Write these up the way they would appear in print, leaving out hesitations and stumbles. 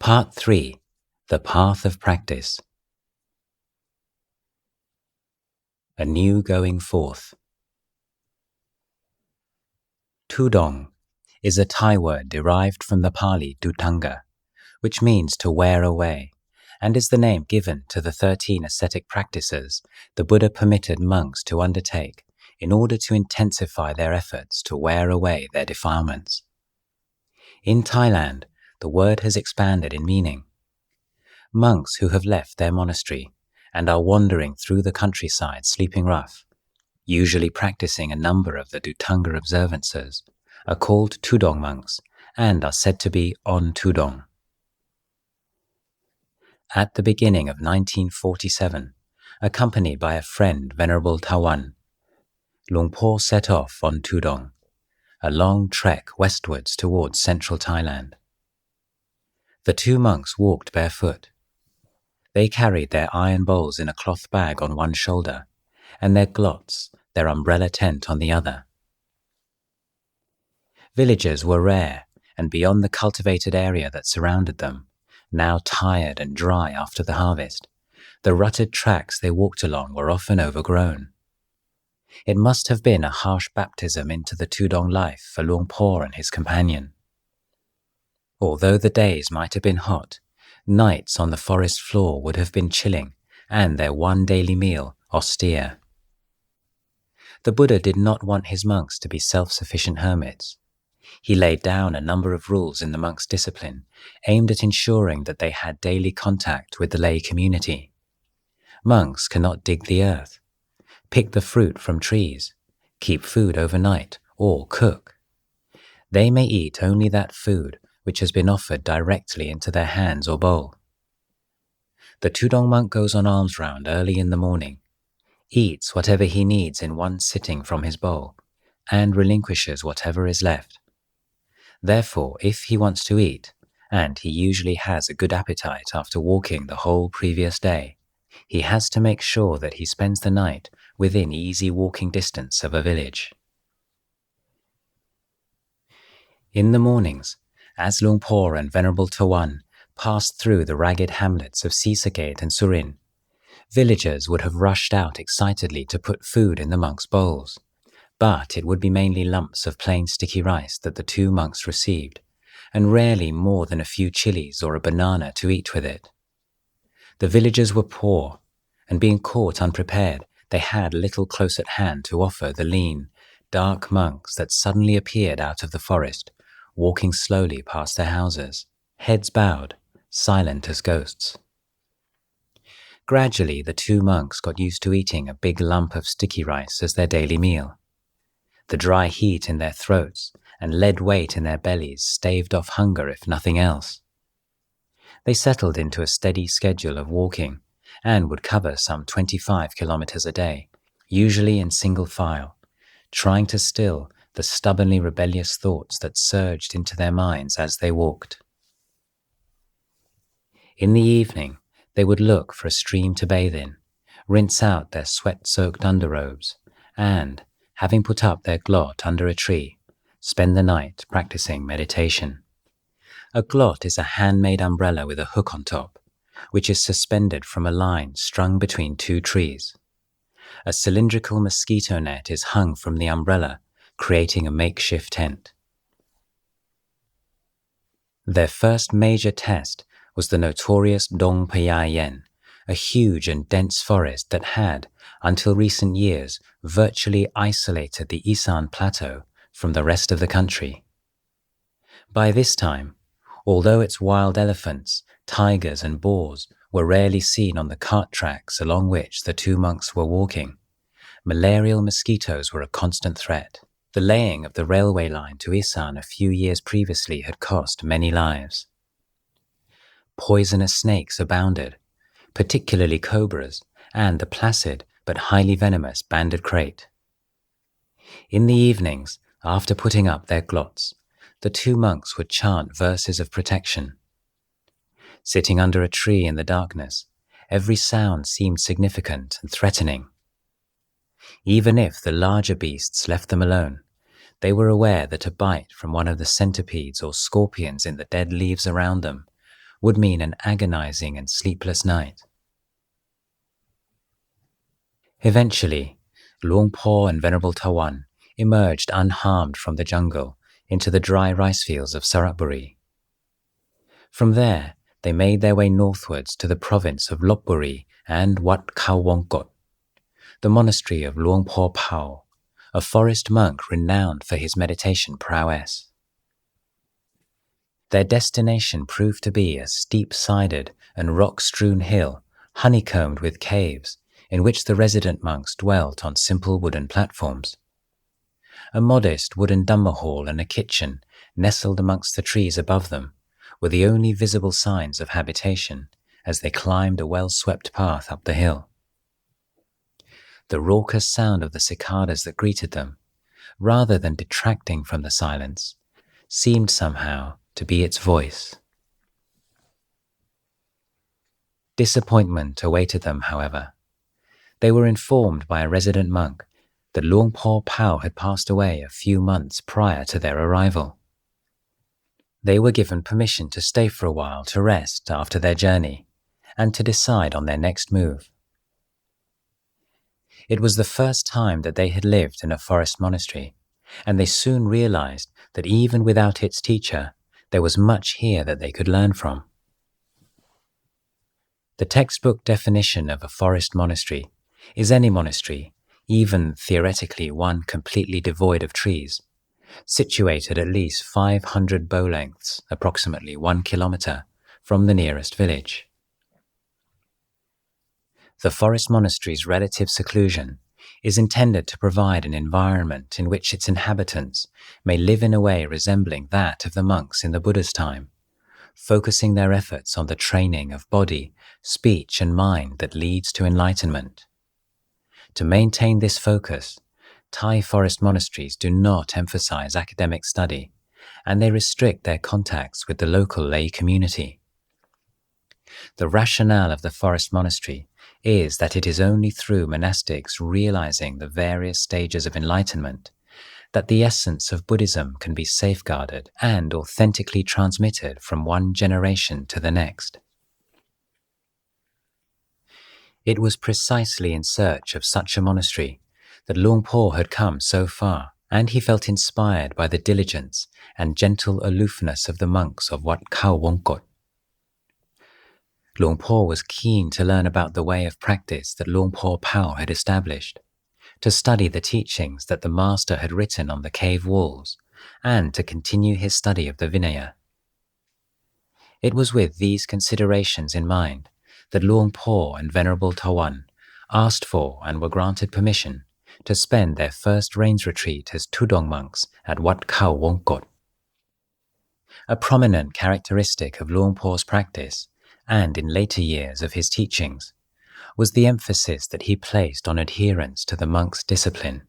Part 3. The Path of Practice. A New Going Forth. Tudong is a Thai word derived from the Pali dhutaṅga, which means to wear away, and is the name given to the 13 ascetic practices the Buddha permitted monks to undertake in order to intensify their efforts to wear away their defilements. In Thailand, the word has expanded in meaning. Monks who have left their monastery and are wandering through the countryside sleeping rough, usually practicing a number of the dhutaṅga observances, are called Tudong monks and are said to be on Tudong. At the beginning of 1947, accompanied by a friend, Venerable Tawan, Luang Por set off on Tudong, a long trek westwards towards central Thailand. The two monks walked barefoot. They carried their iron bowls in a cloth bag on one shoulder, and their glots, their umbrella tent, on the other. Villages were rare, and beyond the cultivated area that surrounded them, now tired and dry after the harvest, the rutted tracks they walked along were often overgrown. It must have been a harsh baptism into the Tudong life for Luang Por and his companion. Although the days might have been hot, nights on the forest floor would have been chilling, and their one daily meal austere. The Buddha did not want his monks to be self-sufficient hermits. He laid down a number of rules in the monks' discipline, aimed at ensuring that they had daily contact with the lay community. Monks cannot dig the earth, pick the fruit from trees, keep food overnight, or cook. They may eat only that food which has been offered directly into their hands or bowl. The Tudong monk goes on alms round early in the morning, eats whatever he needs in one sitting from his bowl, and relinquishes whatever is left. Therefore, if he wants to eat, and he usually has a good appetite after walking the whole previous day, he has to make sure that he spends the night within easy walking distance of a village. In the mornings, as Luang Por and Venerable Tawan passed through the ragged hamlets of Sisagate and Surin, villagers would have rushed out excitedly to put food in the monks' bowls, but it would be mainly lumps of plain sticky rice that the two monks received, and rarely more than a few chilies or a banana to eat with it. The villagers were poor, and being caught unprepared, they had little close at hand to offer the lean, dark monks that suddenly appeared out of the forest, walking slowly past their houses, heads bowed, silent as ghosts. Gradually, the two monks got used to eating a big lump of sticky rice as their daily meal. The dry heat in their throats and lead weight in their bellies staved off hunger if nothing else. They settled into a steady schedule of walking and would cover some 25 kilometers a day, usually in single file, trying to still the stubbornly rebellious thoughts that surged into their minds as they walked. In the evening, they would look for a stream to bathe in, rinse out their sweat-soaked underrobes, and, having put up their glot under a tree, spend the night practicing meditation. A glot is a handmade umbrella with a hook on top, which is suspended from a line strung between two trees. A cylindrical mosquito net is hung from the umbrella, creating a makeshift tent. Their first major test was the notorious Dong Paya Yen, a huge and dense forest that had, until recent years, virtually isolated the Isan Plateau from the rest of the country. By this time, although its wild elephants, tigers and boars were rarely seen on the cart tracks along which the two monks were walking, malarial mosquitoes were a constant threat. The laying of the railway line to Isan a few years previously had cost many lives. Poisonous snakes abounded, particularly cobras, and the placid but highly venomous banded crate. In the evenings, after putting up their glots, the two monks would chant verses of protection. Sitting under a tree in the darkness, every sound seemed significant and threatening. Even if the larger beasts left them alone, they were aware that a bite from one of the centipedes or scorpions in the dead leaves around them would mean an agonizing and sleepless night. Eventually, Luang Por and Venerable Tawan emerged unharmed from the jungle into the dry rice fields of Saraburi. From there, they made their way northwards to the province of Lopburi and Wat Khao Wongkot, the monastery of Luang Por Pao, a forest monk renowned for his meditation prowess. Their destination proved to be a steep-sided and rock-strewn hill honeycombed with caves in which the resident monks dwelt on simple wooden platforms. A modest wooden Dhamma hall and a kitchen nestled amongst the trees above them were the only visible signs of habitation as they climbed a well-swept path up the hill. The raucous sound of the cicadas that greeted them, rather than detracting from the silence, seemed somehow to be its voice. Disappointment awaited them, however. They were informed by a resident monk that Luang Por Pao had passed away a few months prior to their arrival. They were given permission to stay for a while to rest after their journey and to decide on their next move. It was the first time that they had lived in a forest monastery, and they soon realized that even without its teacher, there was much here that they could learn from. The textbook definition of a forest monastery is any monastery, even theoretically one completely devoid of trees, situated at least 500 bow lengths, approximately 1 kilometer, from the nearest village. The forest monastery's relative seclusion is intended to provide an environment in which its inhabitants may live in a way resembling that of the monks in the Buddha's time, focusing their efforts on the training of body, speech, and mind that leads to enlightenment. To maintain this focus, Thai forest monasteries do not emphasize academic study, and they restrict their contacts with the local lay community. The rationale of the forest monastery is that it is only through monastics realizing the various stages of enlightenment that the essence of Buddhism can be safeguarded and authentically transmitted from one generation to the next. It was precisely in search of such a monastery that Luang Por had come so far, and he felt inspired by the diligence and gentle aloofness of the monks of Wat Khao Wongkot. Luang Por was keen to learn about the way of practice that Luang Por Pao had established, to study the teachings that the master had written on the cave walls, and to continue his study of the Vinaya. It was with these considerations in mind that Luang Por and Venerable Tawan asked for and were granted permission to spend their first rains retreat as Tudong monks at Wat Khao Wongkot. A prominent characteristic of Luang Por's practice, and in later years of his teachings, was the emphasis that he placed on adherence to the monk's discipline.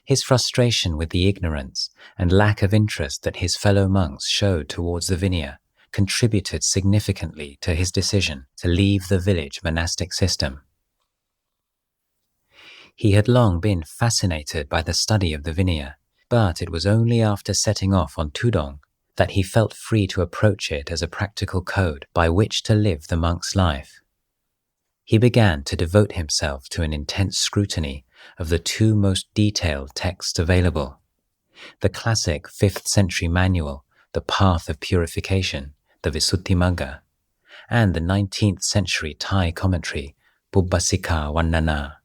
His frustration with the ignorance and lack of interest that his fellow monks showed towards the Vinaya contributed significantly to his decision to leave the village monastic system. He had long been fascinated by the study of the Vinaya, but it was only after setting off on Tudong that he felt free to approach it as a practical code by which to live the monk's life. He began to devote himself to an intense scrutiny of the two most detailed texts available, the classic 5th century manual, The Path of Purification, the Visuddhimagga, and the 19th century Thai commentary, Pubbasika Vannana.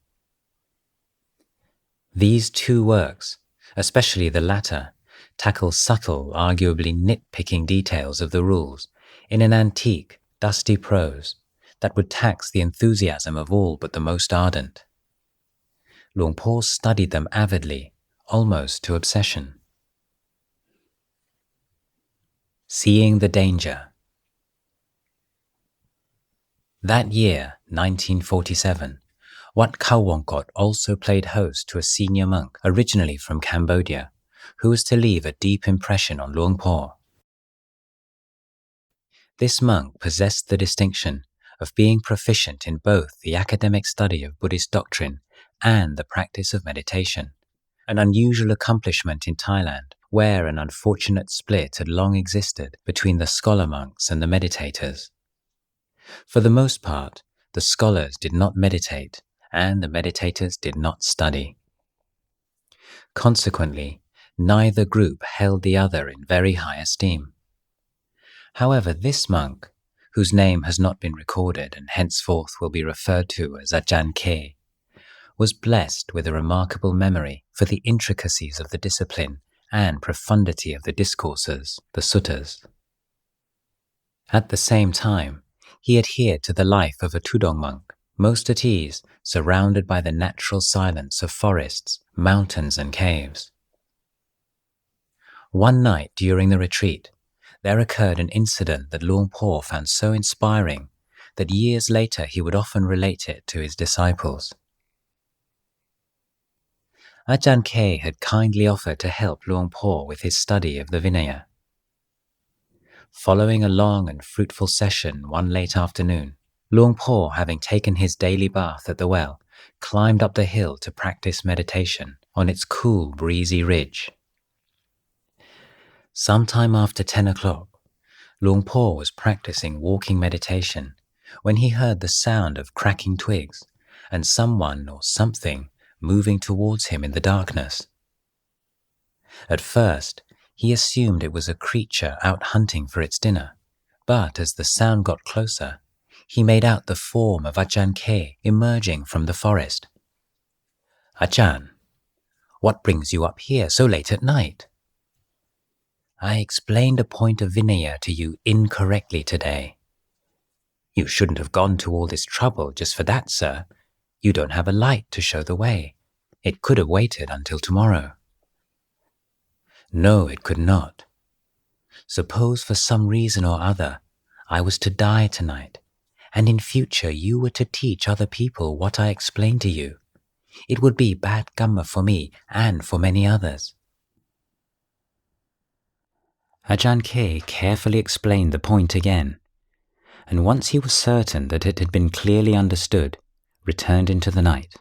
These two works, especially the latter, tackle subtle, arguably nitpicking details of the rules in an antique, dusty prose that would tax the enthusiasm of all but the most ardent. Luang Por studied them avidly, almost to obsession. Seeing the danger. That year, 1947, Wat Khao Wongkot also played host to a senior monk originally from Cambodia, who was to leave a deep impression on Luang Por. This monk possessed the distinction of being proficient in both the academic study of Buddhist doctrine and the practice of meditation, an unusual accomplishment in Thailand where an unfortunate split had long existed between the scholar monks and the meditators. For the most part, the scholars did not meditate, and the meditators did not study. Consequently, neither group held the other in very high esteem. However, this monk, whose name has not been recorded and henceforth will be referred to as Ajahn, was blessed with a remarkable memory for the intricacies of the discipline and profundity of the discourses, the suttas. At the same time, he adhered to the life of a Tudong monk, most at ease, surrounded by the natural silence of forests, mountains, and caves. One night during the retreat, there occurred an incident that Luang Por found so inspiring that years later he would often relate it to his disciples. Ajahn had kindly offered to help Luang Por with his study of the Vinaya. Following a long and fruitful session one late afternoon, Luang Por, having taken his daily bath at the well, climbed up the hill to practice meditation on its cool, breezy ridge. Sometime after 10 o'clock, Luang Por was practicing walking meditation when he heard the sound of cracking twigs and someone or something moving towards him in the darkness. At first, he assumed it was a creature out hunting for its dinner, but as the sound got closer, he made out the form of Ajahn emerging from the forest. "Ajahn, what brings you up here so late at night?" "I explained a point of Vinaya to you incorrectly today." "You shouldn't have gone to all this trouble just for that, sir. You don't have a light to show the way. It could have waited until tomorrow." "No, it could not. Suppose for some reason or other I was to die tonight, and in future you were to teach other people what I explained to you. It would be bad Dhamma for me and for many others." Ajahn carefully explained the point again, and once he was certain that it had been clearly understood, returned into the night.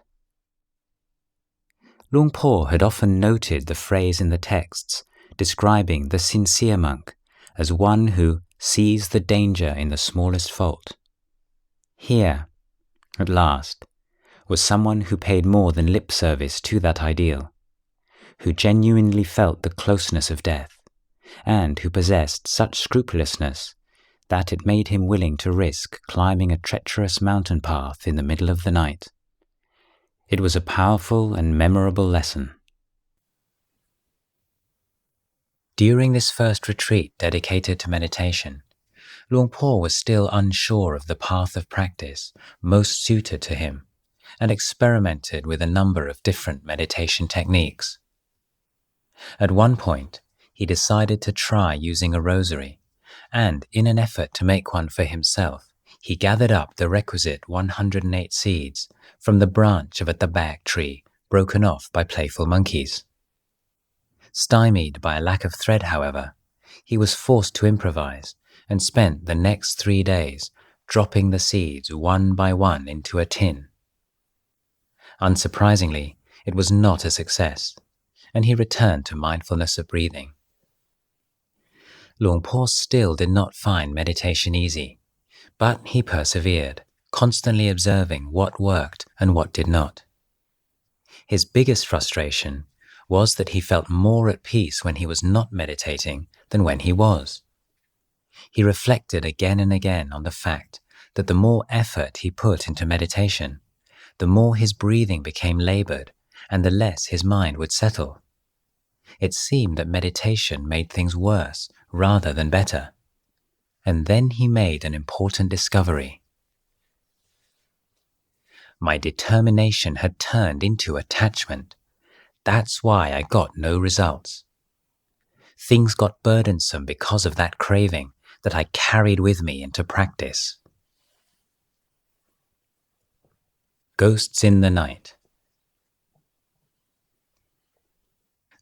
Luang Por had often noted the phrase in the texts describing the sincere monk as one who sees the danger in the smallest fault. Here, at last, was someone who paid more than lip service to that ideal, who genuinely felt the closeness of death, and who possessed such scrupulousness that it made him willing to risk climbing a treacherous mountain path in the middle of the night. It was a powerful and memorable lesson. During this first retreat dedicated to meditation, Luang Por was still unsure of the path of practice most suited to him, and experimented with a number of different meditation techniques. At one point, he decided to try using a rosary, and in an effort to make one for himself, he gathered up the requisite 108 seeds from the branch of a tabak tree broken off by playful monkeys. Stymied by a lack of thread, however, he was forced to improvise and spent the next 3 days dropping the seeds one by one into a tin. Unsurprisingly, it was not a success, and he returned to mindfulness of breathing. Luang Por still did not find meditation easy, but he persevered, constantly observing what worked and what did not. His biggest frustration was that he felt more at peace when he was not meditating than when he was. He reflected again and again on the fact that the more effort he put into meditation, the more his breathing became labored and the less his mind would settle. It seemed that meditation made things worse rather than better. And then he made an important discovery. My determination had turned into attachment. That's why I got no results. Things got burdensome because of that craving that I carried with me into practice. Ghosts in the night.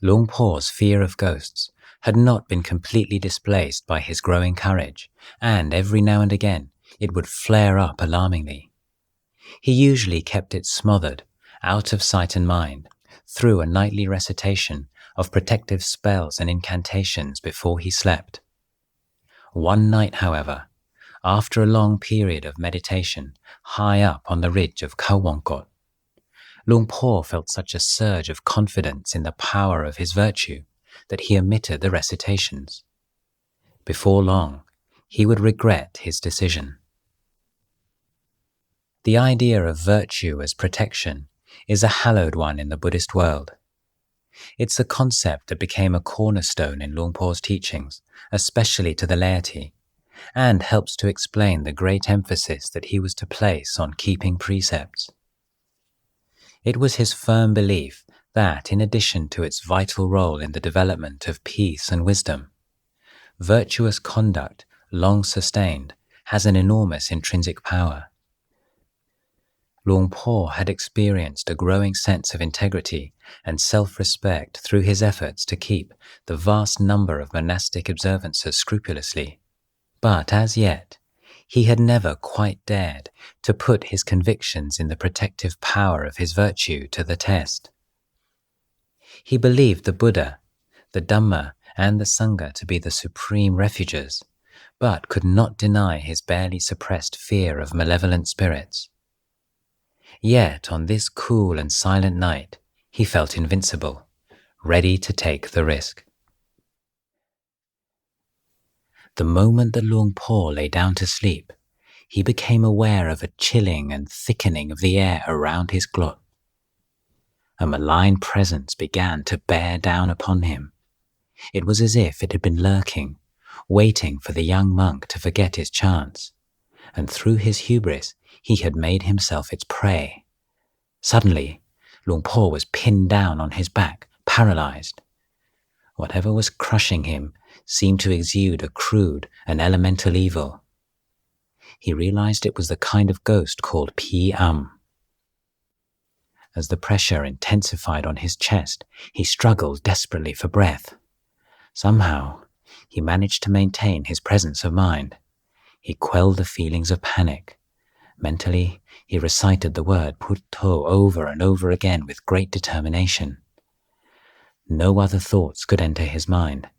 Luang Por's fear of ghosts had not been completely displaced by his growing courage, and every now and again it would flare up alarmingly. He usually kept it smothered, out of sight and mind, through a nightly recitation of protective spells and incantations before he slept. One night, however, after a long period of meditation high up on the ridge of Khawangkot, Luang Por felt such a surge of confidence in the power of his virtue that he omitted the recitations. Before long, he would regret his decision. The idea of virtue as protection is a hallowed one in the Buddhist world. It's a concept that became a cornerstone in Luang Por's teachings, especially to the laity, and helps to explain the great emphasis that he was to place on keeping precepts. It was his firm belief that, in addition to its vital role in the development of peace and wisdom, virtuous conduct, long sustained, has an enormous intrinsic power. Luang Por had experienced a growing sense of integrity and self-respect through his efforts to keep the vast number of monastic observances scrupulously, but as yet, he had never quite dared to put his convictions in the protective power of his virtue to the test. He believed the Buddha, the Dhamma, and the Sangha to be the supreme refuges, but could not deny his barely suppressed fear of malevolent spirits. Yet on this cool and silent night, he felt invincible, ready to take the risk. The moment that Luang Por lay down to sleep, he became aware of a chilling and thickening of the air around his glot. A malign presence began to bear down upon him. It was as if it had been lurking, waiting for the young monk to forget his chance, and through his hubris he had made himself its prey. Suddenly, Luang Por was pinned down on his back, paralyzed. Whatever was crushing him seemed to exude a crude and elemental evil. He realized it was the kind of ghost called Pi. As the pressure intensified on his chest, he struggled desperately for breath. Somehow, he managed to maintain his presence of mind. He quelled the feelings of panic. Mentally, he recited the word Putto over and over again with great determination. No other thoughts could enter his mind,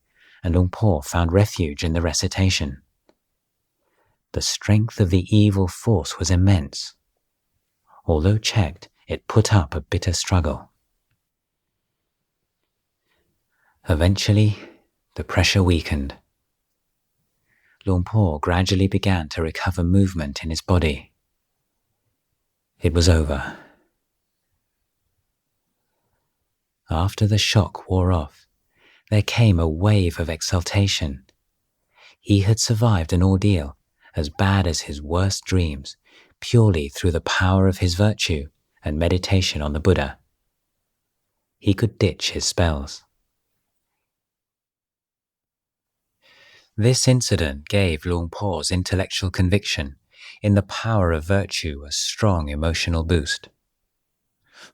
and Luang Por found refuge in the recitation. The strength of the evil force was immense. Although checked, it put up a bitter struggle. Eventually, the pressure weakened. Luang Por gradually began to recover movement in his body. It was over. After the shock wore off, there came a wave of exultation. He had survived an ordeal as bad as his worst dreams, purely through the power of his virtue and meditation on the Buddha. He could ditch his spells. This incident gave Luang Por's intellectual conviction in the power of virtue a strong emotional boost.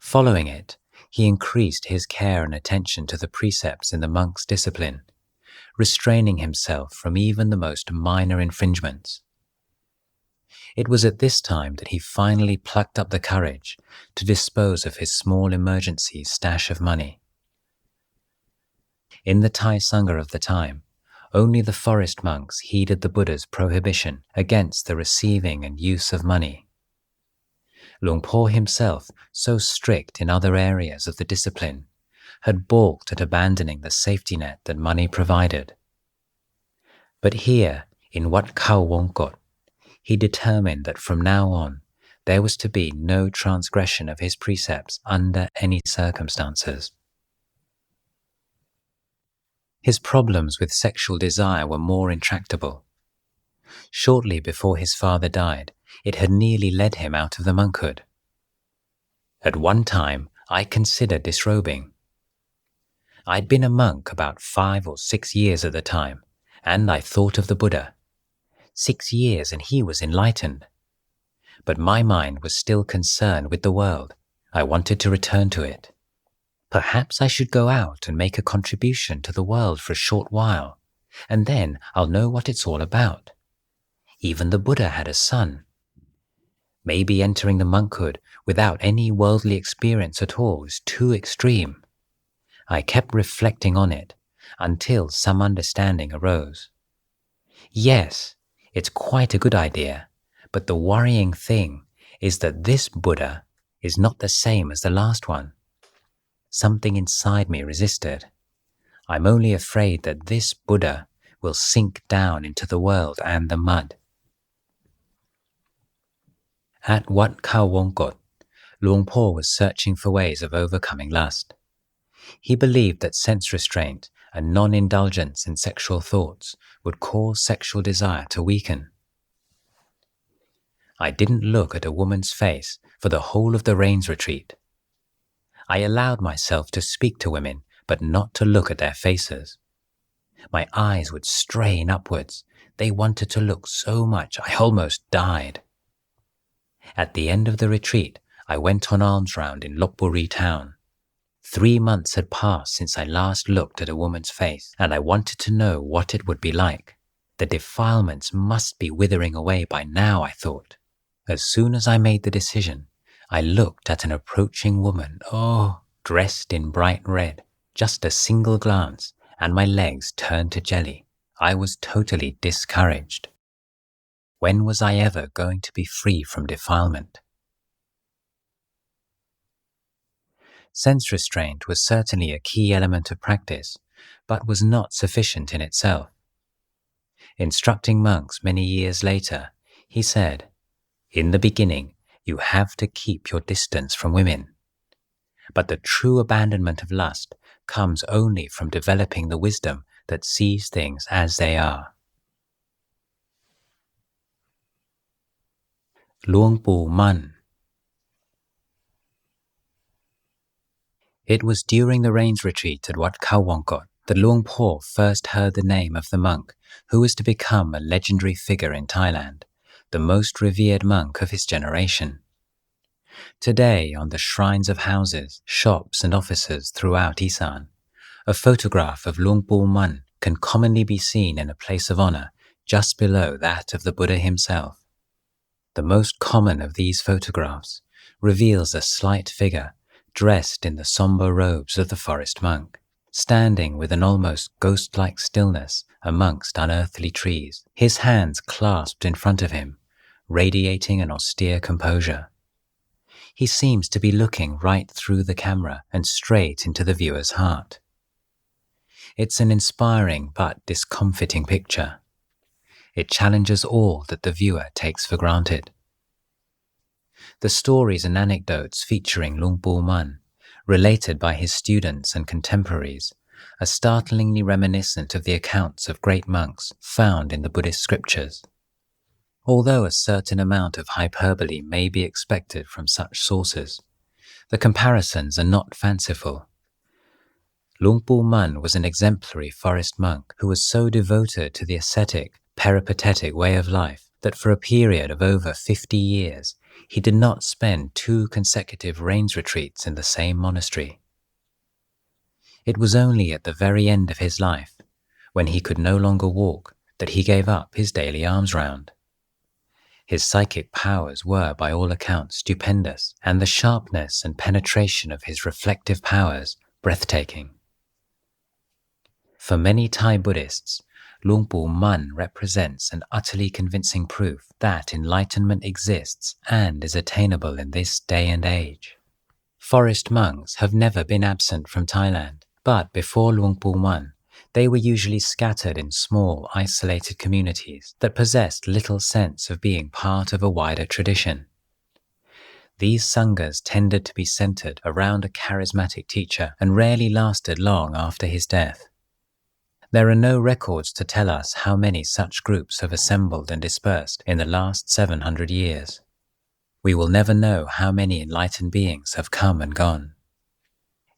Following it, he increased his care and attention to the precepts in the monk's discipline, restraining himself from even the most minor infringements. It was at this time that he finally plucked up the courage to dispose of his small emergency stash of money. In the Thai Sangha of the time, only the forest monks heeded the Buddha's prohibition against the receiving and use of money. Luang Por himself, so strict in other areas of the discipline, had balked at abandoning the safety net that money provided. But here, in Wat Khawangkot, he determined that from now on, there was to be no transgression of his precepts under any circumstances. His problems with sexual desire were more intractable. Shortly before his father died, it had nearly led him out of the monkhood. At one time, I considered disrobing. I'd been a monk about 5 or 6 years at the time, and I thought of the Buddha. 6 years and he was enlightened. But my mind was still concerned with the world. I wanted to return to it. Perhaps I should go out and make a contribution to the world for a short while, and then I'll know what it's all about. Even the Buddha had a son. Maybe entering the monkhood without any worldly experience at all is too extreme. I kept reflecting on it until some understanding arose. Yes, it's quite a good idea, but the worrying thing is that this Buddha is not the same as the last one. Something inside me resisted. I'm only afraid that this Buddha will sink down into the world and the mud. At Wat Khao Wongkot, Luang Por was searching for ways of overcoming lust. He believed that sense restraint and non-indulgence in sexual thoughts would cause sexual desire to weaken. I didn't look at a woman's face for the whole of the rains retreat. I allowed myself to speak to women, but not to look at their faces. My eyes would strain upwards. They wanted to look so much I almost died. At the end of the retreat, I went on alms round in Lopburi town. 3 months had passed since I last looked at a woman's face, and I wanted to know what it would be like. The defilements must be withering away by now, I thought. As soon as I made the decision, I looked at an approaching woman, dressed in bright red. Just a single glance, and my legs turned to jelly. I was totally discouraged. When was I ever going to be free from defilement? Sense restraint was certainly a key element of practice, but was not sufficient in itself. Instructing monks many years later, he said, "In the beginning, you have to keep your distance from women. But the true abandonment of lust comes only from developing the wisdom that sees things as they are." Luang Pu Man. It was during the rains retreat at Wat Khao Wongkot that Luang Por first heard the name of the monk who was to become a legendary figure in Thailand, the most revered monk of his generation. Today, on the shrines of houses, shops and offices throughout Isan, a photograph of Luang Pu Man can commonly be seen in a place of honor just below that of the Buddha himself. The most common of these photographs reveals a slight figure dressed in the somber robes of the forest monk, standing with an almost ghost-like stillness amongst unearthly trees, his hands clasped in front of him, radiating an austere composure. He seems to be looking right through the camera and straight into the viewer's heart. It's an inspiring but discomfiting picture. It challenges all that the viewer takes for granted. The stories and anecdotes featuring Luang Pu Man, related by his students and contemporaries, are startlingly reminiscent of the accounts of great monks found in the Buddhist scriptures. Although a certain amount of hyperbole may be expected from such sources, the comparisons are not fanciful. Luang Pu Man was an exemplary forest monk who was so devoted to the ascetic, peripatetic way of life that for a period of over 50 years he did not spend 2 consecutive rains retreats in the same monastery. It was only at the very end of his life, when he could no longer walk, that he gave up his daily alms round. His psychic powers were, by all accounts, stupendous, and the sharpness and penetration of his reflective powers breathtaking. For many Thai Buddhists, Luang Pu Man represents an utterly convincing proof that enlightenment exists and is attainable in this day and age. Forest monks have never been absent from Thailand, but before Luang Pu Man, they were usually scattered in small, isolated communities that possessed little sense of being part of a wider tradition. These sanghas tended to be centered around a charismatic teacher and rarely lasted long after his death. There are no records to tell us how many such groups have assembled and dispersed in the last 700 years. We will never know how many enlightened beings have come and gone.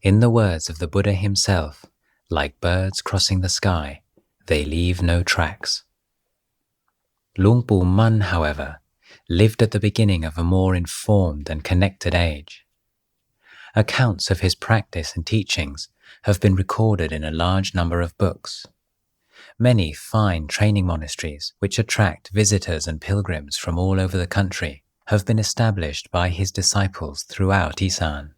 In the words of the Buddha himself, like birds crossing the sky, they leave no tracks. Luang Pu Man, however, lived at the beginning of a more informed and connected age. Accounts of his practice and teachings have been recorded in a large number of books. Many fine training monasteries, which attract visitors and pilgrims from all over the country, have been established by his disciples throughout Isan.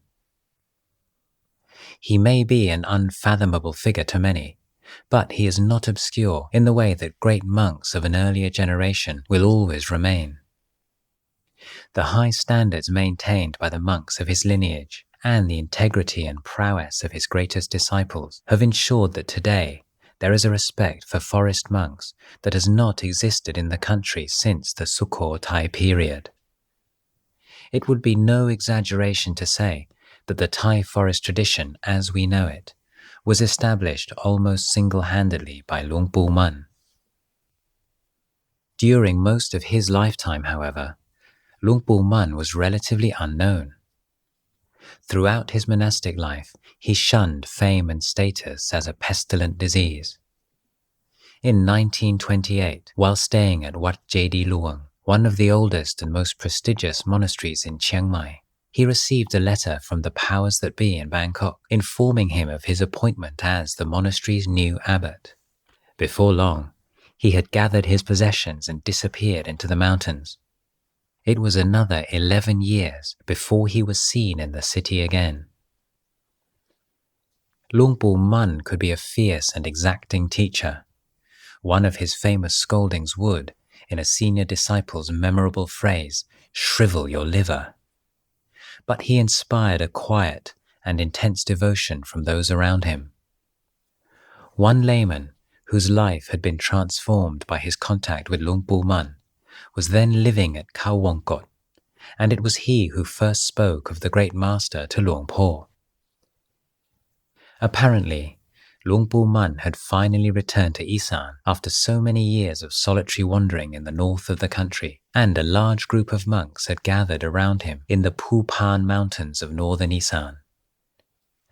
He may be an unfathomable figure to many, but he is not obscure in the way that great monks of an earlier generation will always remain. The high standards maintained by the monks of his lineage and the integrity and prowess of his greatest disciples have ensured that today there is a respect for forest monks that has not existed in the country since the Sukhothai period. It would be no exaggeration to say that the Thai forest tradition as we know it was established almost single-handedly by Luang Pu Mun. During most of his lifetime, however, Luang Pu Mun was relatively unknown. Throughout his monastic life, he shunned fame and status as a pestilent disease. In 1928, while staying at Wat Jedi Luang, one of the oldest and most prestigious monasteries in Chiang Mai, he received a letter from the powers that be in Bangkok informing him of his appointment as the monastery's new abbot. Before long, he had gathered his possessions and disappeared into the mountains. It was another 11 years before he was seen in the city again. Luang Pu Mun could be a fierce and exacting teacher. One of his famous scoldings would, in a senior disciple's memorable phrase, shrivel your liver. But he inspired a quiet and intense devotion from those around him. One layman, whose life had been transformed by his contact with Luang Pu Mun, was then living at Khao Wongkot, and it was he who first spoke of the great master to Luang Por. Apparently, Luang Pu Mun had finally returned to Isan after so many years of solitary wandering in the north of the country, and a large group of monks had gathered around him in the Phu Phan mountains of northern Isan.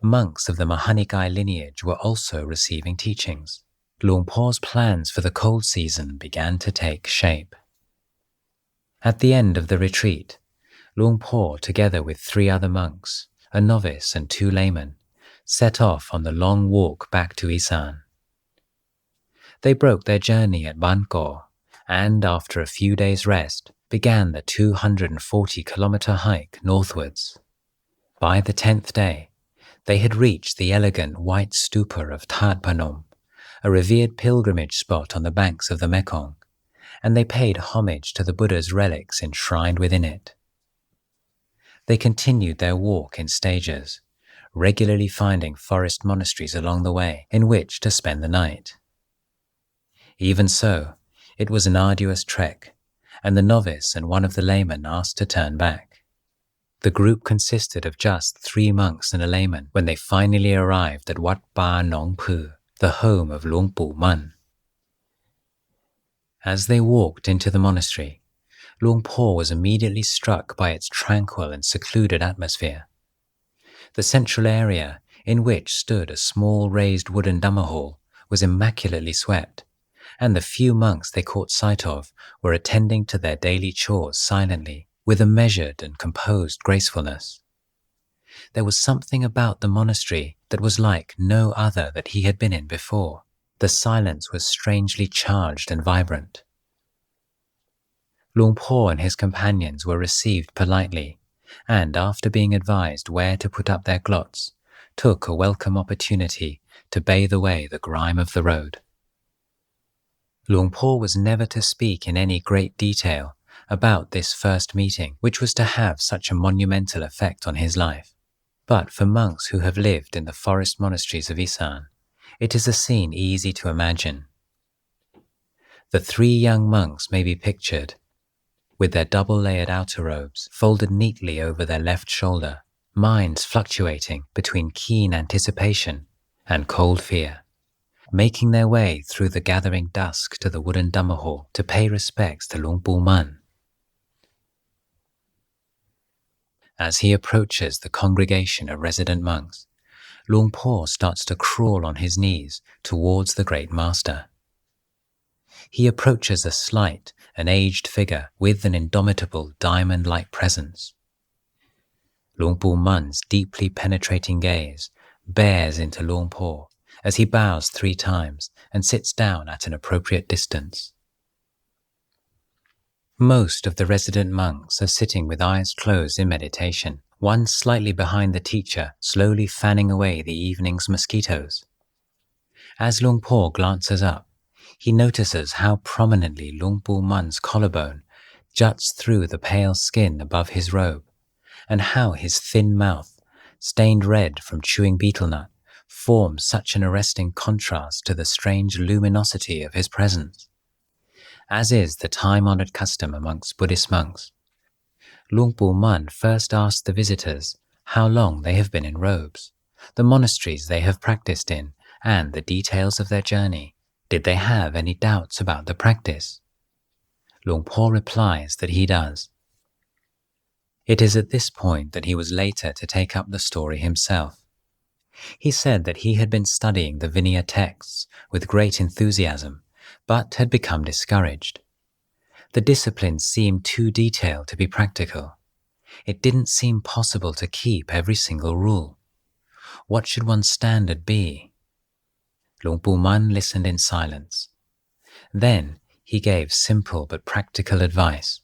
Monks of the Mahanikai lineage were also receiving teachings. Luang Por's plans for the cold season began to take shape. At the end of the retreat, Luang Por, together with 3 other monks, a novice and 2 laymen, set off on the long walk back to Isan. They broke their journey at Ban Ko and, after a few days' rest, began the 240-kilometer hike northwards. By the 10th day, they had reached the elegant white stupa of That Panom, a revered pilgrimage spot on the banks of the Mekong, and they paid homage to the Buddha's relics enshrined within it. They continued their walk in stages, regularly finding forest monasteries along the way in which to spend the night. Even so, it was an arduous trek, and the novice and one of the laymen asked to turn back. The group consisted of just 3 monks and a layman when they finally arrived at Wat Pa Nong Pu, the home of Luang Pu Mun. As they walked into the monastery, Luang Por was immediately struck by its tranquil and secluded atmosphere. The central area, in which stood a small raised wooden Dhamma hall, was immaculately swept, and the few monks they caught sight of were attending to their daily chores silently, with a measured and composed gracefulness. There was something about the monastery that was like no other that he had been in before. The silence was strangely charged and vibrant. Luang Por and his companions were received politely, and after being advised where to put up their glots, took a welcome opportunity to bathe away the grime of the road. Luang Por was never to speak in any great detail about this first meeting, which was to have such a monumental effect on his life. But for monks who have lived in the forest monasteries of Isan, it is a scene easy to imagine. The 3 young monks may be pictured, with their double-layered outer robes folded neatly over their left shoulder, minds fluctuating between keen anticipation and cold fear, making their way through the gathering dusk to the wooden Dhamma hall to pay respects to Luang Pu Mun. As he approaches the congregation of resident monks, Luang Por starts to crawl on his knees towards the great master. He approaches a slight and aged figure with an indomitable diamond-like presence. Luang Pu Mun's deeply penetrating gaze bears into Luang Por as he bows 3 times and sits down at an appropriate distance. Most of the resident monks are sitting with eyes closed in meditation, one slightly behind the teacher, slowly fanning away the evening's mosquitoes. As Luang Por glances up, he notices how prominently Luang Pu Mun's collarbone juts through the pale skin above his robe, and how his thin mouth, stained red from chewing betel nut, forms such an arresting contrast to the strange luminosity of his presence. As is the time-honored custom amongst Buddhist monks, Luang Pu Mun first asks the visitors how long they have been in robes, the monasteries they have practiced in, and the details of their journey. Did they have any doubts about the practice? Luang Por replies that he does. It is at this point that he was later to take up the story himself. He said that he had been studying the Vinaya texts with great enthusiasm, but had become discouraged. The disciplines seemed too detailed to be practical. It didn't seem possible to keep every single rule. What should one's standard be? Luang Pu Mun listened in silence. Then he gave simple but practical advice.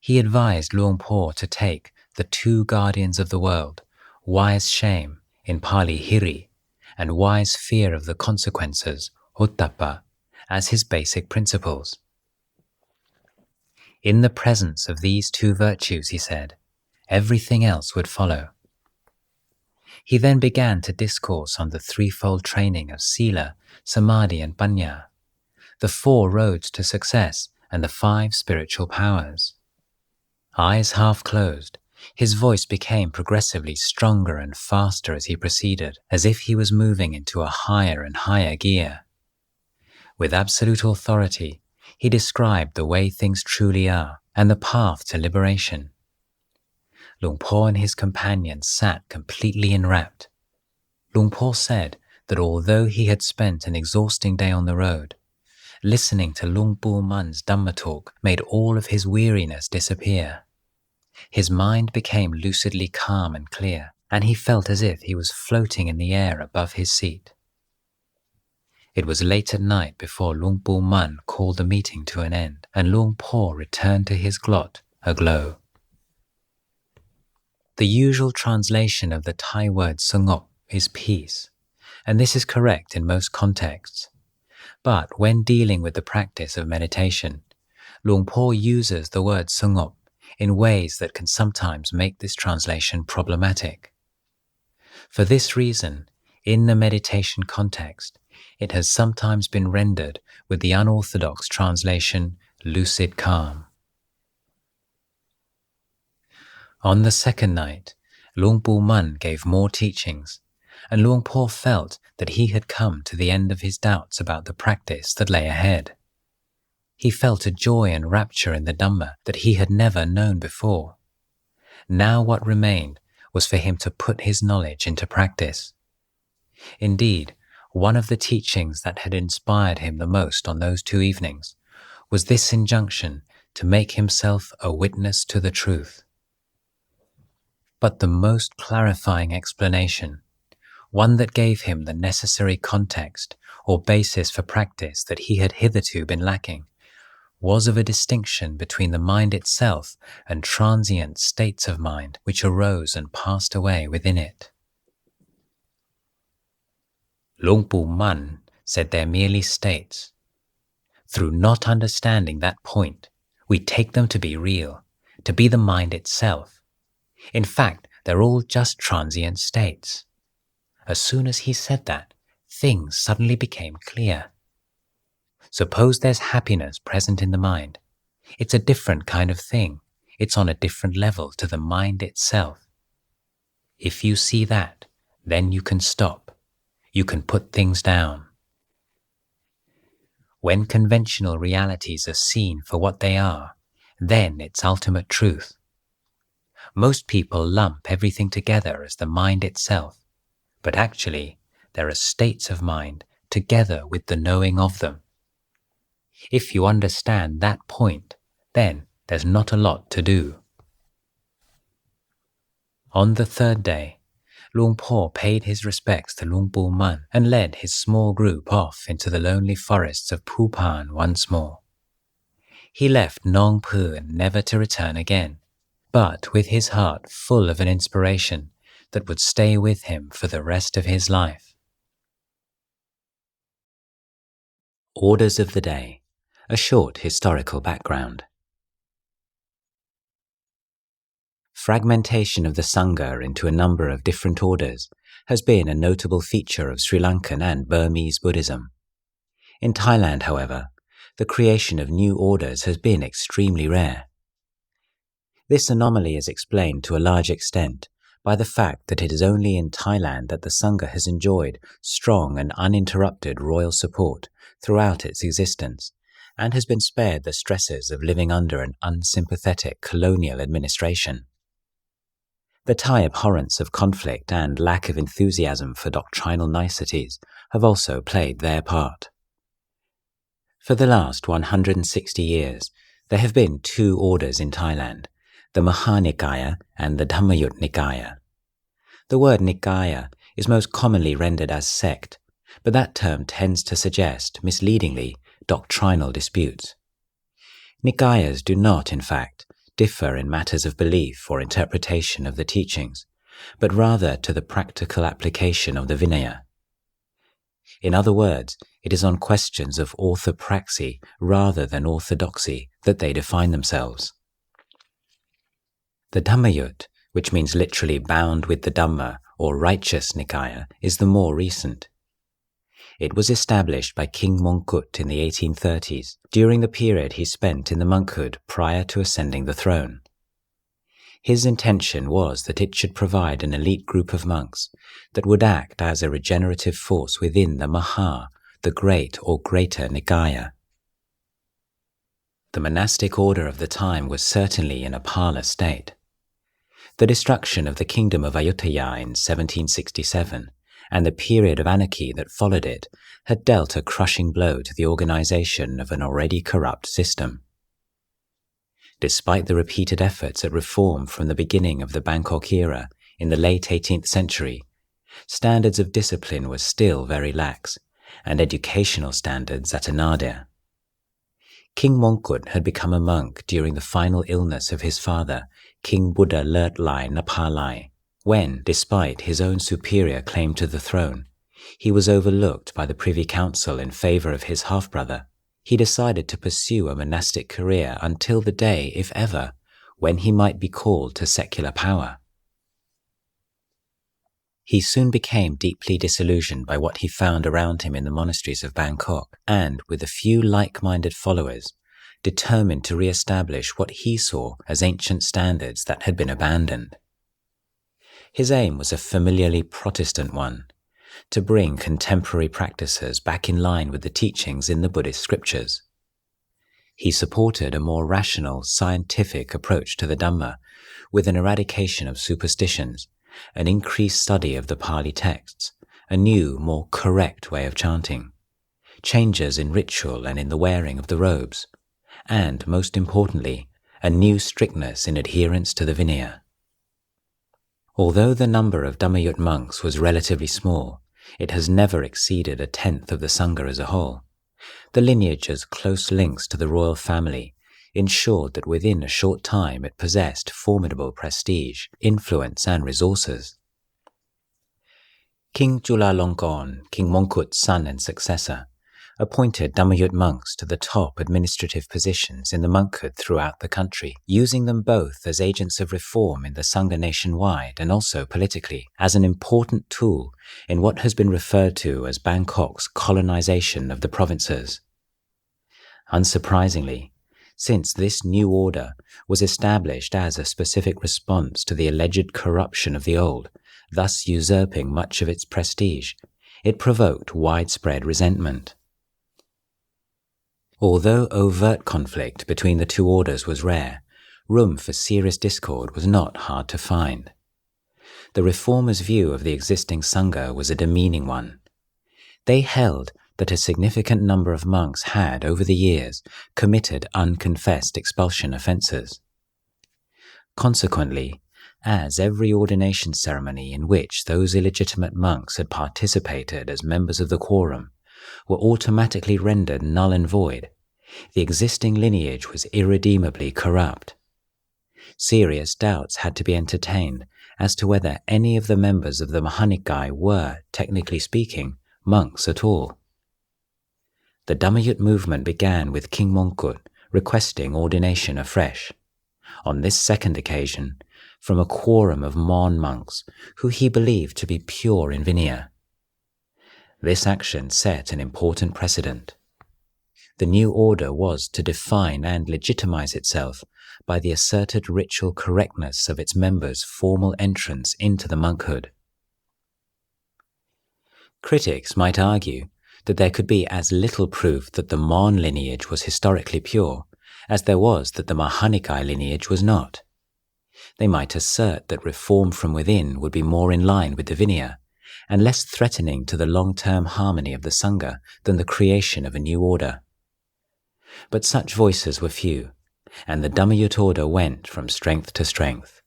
He advised Luang Por to take the two guardians of the world, wise shame, in Pali hiri, and wise fear of the consequences, ottappa, as his basic principles. In the presence of these two virtues, he said, everything else would follow. He then began to discourse on the threefold training of sila, samadhi and panya, the four roads to success and the 5 spiritual powers. Eyes half closed, his voice became progressively stronger and faster as he proceeded, as if he was moving into a higher and higher gear. With absolute authority, he described the way things truly are and the path to liberation. Luang Por and his companions sat completely enwrapped. Luang Por said that although he had spent an exhausting day on the road, listening to Luang Pu Mun's Dhamma talk made all of his weariness disappear. His mind became lucidly calm and clear, and he felt as if he was floating in the air above his seat. It was late at night before Luang Pu Mun called the meeting to an end, and Luang Por returned to his glot aglow. The usual translation of the Thai word sangop is peace, and this is correct in most contexts. But when dealing with the practice of meditation, Luang Por uses the word sangop in ways that can sometimes make this translation problematic. For this reason, in the meditation context, it has sometimes been rendered with the unorthodox translation, lucid calm. On the second night, Luang Pu Mun gave more teachings, and Luang Por felt that he had come to the end of his doubts about the practice that lay ahead. He felt a joy and rapture in the Dhamma that he had never known before. Now what remained was for him to put his knowledge into practice. Indeed, one of the teachings that had inspired him the most on those 2 evenings was this injunction to make himself a witness to the truth. But the most clarifying explanation, one that gave him the necessary context or basis for practice that he had hitherto been lacking, was of a distinction between the mind itself and transient states of mind which arose and passed away within it. Luang Pu Mun said they're merely states. Through not understanding that point, we take them to be real, to be the mind itself. In fact, they're all just transient states. As soon as he said that, things suddenly became clear. Suppose there's happiness present in the mind. It's a different kind of thing. It's on a different level to the mind itself. If you see that, then you can stop. You can put things down. When conventional realities are seen for what they are, then it's ultimate truth. Most people lump everything together as the mind itself, but actually there are states of mind together with the knowing of them. If you understand that point, then there's not a lot to do. On the third day, Luang Por paid his respects to Luang Pu Mun and led his small group off into the lonely forests of Phupan once more. He left Nong Phuon never to return again, but with his heart full of an inspiration that would stay with him for the rest of his life. Orders of the Day, a short historical background. Fragmentation of the Sangha into a number of different orders has been a notable feature of Sri Lankan and Burmese Buddhism. In Thailand, however, the creation of new orders has been extremely rare. This anomaly is explained to a large extent by the fact that it is only in Thailand that the Sangha has enjoyed strong and uninterrupted royal support throughout its existence, and has been spared the stresses of living under an unsympathetic colonial administration. The Thai abhorrence of conflict and lack of enthusiasm for doctrinal niceties have also played their part. For the last 160 years, there have been two orders in Thailand, the Mahanikaya and the Dhammayut Nikaya. The word Nikaya is most commonly rendered as sect, but that term tends to suggest, misleadingly, doctrinal disputes. Nikayas do not, in fact, differ in matters of belief or interpretation of the teachings, but rather to the practical application of the Vinaya. In other words, it is on questions of orthopraxy rather than orthodoxy that they define themselves. The Dhammayut, which means literally bound with the Dhamma or righteous Nikaya, is the more recent. It was established by King Mongkut in the 1830s, during the period he spent in the monkhood prior to ascending the throne. His intention was that it should provide an elite group of monks that would act as a regenerative force within the Maha, the great or greater Nikaya. The monastic order of the time was certainly in a parlous state. The destruction of the kingdom of Ayutthaya in 1767 and the period of anarchy that followed it had dealt a crushing blow to the organization of an already corrupt system. Despite the repeated efforts at reform from the beginning of the Bangkok era in the late 18th century, standards of discipline were still very lax, and educational standards at a nadir. King Mongkut had become a monk during the final illness of his father, King Buddha Lertlai Napalai, when, despite his own superior claim to the throne, he was overlooked by the Privy Council in favor of his half-brother. He decided to pursue a monastic career until the day, if ever, when he might be called to secular power. He soon became deeply disillusioned by what he found around him in the monasteries of Bangkok, and, with a few like-minded followers, determined to re-establish what he saw as ancient standards that had been abandoned. His aim was a familiarly Protestant one, to bring contemporary practices back in line with the teachings in the Buddhist scriptures. He supported a more rational, scientific approach to the Dhamma, with an eradication of superstitions, an increased study of the Pali texts, a new, more correct way of chanting, changes in ritual and in the wearing of the robes, and, most importantly, a new strictness in adherence to the Vinaya. Although the number of Dhammayut monks was relatively small, it has never exceeded 1/10 of the Sangha as a whole. The lineage's close links to the royal family ensured that within a short time it possessed formidable prestige, influence and resources. King Chulalongkorn, King Mongkut's son and successor, appointed Dhammayut monks to the top administrative positions in the monkhood throughout the country, using them both as agents of reform in the Sangha nationwide and also politically as an important tool in what has been referred to as Bangkok's colonization of the provinces. Unsurprisingly, since this new order was established as a specific response to the alleged corruption of the old, thus usurping much of its prestige, it provoked widespread resentment. Although overt conflict between the two orders was rare, room for serious discord was not hard to find. The reformers' view of the existing Sangha was a demeaning one. They held that a significant number of monks had, over the years, committed unconfessed expulsion offences. Consequently, as every ordination ceremony in which those illegitimate monks had participated as members of the quorum were automatically rendered null and void, the existing lineage was irredeemably corrupt. Serious doubts had to be entertained as to whether any of the members of the Mahanikai were, technically speaking, monks at all. The Dhammayut movement began with King Mongkut requesting ordination afresh, on this second occasion, from a quorum of Mon monks who he believed to be pure in Vinaya. This action set an important precedent. The new order was to define and legitimize itself by the asserted ritual correctness of its members' formal entrance into the monkhood. Critics might argue that there could be as little proof that the Mon lineage was historically pure as there was that the Mahanikai lineage was not. They might assert that reform from within would be more in line with the Vinaya and less threatening to the long-term harmony of the Sangha than the creation of a new order. But such voices were few, and the Dhammayut order went from strength to strength.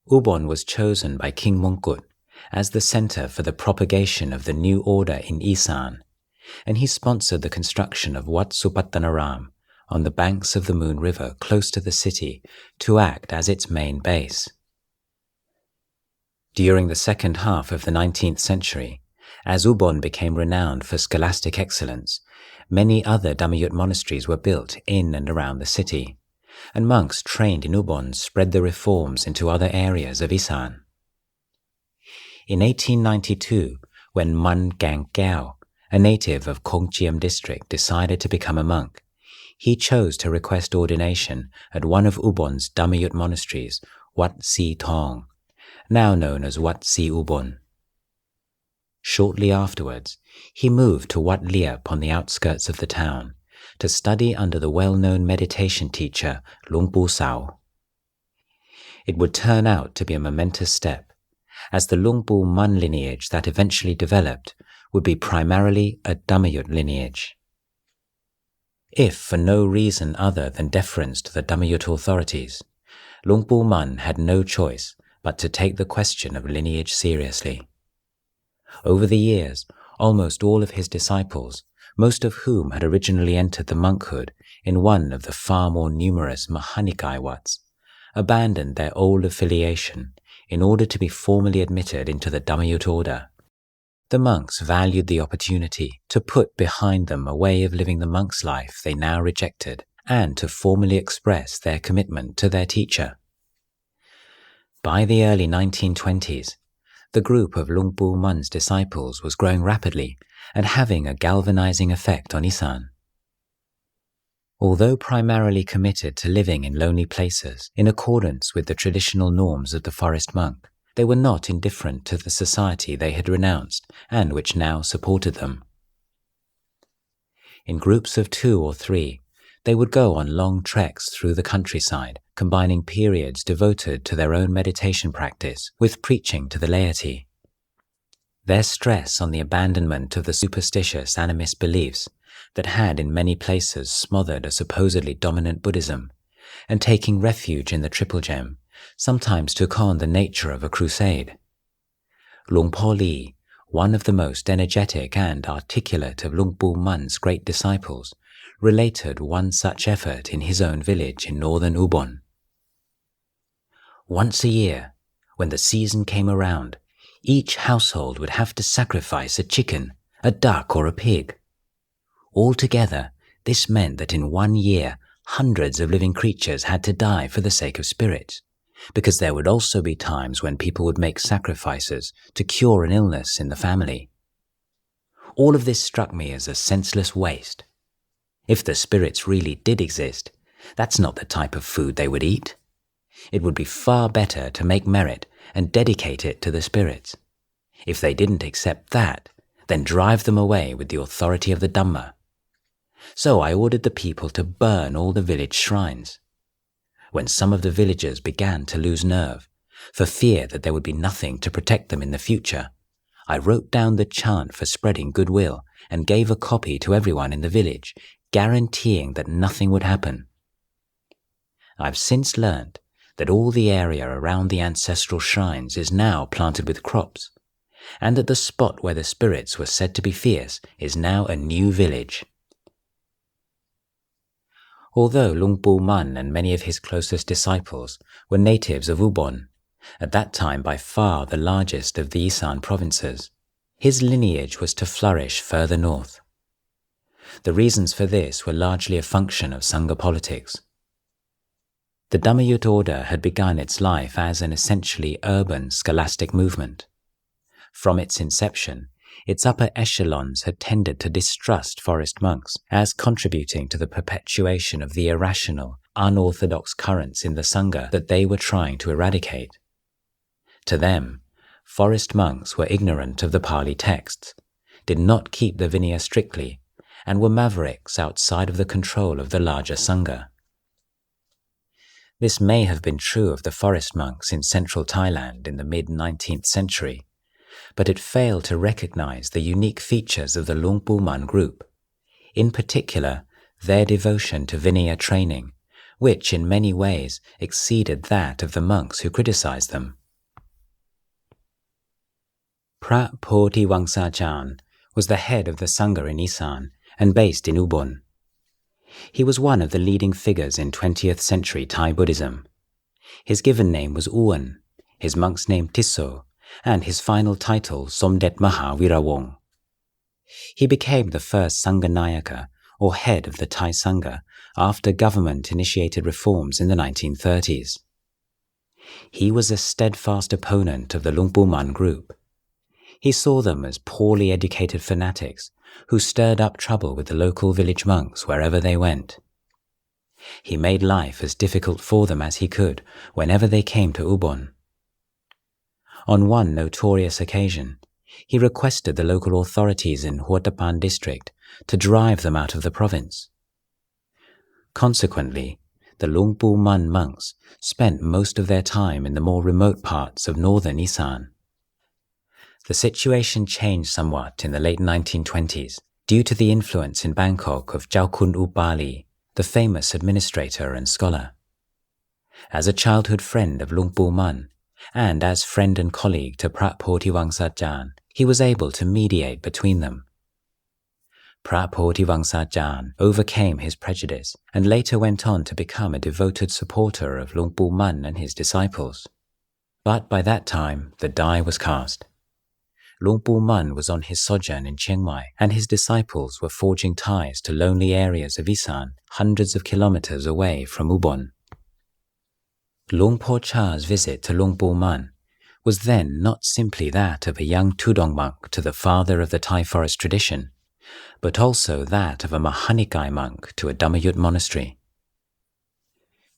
Ubon was chosen by King Mongkut as the center for the propagation of the new order in Isan, and he sponsored the construction of Wat Supatanaram on the banks of the Moon River close to the city to act as its main base. During the second half of the 19th century, as Ubon became renowned for scholastic excellence, many other Dhammayut monasteries were built in and around the city, and monks trained in Ubon spread the reforms into other areas of Isan. In 1892, when Man Gang Kiao, a native of Kongchiam district, decided to become a monk, he chose to request ordination at one of Ubon's Dhammayut monasteries, Wat Si Thong, now known as Wat Si Ubon. Shortly afterwards, he moved to Wat Liap on the outskirts of the town to study under the well-known meditation teacher Luang Pu Sao. It would turn out to be a momentous step, as the Luang Pu Man lineage that eventually developed would be primarily a Dhammayut lineage. If for no reason other than deference to the Dhammayut authorities, Luang Pu Man had no choice but to take the question of lineage seriously. Over the years, almost all of his disciples, most of whom had originally entered the monkhood in one of the far more numerous Mahanikai Wats, abandoned their old affiliation in order to be formally admitted into the Dhammayut order. The monks valued the opportunity to put behind them a way of living the monk's life they now rejected and to formally express their commitment to their teacher. By the early 1920s, the group of Luang Pu Man's disciples was growing rapidly and having a galvanizing effect on Isan. Although primarily committed to living in lonely places in accordance with the traditional norms of the forest monk, they were not indifferent to the society they had renounced and which now supported them. In groups of 2 or 3, they would go on long treks through the countryside, combining periods devoted to their own meditation practice with preaching to the laity. Their stress on the abandonment of the superstitious animist beliefs that had in many places smothered a supposedly dominant Buddhism, and taking refuge in the Triple Gem, sometimes took on the nature of a crusade. Luang Po Li, one of the most energetic and articulate of Luang Pu Man's great disciples, related one such effort in his own village in northern Ubon. Once a year, when the season came around, each household would have to sacrifice a chicken, a duck, or a pig. Altogether, this meant that in 1 year, hundreds of living creatures had to die for the sake of spirits, because there would also be times when people would make sacrifices to cure an illness in the family. All of this struck me as a senseless waste. If the spirits really did exist, that's not the type of food they would eat. It would be far better to make merit and dedicate it to the spirits. If they didn't accept that, then drive them away with the authority of the Dhamma. So I ordered the people to burn all the village shrines. When some of the villagers began to lose nerve, for fear that there would be nothing to protect them in the future, I wrote down the chant for spreading goodwill and gave a copy to everyone in the village, guaranteeing that nothing would happen. I've since learned that all the area around the ancestral shrines is now planted with crops, and that the spot where the spirits were said to be fierce is now a new village. Although Luang Pu Man and many of his closest disciples were natives of Ubon, at that time by far the largest of the Isan provinces, his lineage was to flourish further north. The reasons for this were largely a function of Sangha politics. The Dhammayut order had begun its life as an essentially urban scholastic movement. From its inception, its upper echelons had tended to distrust forest monks as contributing to the perpetuation of the irrational, unorthodox currents in the Sangha that they were trying to eradicate. To them, forest monks were ignorant of the Pali texts, did not keep the Vinaya strictly, and were mavericks outside of the control of the larger Sangha. This may have been true of the forest monks in central Thailand in the mid-19th century, but it failed to recognize the unique features of the Luang Pu Man group, in particular their devotion to Vinaya training, which in many ways exceeded that of the monks who criticized them. Phra Ajahn was the head of the Sangha in Isan and based in Ubon. He was one of the leading figures in 20th century Thai Buddhism. His given name was Uwan, his monk's name Tisso, and his final title Somdet Maha Virawong. He became the first Sangha-nayaka, or head of the Thai Sangha, after government-initiated reforms in the 1930s. He was a steadfast opponent of the Luang Pu Man group. He saw them as poorly educated fanatics who stirred up trouble with the local village monks wherever they went. He made life as difficult for them as he could whenever they came to Ubon. On one notorious occasion, he requested the local authorities in Huatapan district to drive them out of the province. Consequently, the Luang Pu Man monks spent most of their time in the more remote parts of northern Isan. The situation changed somewhat in the late 1920s due to the influence in Bangkok of Jalkun U Pali, the famous administrator and scholar. As a childhood friend of Luang Pu Man, and as friend and colleague to Phra Ajahn, he was able to mediate between them. Phra Ajahn overcame his prejudice and later went on to become a devoted supporter of Luang Pu Man and his disciples. But by that time, the die was cast. Luang Pu Man was on his sojourn in Chiang Mai, and his disciples were forging ties to lonely areas of Isan, hundreds of kilometers away from Ubon. Luang Por Cha's visit to Luang Pu Man was then not simply that of a young Tudong monk to the father of the Thai forest tradition, but also that of a Mahanikai monk to a Dhammayut monastery.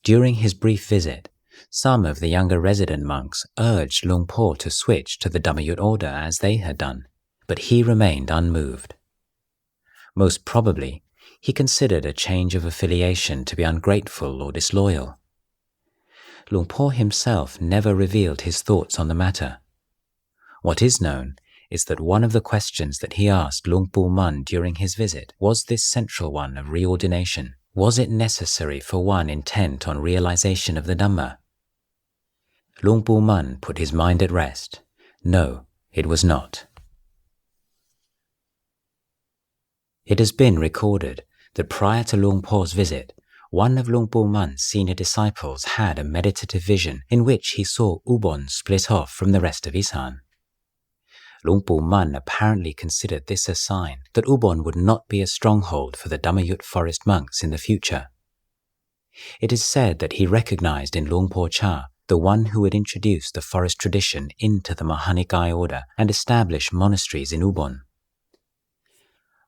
During his brief visit, some of the younger resident monks urged Luang Por to switch to the Dhammayut order as they had done, but he remained unmoved. Most probably, he considered a change of affiliation to be ungrateful or disloyal. Luang Por himself never revealed his thoughts on the matter. What is known is that one of the questions that he asked Luang Pu Man during his visit was this central one of reordination. Was it necessary for one intent on realization of the Dhamma? Luang Pu Man put his mind at rest. No, it was not. It has been recorded that prior to Luang Por's visit, one of Luang Pu Man's senior disciples had a meditative vision in which he saw Ubon split off from the rest of Isan. Luang Pu Man apparently considered this a sign that Ubon would not be a stronghold for the Dhammayut forest monks in the future. It is said that he recognized in Luang Por Cha the one who had introduced the forest tradition into the Mahanikai order and established monasteries in Ubon.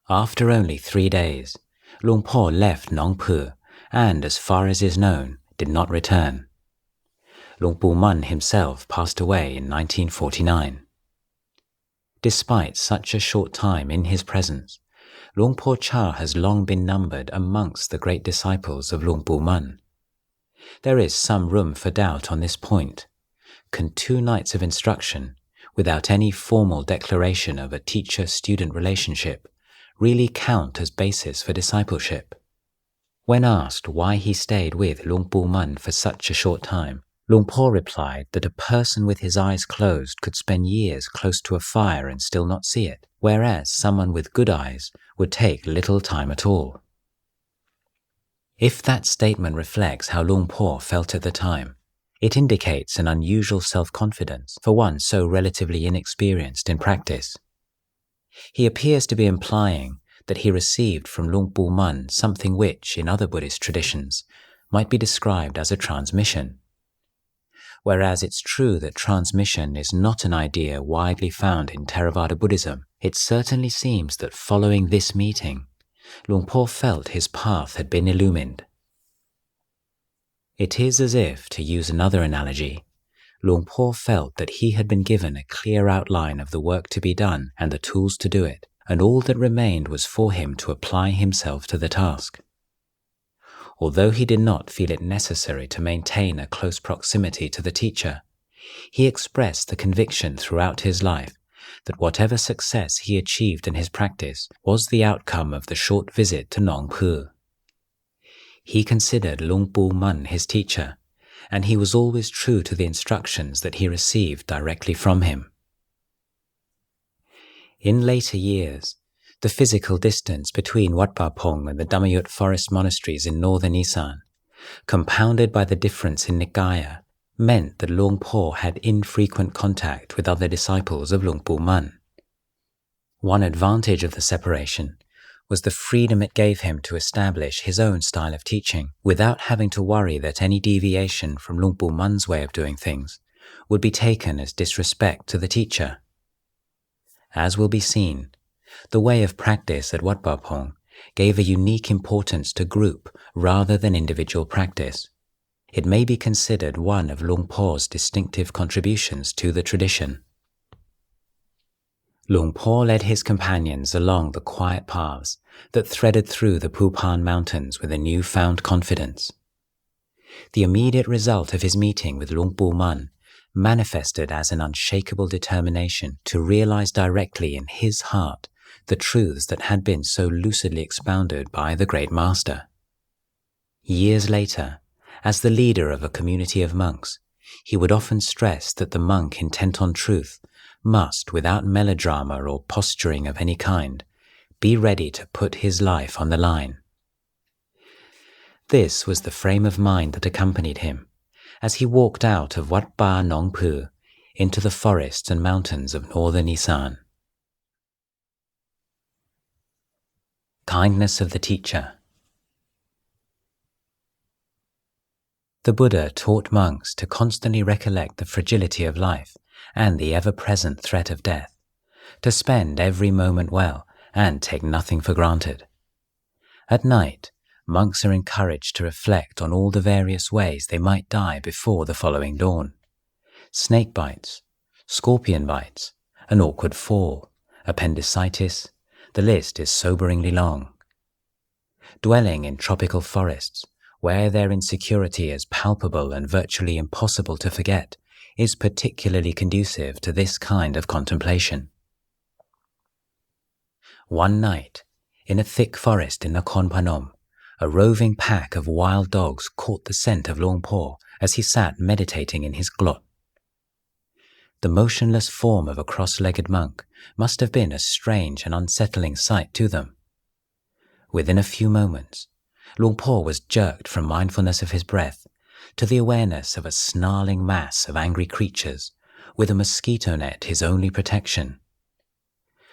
After only 3 days, Luang Por left Nong Pu and, as far as is known, did not return. Luang Pu Man himself passed away in 1949. Despite such a short time in his presence, Luang Por Cha has long been numbered amongst the great disciples of Luang Pu Man. There is some room for doubt on this point. Can 2 nights of instruction, without any formal declaration of a teacher-student relationship, really count as basis for discipleship? When asked why he stayed with Luang Pu Man for such a short time, Luang Por replied that a person with his eyes closed could spend years close to a fire and still not see it, whereas someone with good eyes would take little time at all. If that statement reflects how Luang Por felt at the time, it indicates an unusual self-confidence for one so relatively inexperienced in practice. He appears to be implying that he received from Luang Pu Mun something which, in other Buddhist traditions, might be described as a transmission. Whereas it's true that transmission is not an idea widely found in Theravada Buddhism, it certainly seems that following this meeting, Luang Por felt his path had been illumined. It is as if, to use another analogy, Luang Por felt that he had been given a clear outline of the work to be done and the tools to do it, and all that remained was for him to apply himself to the task. Although he did not feel it necessary to maintain a close proximity to the teacher, he expressed the conviction throughout his life that whatever success he achieved in his practice was the outcome of the short visit to Nong Pu. He considered Luang Pu Mun his teacher, and he was always true to the instructions that he received directly from him. In later years, the physical distance between Wat Pa Pong and the Dhammayut forest monasteries in northern Isan, compounded by the difference in Nikaya, meant that Luang Por had infrequent contact with other disciples of Luang Pu Mun. One advantage of the separation was the freedom it gave him to establish his own style of teaching without having to worry that any deviation from Luang Pu Mun's way of doing things would be taken as disrespect to the teacher. As will be seen, the way of practice at Wat Pa Pong gave a unique importance to group rather than individual practice. It may be considered one of Luang Por's distinctive contributions to the tradition. Luang Por led his companions along the quiet paths that threaded through the Phupan Mountains with a newfound confidence. The immediate result of his meeting with Luang Pu Mun manifested as an unshakable determination to realize directly in his heart the truths that had been so lucidly expounded by the great master. Years later, as the leader of a community of monks, he would often stress that the monk intent on truth must, without melodrama or posturing of any kind, be ready to put his life on the line. This was the frame of mind that accompanied him as he walked out of Wat Pa Nong Pu into the forests and mountains of northern Isan. Kindness of the teacher. The Buddha taught monks to constantly recollect the fragility of life and the ever-present threat of death, to spend every moment well and take nothing for granted. At night, monks are encouraged to reflect on all the various ways they might die before the following dawn. Snake bites, scorpion bites, an awkward fall, appendicitis, the list is soberingly long. Dwelling in tropical forests, where their insecurity is palpable and virtually impossible to forget, is particularly conducive to this kind of contemplation. One night, in a thick forest in Nakhon Phanom, a roving pack of wild dogs caught the scent of Luang Por as he sat meditating in his glot. The motionless form of a cross-legged monk must have been a strange and unsettling sight to them. Within a few moments, Luang Por was jerked from mindfulness of his breath to the awareness of a snarling mass of angry creatures with a mosquito net his only protection.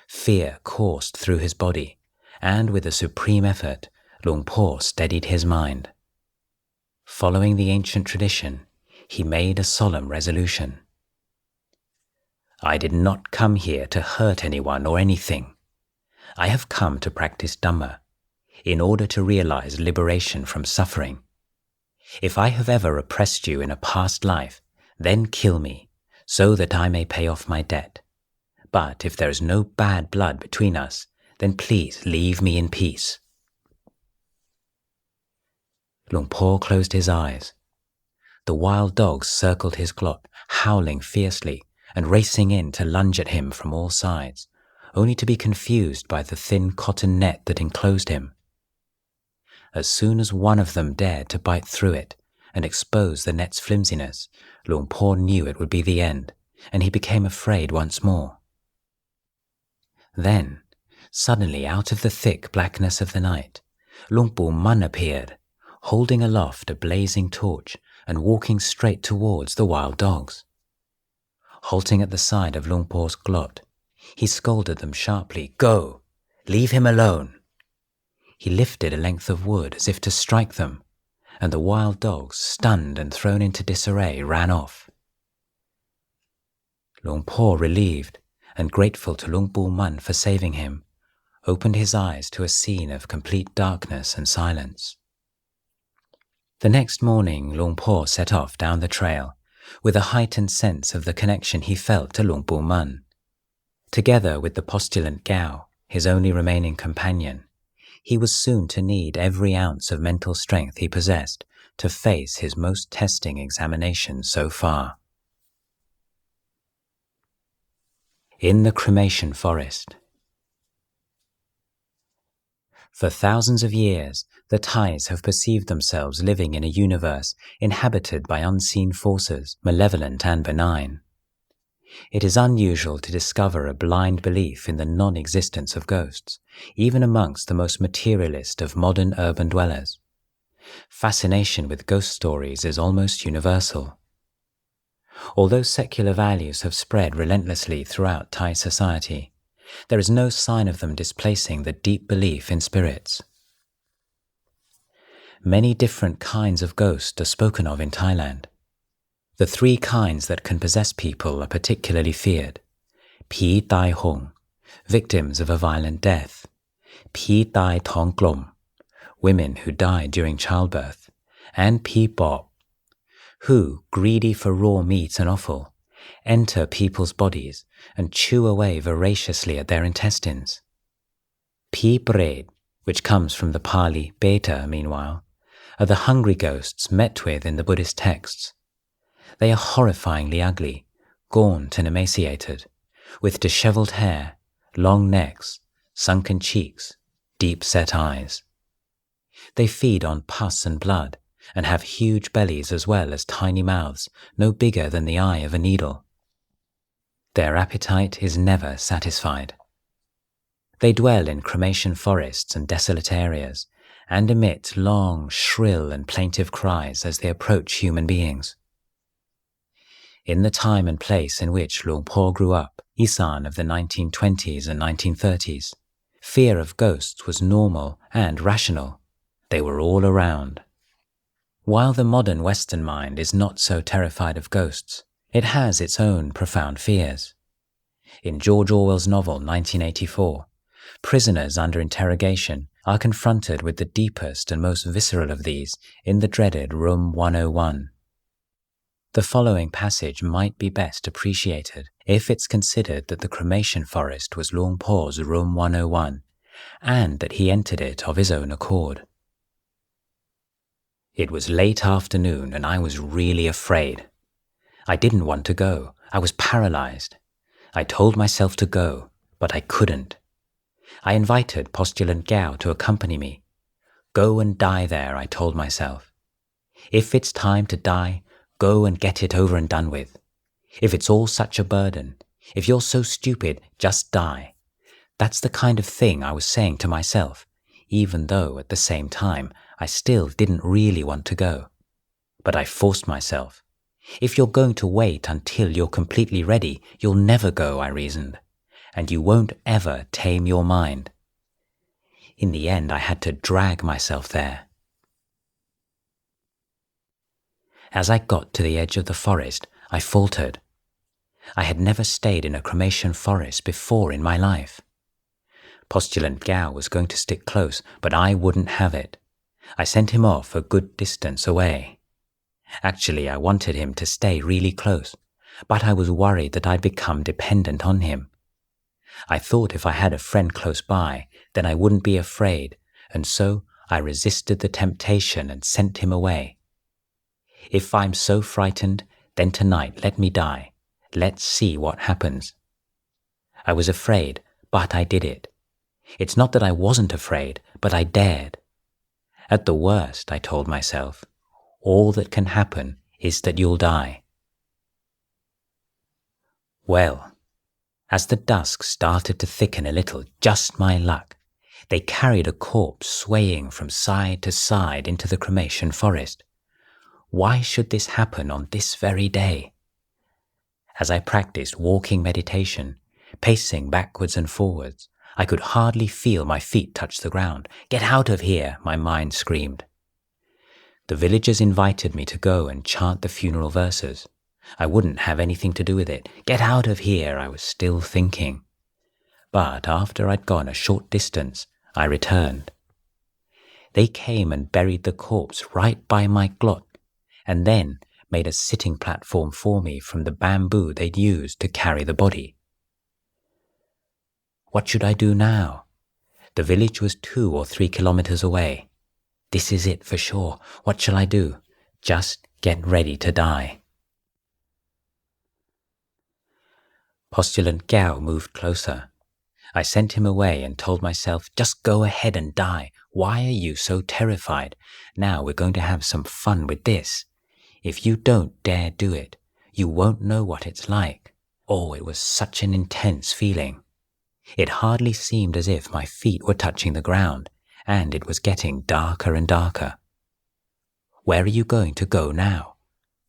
Fear coursed through his body, and with a supreme effort, Luang Por steadied his mind. Following the ancient tradition, he made a solemn resolution. I did not come here to hurt anyone or anything. I have come to practice Dhamma, in order to realize liberation from suffering. If I have ever oppressed you in a past life, then kill me, so that I may pay off my debt. But if there is no bad blood between us, then please leave me in peace. Luang Por closed his eyes. The wild dogs circled his glot, howling fiercely and racing in to lunge at him from all sides, only to be confused by the thin cotton net that enclosed him. As soon as one of them dared to bite through it and expose the net's flimsiness, Luang Por knew it would be the end, and he became afraid once more. Then, suddenly out of the thick blackness of the night, Luang Pu Mun appeared, holding aloft a blazing torch and walking straight towards the wild dogs. Halting at the side of Luang Por's glot, he scolded them sharply, "Go! Leave him alone!" He lifted a length of wood as if to strike them, and the wild dogs, stunned and thrown into disarray, ran off. Luang Por, relieved and grateful to Luang Pu Man for saving him, opened his eyes to a scene of complete darkness and silence. The next morning, Luang Por set off down the trail with a heightened sense of the connection he felt to Luang Pu Man. Together with the postulant Gao, his only remaining companion, he was soon to need every ounce of mental strength he possessed to face his most testing examination so far. In the cremation forest. For thousands of years, the Thais have perceived themselves living in a universe inhabited by unseen forces, malevolent and benign. It is unusual to discover a blind belief in the non-existence of ghosts, even amongst the most materialist of modern urban dwellers. Fascination with ghost stories is almost universal. Although secular values have spread relentlessly throughout Thai society, there is no sign of them displacing the deep belief in spirits. Many different kinds of ghosts are spoken of in Thailand. The three kinds that can possess people are particularly feared: Pi Tai Hong, victims of a violent death; Pi Tai Thong Glom, women who die during childbirth; and Pi Bop, who, greedy for raw meat and offal, enter people's bodies and chew away voraciously at their intestines. Pi Bred, which comes from the Pali Beta, meanwhile, are the hungry ghosts met with in the Buddhist texts. They are horrifyingly ugly, gaunt and emaciated, with dishevelled hair, long necks, sunken cheeks, deep-set eyes. They feed on pus and blood, and have huge bellies as well as tiny mouths, no bigger than the eye of a needle. Their appetite is never satisfied. They dwell in cremation forests and desolate areas, and emit long, shrill and plaintive cries as they approach human beings. In the time and place in which Luang Por grew up, Isan of the 1920s and 1930s, fear of ghosts was normal and rational. They were all around. While the modern Western mind is not so terrified of ghosts, it has its own profound fears. In George Orwell's novel 1984, prisoners under interrogation are confronted with the deepest and most visceral of these in the dreaded Room 101. The following passage might be best appreciated if it's considered that the cremation forest was Luang Por's Room 101, and that he entered it of his own accord. It was late afternoon and I was really afraid. I didn't want to go. I was paralyzed. I told myself to go, but I couldn't. I invited postulant Gao to accompany me. Go and die there, I told myself. If it's time to die, go and get it over and done with. If it's all such a burden, if you're so stupid, just die. That's the kind of thing I was saying to myself, even though at the same time I still didn't really want to go. But I forced myself. If you're going to wait until you're completely ready, you'll never go, I reasoned, and you won't ever tame your mind. In the end, I had to drag myself there. As I got to the edge of the forest, I faltered. I had never stayed in a cremation forest before in my life. Postulant Gao was going to stick close, but I wouldn't have it. I sent him off a good distance away. Actually, I wanted him to stay really close, but I was worried that I'd become dependent on him. I thought if I had a friend close by, then I wouldn't be afraid, and so I resisted the temptation and sent him away. If I'm so frightened, then tonight let me die. Let's see what happens. I was afraid, but I did it. It's not that I wasn't afraid, but I dared. At the worst, I told myself, all that can happen is that you'll die. Well, as the dusk started to thicken a little, just my luck, They carried a corpse swaying from side to side into the cremation forest. Why should this happen on this very day? As I practiced walking meditation, pacing backwards and forwards, I could hardly feel my feet touch the ground. "Get out of here," my mind screamed. The villagers invited me to go and chant the funeral verses. I wouldn't have anything to do with it. "Get out of here," I was still thinking. But after I'd gone a short distance, I returned. They came and buried the corpse right by my glot, and then made a sitting platform for me from the bamboo they'd used to carry the body. What should I do now? The village was 2 or 3 kilometers away. This is it for sure. What shall I do? Just get ready to die. Postulant Gao moved closer. I sent him away and told myself, just go ahead and die. Why are you so terrified? Now we're going to have some fun with this. If you don't dare do it, you won't know what it's like. Oh, it was such an intense feeling. It hardly seemed as if my feet were touching the ground, and it was getting darker and darker. Where are you going to go now?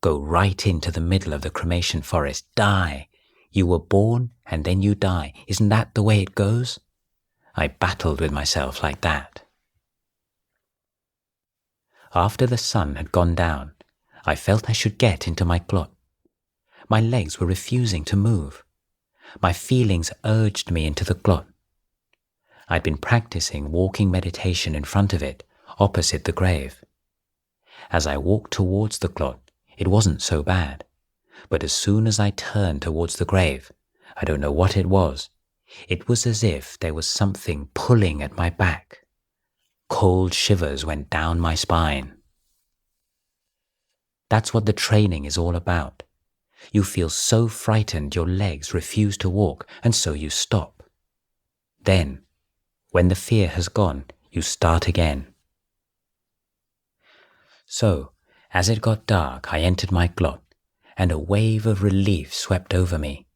Go right into the middle of the cremation forest. Die. You were born and then you die. Isn't that the way it goes? I battled with myself like that. After the sun had gone down, I felt I should get into my glot. My legs were refusing to move. My feelings urged me into the glot. I'd been practicing walking meditation in front of it, opposite the grave. As I walked towards the glot, it wasn't so bad. But as soon as I turned towards the grave, I don't know what it was as if there was something pulling at my back. Cold shivers went down my spine. That's what the training is all about. You feel so frightened your legs refuse to walk, and so you stop. Then, when the fear has gone, you start again. So, as it got dark, I entered my glot, and a wave of relief swept over me.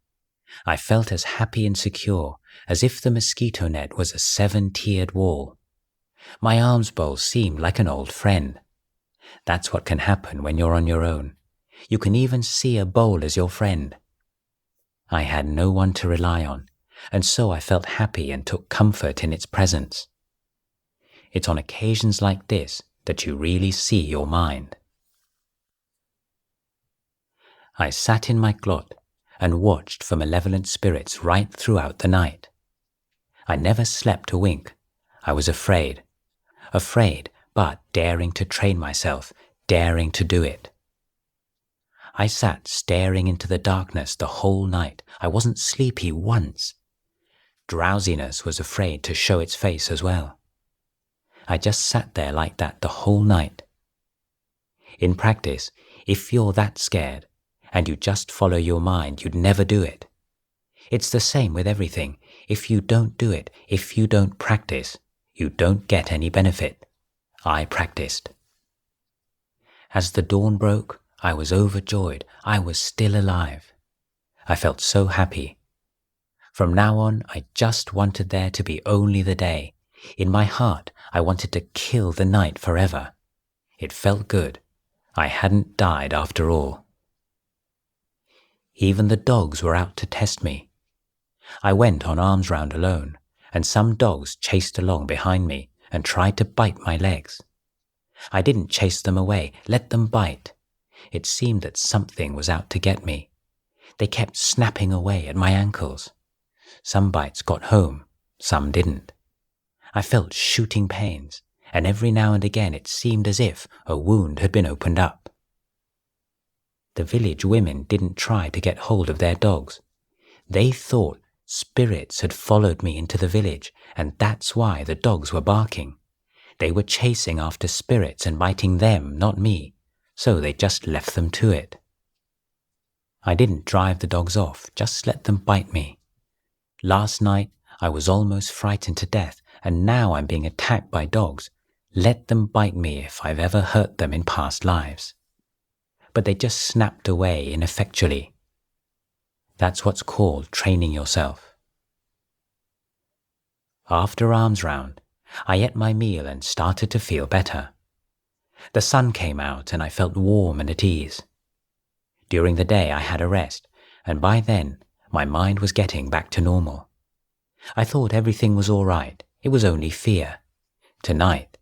I felt as happy and secure as if the mosquito net was a 7-tiered wall. My alms bowl seemed like an old friend. That's what can happen when you're on your own. You can even see a bowl as your friend. I had no one to rely on, and so I felt happy and took comfort in its presence. It's on occasions like this that you really see your mind. I sat in my glot and watched for malevolent spirits right throughout the night. I never slept a wink. I was afraid, but daring to train myself, daring to do it. I sat staring into the darkness the whole night. I wasn't sleepy once. Drowsiness was afraid to show its face as well. I just sat there like that the whole night. In practice, if you're that scared, and you just follow your mind, you'd never do it. It's the same with everything. If you don't do it, if you don't practice, you don't get any benefit. I practiced. As the dawn broke, I was overjoyed. I was still alive. I felt so happy. From now on, I just wanted there to be only the day. In my heart, I wanted to kill the night forever. It felt good. I hadn't died after all. Even the dogs were out to test me. I went on alms round alone, and some dogs chased along behind me and tried to bite my legs. I didn't chase them away, let them bite. It seemed that something was out to get me. They kept snapping away at my ankles. Some bites got home, some didn't. I felt shooting pains, and every now and again it seemed as if a wound had been opened up. The village women didn't try to get hold of their dogs. They thought spirits had followed me into the village, and that's why the dogs were barking. They were chasing after spirits and biting them, not me, so they just left them to it. I didn't drive the dogs off, just let them bite me. Last night I was almost frightened to death, and now I'm being attacked by dogs. Let them bite me if I've ever hurt them in past lives. But they just snapped away ineffectually. That's what's called training yourself. After alms round, I ate my meal and started to feel better. The sun came out and I felt warm and at ease. During the day I had a rest, and by then my mind was getting back to normal. I thought everything was all right. It was only fear. Tonight,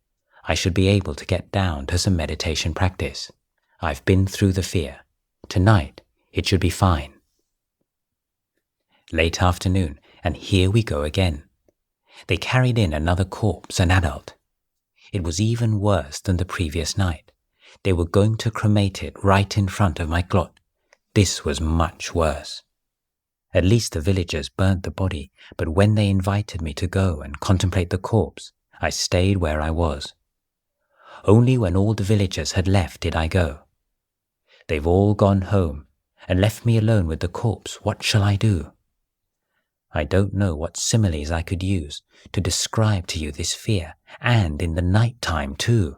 I should be able to get down to some meditation practice. I've been through the fear. Tonight, it should be fine. Late afternoon, and here we go again. They carried in another corpse, an adult. It was even worse than the previous night. They were going to cremate it right in front of my glot. This was much worse. At least the villagers burnt the body, but when they invited me to go and contemplate the corpse, I stayed where I was. Only when all the villagers had left did I go. They've all gone home and left me alone with the corpse. What shall I do? I don't know what similes I could use to describe to you this fear, and in the night time too.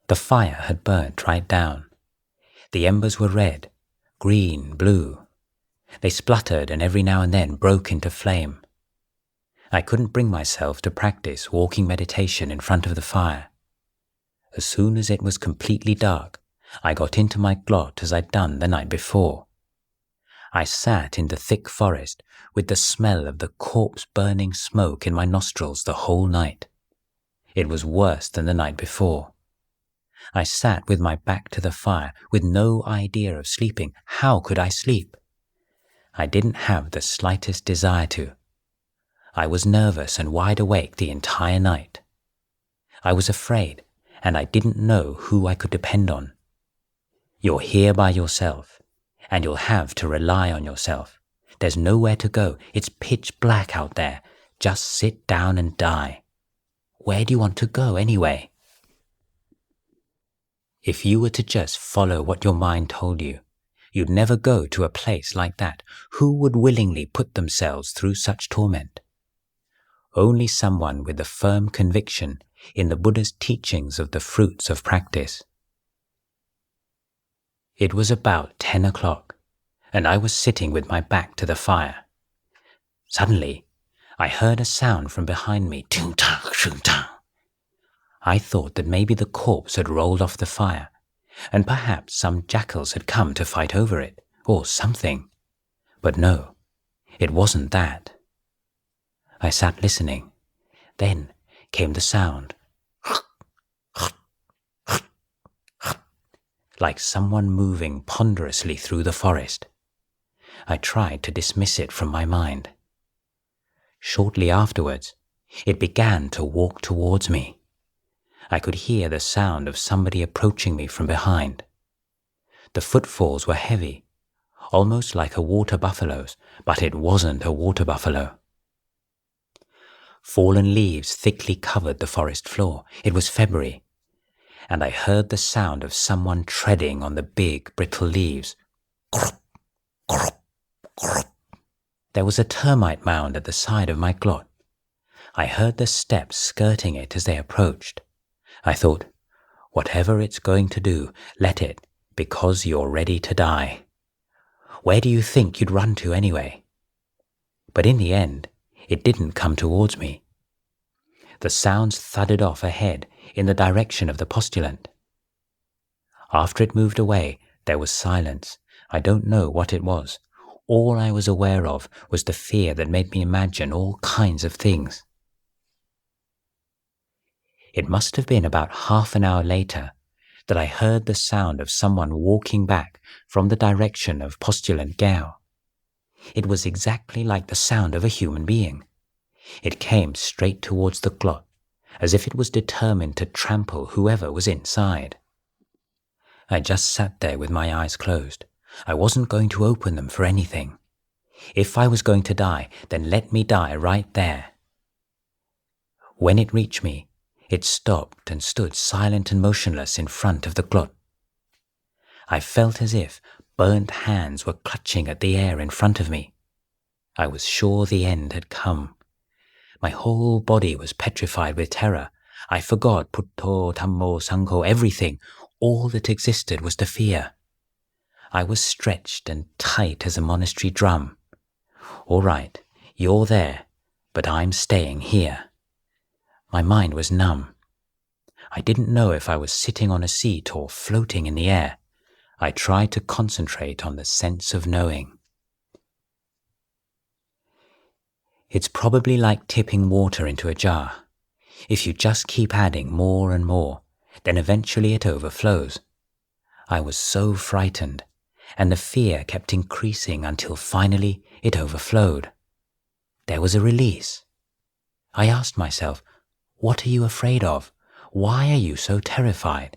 The fire had burnt right down. The embers were red, green, blue. They spluttered and every now and then broke into flame. I couldn't bring myself to practice walking meditation in front of the fire. As soon as it was completely dark, I got into my glot as I'd done the night before. I sat in the thick forest with the smell of the corpse-burning smoke in my nostrils the whole night. It was worse than the night before. I sat with my back to the fire with no idea of sleeping. How could I sleep? I didn't have the slightest desire to. I was nervous and wide awake the entire night. I was afraid, and I didn't know who I could depend on. You're here by yourself, and you'll have to rely on yourself. There's nowhere to go. It's pitch black out there. Just sit down and die. Where do you want to go anyway? If you were to just follow what your mind told you, you'd never go to a place like that. Who would willingly put themselves through such torment? Only someone with a firm conviction in the Buddha's teachings of the fruits of practice. It was about 10 o'clock, and I was sitting with my back to the fire. Suddenly, I heard a sound from behind me. I thought that maybe the corpse had rolled off the fire, and perhaps some jackals had come to fight over it, or something. But no, it wasn't that. I sat listening. Then came the sound. Like someone moving ponderously through the forest. I tried to dismiss it from my mind. Shortly afterwards, it began to walk towards me. I could hear the sound of somebody approaching me from behind. The footfalls were heavy, almost like a water buffalo's, but it wasn't a water buffalo. Fallen leaves thickly covered the forest floor. It was February, and I heard the sound of someone treading on the big, brittle leaves. Grop, grop, grop. There was a termite mound at the side of my glot. I heard the steps skirting it as they approached. I thought, whatever it's going to do, let it, because you're ready to die. Where do you think you'd run to anyway? But in the end, it didn't come towards me. The sounds thudded off ahead in the direction of the postulant. After it moved away, there was silence. I don't know what it was. All I was aware of was the fear that made me imagine all kinds of things. It must have been about half an hour later that I heard the sound of someone walking back from the direction of postulant Gao. It was exactly like the sound of a human being. It came straight towards the glot, as if it was determined to trample whoever was inside. I just sat there with my eyes closed. I wasn't going to open them for anything. If I was going to die, then let me die right there. When it reached me, it stopped and stood silent and motionless in front of the glot. I felt as if burnt hands were clutching at the air in front of me. I was sure the end had come. My whole body was petrified with terror. I forgot Putto, Dhammo, Sangho, everything. All that existed was the fear. I was stretched and tight as a monastery drum. All right, you're there, but I'm staying here. My mind was numb. I didn't know if I was sitting on a seat or floating in the air. I tried to concentrate on the sense of knowing. It's probably like tipping water into a jar. If you just keep adding more and more, then eventually it overflows. I was so frightened, and the fear kept increasing until finally it overflowed. There was a release. I asked myself, what are you afraid of? Why are you so terrified?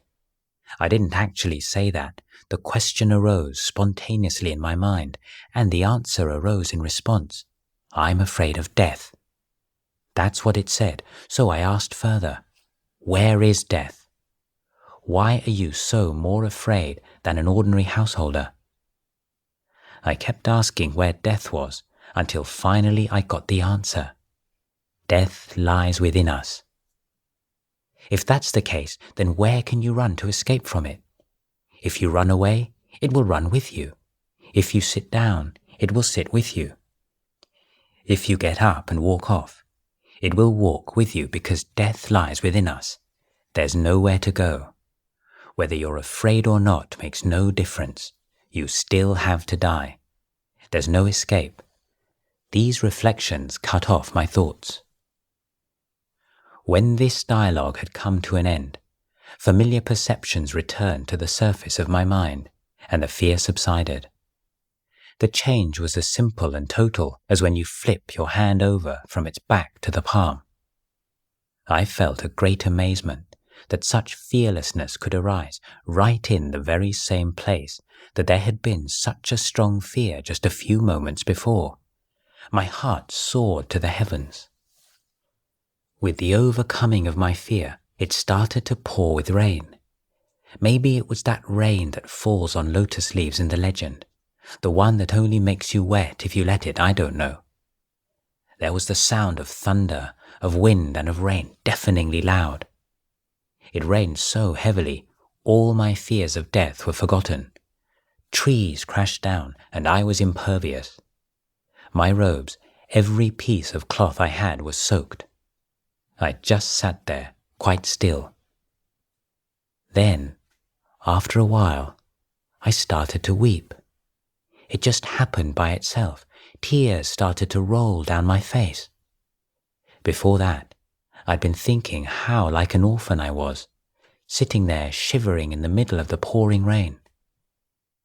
I didn't actually say that. The question arose spontaneously in my mind, and the answer arose in response. I'm afraid of death. That's what it said, so I asked further, where is death? Why are you so more afraid than an ordinary householder? I kept asking where death was, until finally I got the answer. Death lies within us. If that's the case, then where can you run to escape from it? If you run away, it will run with you. If you sit down, it will sit with you. If you get up and walk off, it will walk with you because death lies within us. There's nowhere to go. Whether you're afraid or not makes no difference. You still have to die. There's no escape. These reflections cut off my thoughts. When this dialogue had come to an end, familiar perceptions returned to the surface of my mind, and the fear subsided. The change was as simple and total as when you flip your hand over from its back to the palm. I felt a great amazement that such fearlessness could arise right in the very same place that there had been such a strong fear just a few moments before. My heart soared to the heavens. With the overcoming of my fear, it started to pour with rain. Maybe it was that rain that falls on lotus leaves in the legend, the one that only makes you wet if you let it, I don't know. There was the sound of thunder, of wind and of rain, deafeningly loud. It rained so heavily, all my fears of death were forgotten. Trees crashed down, and I was impervious. My robes, every piece of cloth I had was soaked. I just sat there, quite still. Then, after a while, I started to weep. It just happened by itself. Tears started to roll down my face. Before that, I'd been thinking how like an orphan I was, sitting there shivering in the middle of the pouring rain.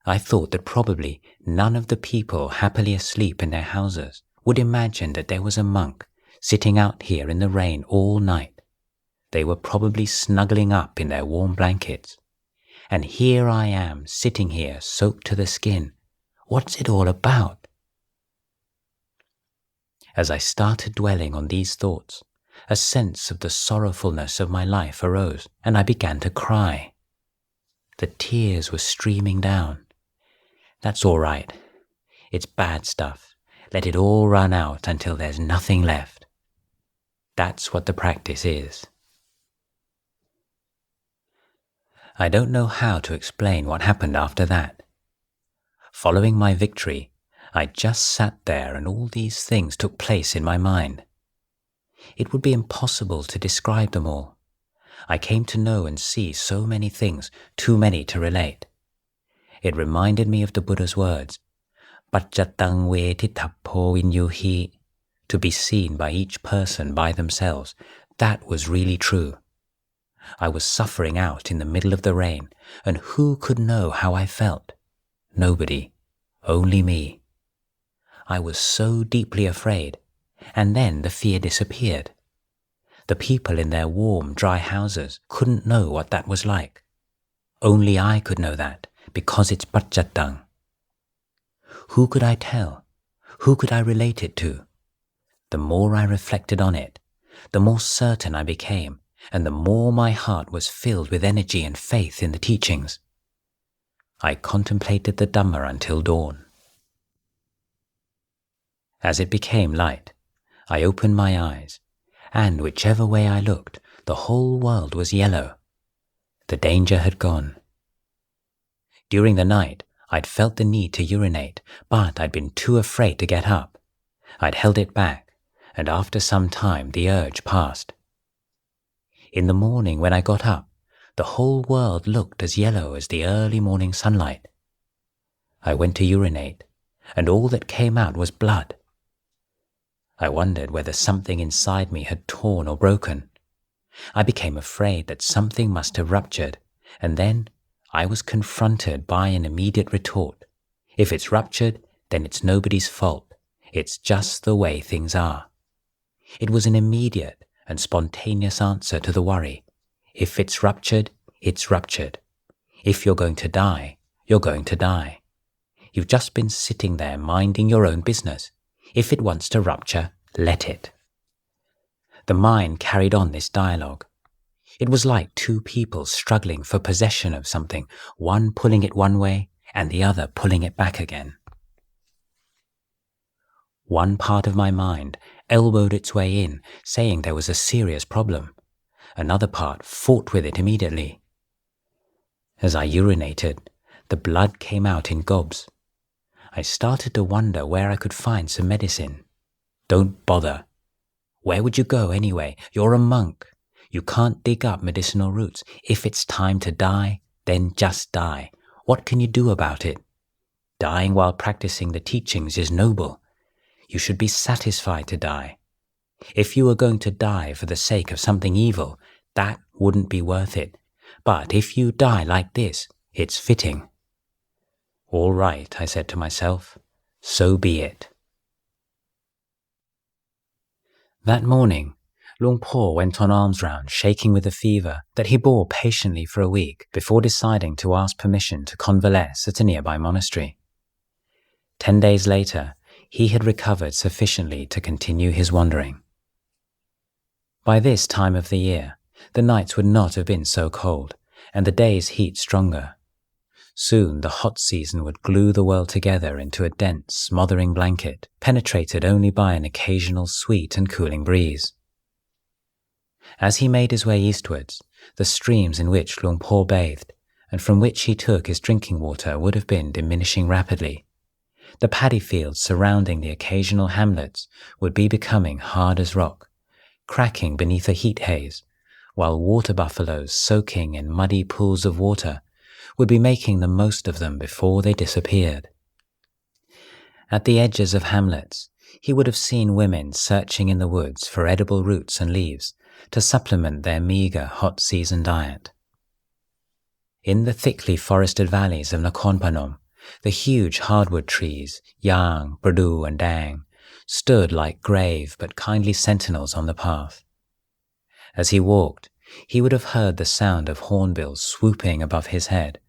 I thought that probably none of the people happily asleep in their houses would imagine that there was a monk sitting out here in the rain all night. They were probably snuggling up in their warm blankets. And here I am, sitting here, soaked to the skin. What's it all about? As I started dwelling on these thoughts, a sense of the sorrowfulness of my life arose, and I began to cry. The tears were streaming down. That's all right. It's bad stuff. Let it all run out until there's nothing left. That's what the practice is. I don't know how to explain what happened after that. Following my victory, I just sat there and all these things took place in my mind. It would be impossible to describe them all. I came to know and see so many things, too many to relate. It reminded me of the Buddha's words, "Paccattaṃ vetithappo viññuhi," to be seen by each person by themselves. That was really true. I was suffering out in the middle of the rain, and who could know how I felt? Nobody, only me. I was so deeply afraid, and then the fear disappeared. The people in their warm, dry houses couldn't know what that was like. Only I could know that, because it's paccattaṃ. Who could I tell? Who could I relate it to? The more I reflected on it, the more certain I became, and the more my heart was filled with energy and faith in the teachings. I contemplated the Dhamma until dawn. As it became light, I opened my eyes, and whichever way I looked, the whole world was yellow. The danger had gone. During the night, I'd felt the need to urinate, but I'd been too afraid to get up. I'd held it back, and after some time the urge passed. In the morning when I got up, the whole world looked as yellow as the early morning sunlight. I went to urinate, and all that came out was blood. I wondered whether something inside me had torn or broken. I became afraid that something must have ruptured, and then I was confronted by an immediate retort. If it's ruptured, then it's nobody's fault. It's just the way things are. It was an immediate and spontaneous answer to the worry. If it's ruptured, it's ruptured. If you're going to die, you're going to die. You've just been sitting there minding your own business. If it wants to rupture, let it. The mind carried on this dialogue. It was like two people struggling for possession of something, one pulling it one way and the other pulling it back again. One part of my mind elbowed its way in, saying there was a serious problem. Another part fought with it immediately. As I urinated, the blood came out in gobs. I started to wonder where I could find some medicine. Don't bother. Where would you go anyway? You're a monk. You can't dig up medicinal roots. If it's time to die, then just die. What can you do about it? Dying while practicing the teachings is noble. You should be satisfied to die. If you were going to die for the sake of something evil, that wouldn't be worth it. But if you die like this, it's fitting. All right, I said to myself, so be it. That morning, Luang Por went on alms round, shaking with a fever that he bore patiently for a week before deciding to ask permission to convalesce at a nearby monastery. 10 days later, he had recovered sufficiently to continue his wandering. By this time of the year, the nights would not have been so cold, and the day's heat stronger. Soon the hot season would glue the world together into a dense, smothering blanket, penetrated only by an occasional sweet and cooling breeze. As he made his way eastwards, the streams in which Luang Por bathed, and from which he took his drinking water, would have been diminishing rapidly. The paddy fields surrounding the occasional hamlets would be becoming hard as rock, cracking beneath a heat haze, while water buffaloes soaking in muddy pools of water would be making the most of them before they disappeared. At the edges of hamlets, he would have seen women searching in the woods for edible roots and leaves to supplement their meagre hot season diet. In the thickly forested valleys of Nakhon Phanom, the huge hardwood trees, Yang, Perdu and Dang, stood like grave but kindly sentinels on the path. As he walked, he would have heard the sound of hornbills swooping above his head,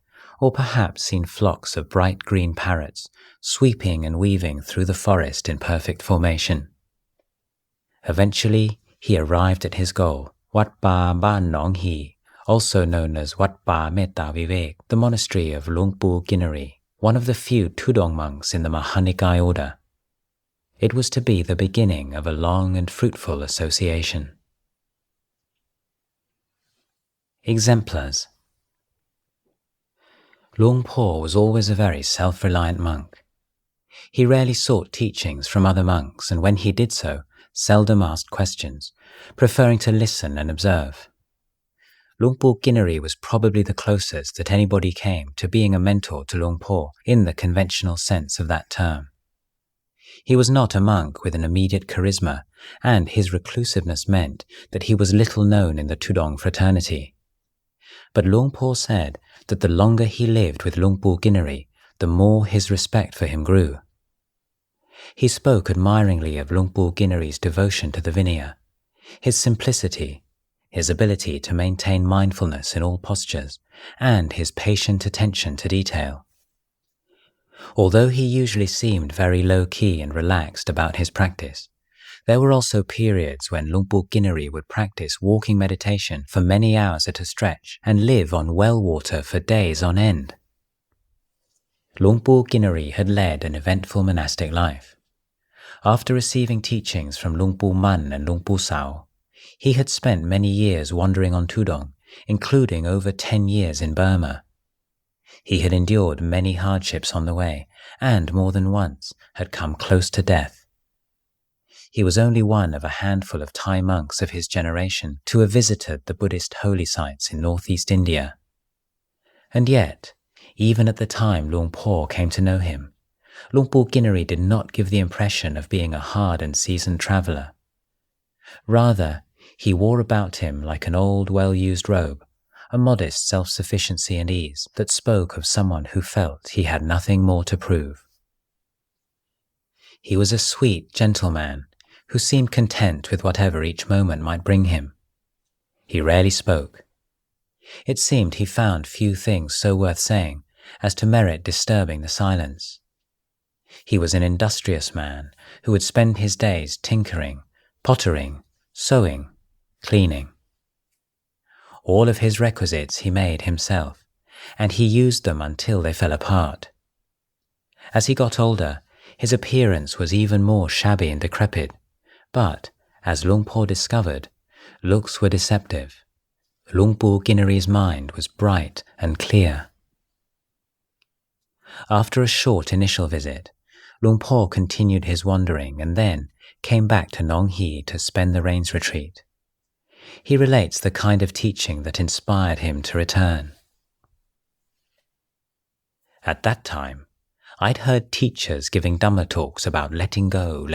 or perhaps seen flocks of bright green parrots sweeping and weaving through the forest in perfect formation. Eventually, he arrived at his goal, Wat Pa Ban Nong Hi, also known as Wat Pa Metta Vivek, the monastery of Luang Pu Ginari, one of the few Tudong monks in the Mahanikai order. It was to be the beginning of a long and fruitful association. Exemplars. Luang Por was always a very self-reliant monk. He rarely sought teachings from other monks, and when he did so, seldom asked questions, preferring to listen and observe. Luang Pu Ginari was probably the closest that anybody came to being a mentor to Luang Por in the conventional sense of that term. He was not a monk with an immediate charisma, and his reclusiveness meant that he was little known in the Tudong fraternity. But Luang Por said that the longer he lived with Luang Pu Ginari, the more his respect for him grew. He spoke admiringly of Luang Pu Ginari's devotion to the Vinaya, his simplicity, his ability to maintain mindfulness in all postures, and his patient attention to detail. Although he usually seemed very low-key and relaxed about his practice, there were also periods when Luang Pu Ginari would practice walking meditation for many hours at a stretch and live on well water for days on end. Luang Pu Ginari had led an eventful monastic life. After receiving teachings from Luang Pu Man and Luang Pu Sao, he had spent many years wandering on Tudong, including over 10 years in Burma. He had endured many hardships on the way, and more than once had come close to death. He was only one of a handful of Thai monks of his generation to have visited the Buddhist holy sites in northeast India. And yet, even at the time Luang Por came to know him, Luang Por Ginnery did not give the impression of being a hard and seasoned traveller. Rather, he wore about him like an old, well-used robe, a modest self-sufficiency and ease that spoke of someone who felt he had nothing more to prove. He was a sweet, gentle man who seemed content with whatever each moment might bring him. He rarely spoke. It seemed he found few things so worth saying as to merit disturbing the silence. He was an industrious man who would spend his days tinkering, pottering, sewing, cleaning. All of his requisites he made himself, and he used them until they fell apart. As he got older, his appearance was even more shabby and decrepit, but, as Luang Por discovered, looks were deceptive. Luang Por Ginnery's mind was bright and clear. After a short initial visit, Luang Por continued his wandering and then came back to Nong Hi to spend the rains retreat. He relates the kind of teaching that inspired him to return. At that time, I'd heard teachers giving Dhamma talks about letting go,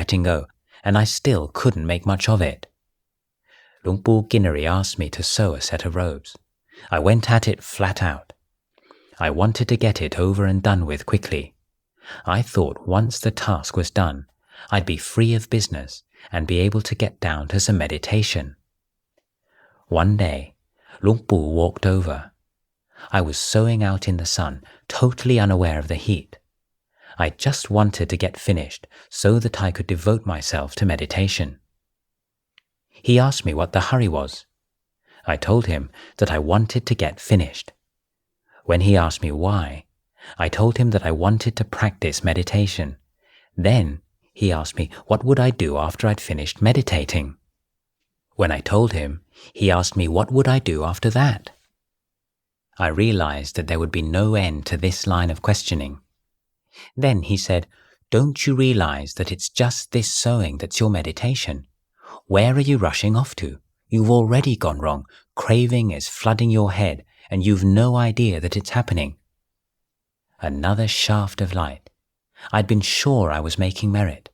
and I still couldn't make much of it. Luang Por Ginnery asked me to sew a set of robes. I went at it flat out. I wanted to get it over and done with quickly. I thought once the task was done, I'd be free of business and be able to get down to some meditation. One day, Luang Por walked over. I was sewing out in the sun, totally unaware of the heat. I just wanted to get finished so that I could devote myself to meditation. He asked me what the hurry was. I told him that I wanted to get finished. When he asked me why, I told him that I wanted to practice meditation. Then he asked me what would I do after I'd finished meditating. When I told him, he asked me what would I do after that. I realized that there would be no end to this line of questioning. Then he said, "Don't you realize that it's just this sewing that's your meditation? Where are you rushing off to? You've already gone wrong. Craving is flooding your head, and you've no idea that it's happening." Another shaft of light. I'd been sure I was making merit.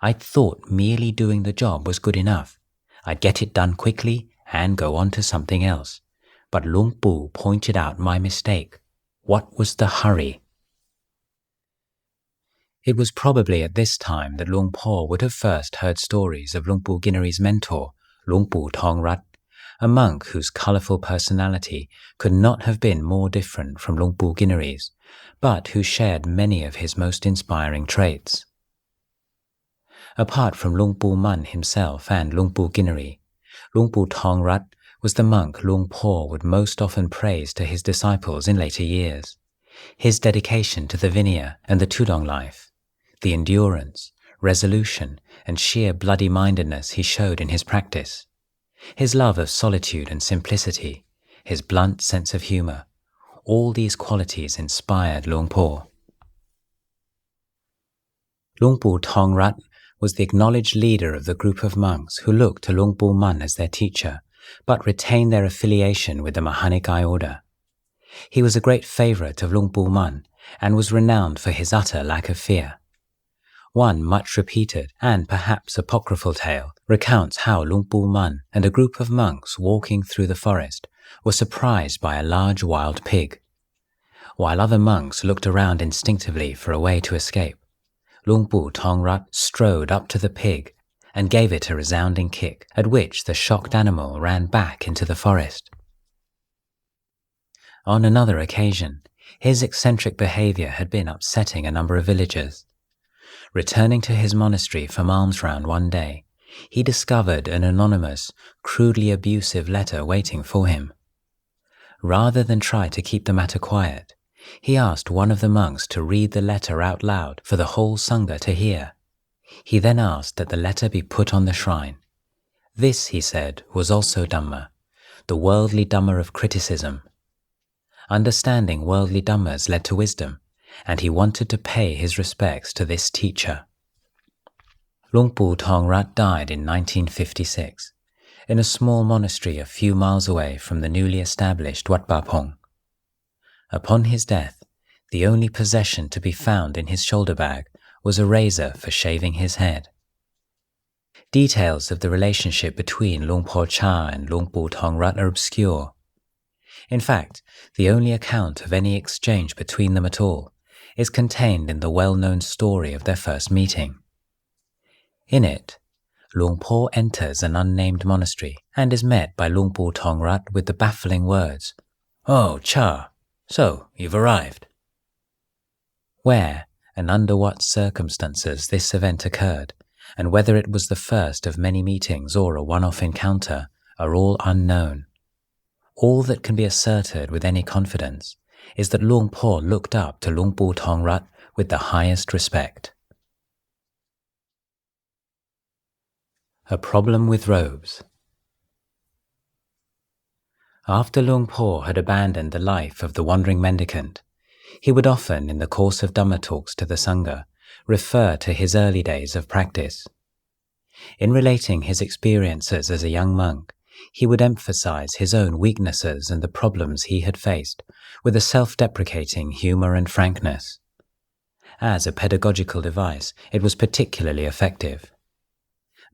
I'd thought merely doing the job was good enough. I'd get it done quickly and go on to something else. But Luang Por pointed out my mistake. What was the hurry? It was probably at this time that Luang Por would have first heard stories of Luang Por Ginnery's mentor, Luang Por Thong Rat, a monk whose colourful personality could not have been more different from Luang Por Ginnery's, but who shared many of his most inspiring traits. Apart from Luang Por Mun himself and Luang Por Ginnery, Luang Por Thong Rat was the monk Luang Por would most often praise to his disciples in later years. His dedication to the Vinaya and the Tudong life, the endurance, resolution, and sheer bloody-mindedness he showed in his practice, his love of solitude and simplicity, his blunt sense of humour, all these qualities inspired Luang Por. Luang Por Thong Rat was the acknowledged leader of the group of monks who looked to Luang Por Mun as their teacher, but retained their affiliation with the Mahanikai order. He was a great favourite of Luang Por Mun and was renowned for his utter lack of fear. One much repeated and perhaps apocryphal tale recounts how Luang Por Mun and a group of monks walking through the forest were surprised by a large wild pig. While other monks looked around instinctively for a way to escape, Luang Por Thong Rat strode up to the pig and gave it a resounding kick, at which the shocked animal ran back into the forest. On another occasion, his eccentric behaviour had been upsetting a number of villagers. Returning to his monastery from alms round one day, he discovered an anonymous, crudely abusive letter waiting for him. Rather than try to keep the matter quiet, he asked one of the monks to read the letter out loud for the whole Sangha to hear. He then asked that the letter be put on the shrine. This, he said, was also Dhamma, the worldly Dhamma of criticism. Understanding worldly Dhammas led to wisdom, and he wanted to pay his respects to this teacher. Luang Pu Thong Rat died in 1956 in a small monastery a few miles away from the newly established Wat Ba Pong. Upon his death, the only possession to be found in his shoulder bag was a razor for shaving his head. Details of the relationship between Luang Por Cha and Luang Pu Thong Rat are obscure. In fact, the only account of any exchange between them at all is contained in the well-known story of their first meeting. In it, Luang Por enters an unnamed monastery and is met by Luang Pu Thong Rat with the baffling words, "Oh, Cha, so you've arrived." Where and under what circumstances this event occurred, and whether it was the first of many meetings or a one-off encounter, are all unknown. All that can be asserted with any confidence is that Luang Por looked up to Luang Pu Thong Rat with the highest respect. A problem with robes. After Luang Por had abandoned the life of the wandering mendicant, he would often, in the course of Dhamma talks to the Sangha, refer to his early days of practice. In relating his experiences as a young monk, he would emphasize his own weaknesses and the problems he had faced with a self-deprecating humor and frankness. As a pedagogical device, it was particularly effective.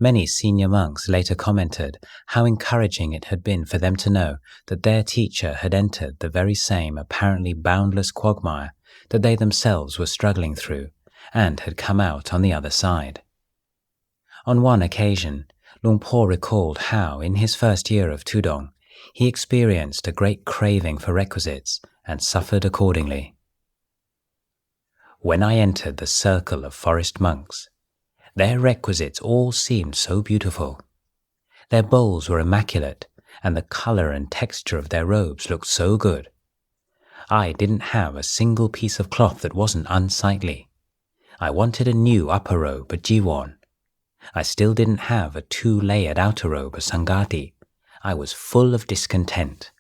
Many senior monks later commented how encouraging it had been for them to know that their teacher had entered the very same apparently boundless quagmire that they themselves were struggling through and had come out on the other side. On one occasion, Luang Por recalled how, in his first year of Tudong, he experienced a great craving for requisites and suffered accordingly. "When I entered the circle of forest monks, their requisites all seemed so beautiful. Their bowls were immaculate, and the colour and texture of their robes looked so good. I didn't have a single piece of cloth that wasn't unsightly. I wanted a new upper robe, a jiwon. I still didn't have a two-layered outer robe, a sangati. I was full of discontent."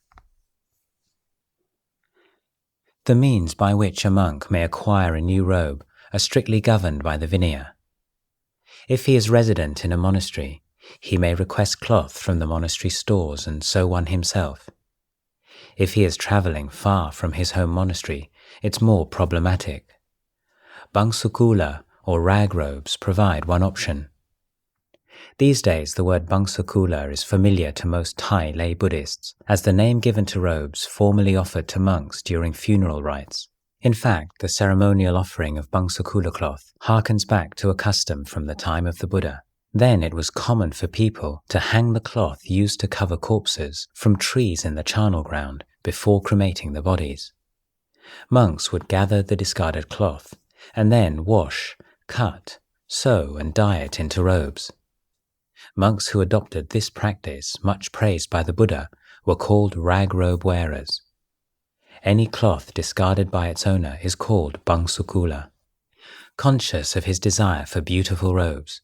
The means by which a monk may acquire a new robe are strictly governed by the Vinaya. If he is resident in a monastery, he may request cloth from the monastery stores and sew one himself. If he is travelling far from his home monastery, it's more problematic. Bangsukula or rag robes provide one option. These days, the word bangsukula is familiar to most Thai lay Buddhists as the name given to robes formerly offered to monks during funeral rites. In fact, the ceremonial offering of bangsukula cloth harkens back to a custom from the time of the Buddha. Then it was common for people to hang the cloth used to cover corpses from trees in the charnel ground before cremating the bodies. Monks would gather the discarded cloth and then wash, cut, sew and dye it into robes. Monks who adopted this practice, much praised by the Buddha, were called rag robe wearers. Any cloth discarded by its owner is called bangsukula. Conscious of his desire for beautiful robes,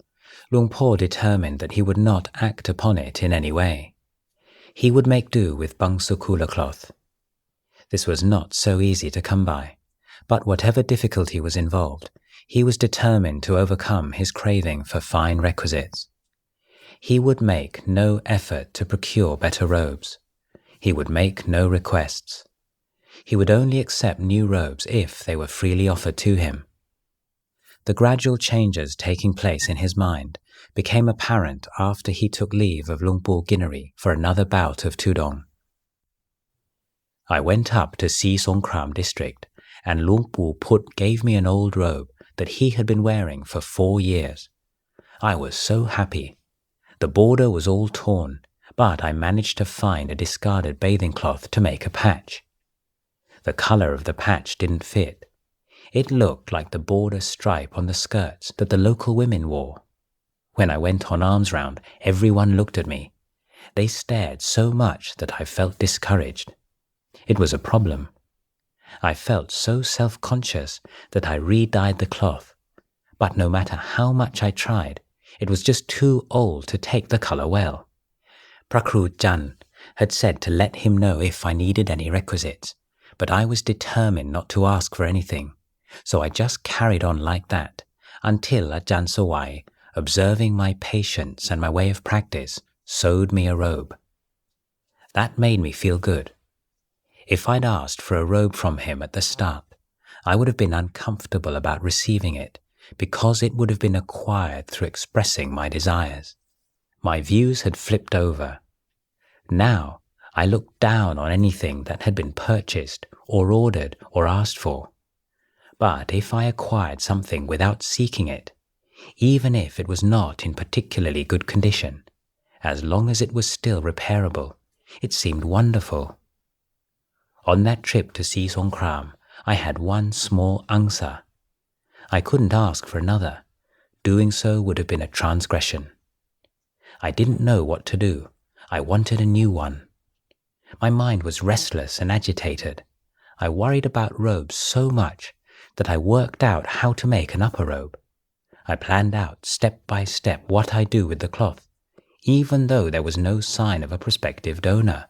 Luang Por determined that he would not act upon it in any way. He would make do with bangsukula cloth. This was not so easy to come by, but whatever difficulty was involved, he was determined to overcome his craving for fine requisites. He would make no effort to procure better robes. He would make no requests. He would only accept new robes if they were freely offered to him. The gradual changes taking place in his mind became apparent after he took leave of Luang Pu Ginari for another bout of Tudong. "I went up to Si Songkram district, and Luang Pu Put gave me an old robe that he had been wearing for 4 years. I was so happy. The border was all torn, but I managed to find a discarded bathing cloth to make a patch. The colour of the patch didn't fit. It looked like the border stripe on the skirts that the local women wore. When I went on alms round, everyone looked at me. They stared so much that I felt discouraged. It was a problem. I felt so self-conscious that I re-dyed the cloth, but no matter how much I tried, it was just too old to take the colour well. Prakru Ajahn had said to let him know if I needed any requisites, but I was determined not to ask for anything, so I just carried on like that until Ajahn Sawai, observing my patience and my way of practice, sewed me a robe. That made me feel good. If I'd asked for a robe from him at the start, I would have been uncomfortable about receiving it because it would have been acquired through expressing my desires. My views had flipped over. Now, I looked down on anything that had been purchased or ordered or asked for. But if I acquired something without seeking it, even if it was not in particularly good condition, as long as it was still repairable, it seemed wonderful. On that trip to see Songkram, I had one small angsa. I couldn't ask for another. Doing so would have been a transgression. I didn't know what to do. I wanted a new one. My mind was restless and agitated. I worried about robes so much that I worked out how to make an upper robe. I planned out step by step what I'd do with the cloth, even though there was no sign of a prospective donor.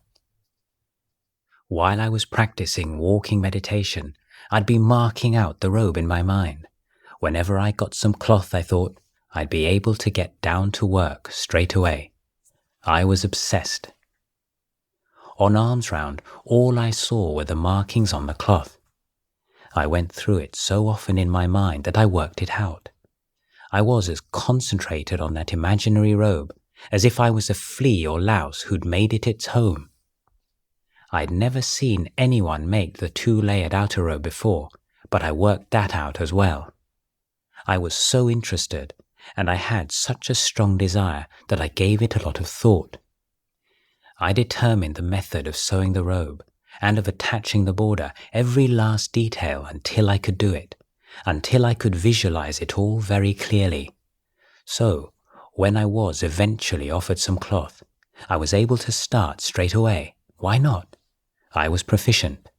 While I was practicing walking meditation, I'd be marking out the robe in my mind. Whenever I got some cloth, I thought I'd be able to get down to work straight away. I was obsessed. On alms round, all I saw were the markings on the cloth. I went through it so often in my mind that I worked it out. I was as concentrated on that imaginary robe as if I was a flea or louse who'd made it its home. I'd never seen anyone make the 2-layered outer robe before, but I worked that out as well. I was so interested, and I had such a strong desire that I gave it a lot of thought. I determined the method of sewing the robe and of attaching the border, every last detail, until I could do it, until I could visualize it all very clearly. So, when I was eventually offered some cloth, I was able to start straight away. Why not? I was proficient.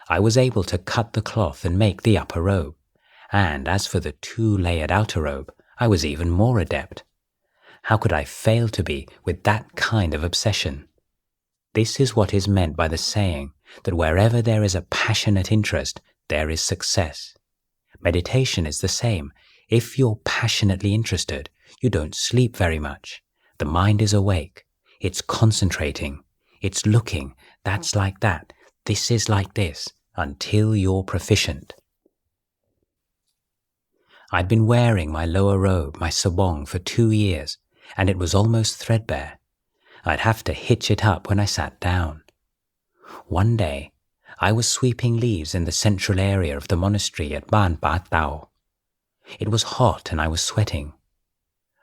I was able to cut the cloth and make the upper robe, and as for the 2-layered outer robe, I was even more adept. How could I fail to be with that kind of obsession? This is what is meant by the saying that wherever there is a passionate interest, there is success. Meditation is the same. If you're passionately interested, you don't sleep very much. The mind is awake. It's concentrating. It's looking. That's like that. This is like this, until you're proficient. I'd been wearing my lower robe, my sabong, for 2 years, and it was almost threadbare. I'd have to hitch it up when I sat down. One day, I was sweeping leaves in the central area of the monastery at Ban Pa Tao. It was hot and I was sweating.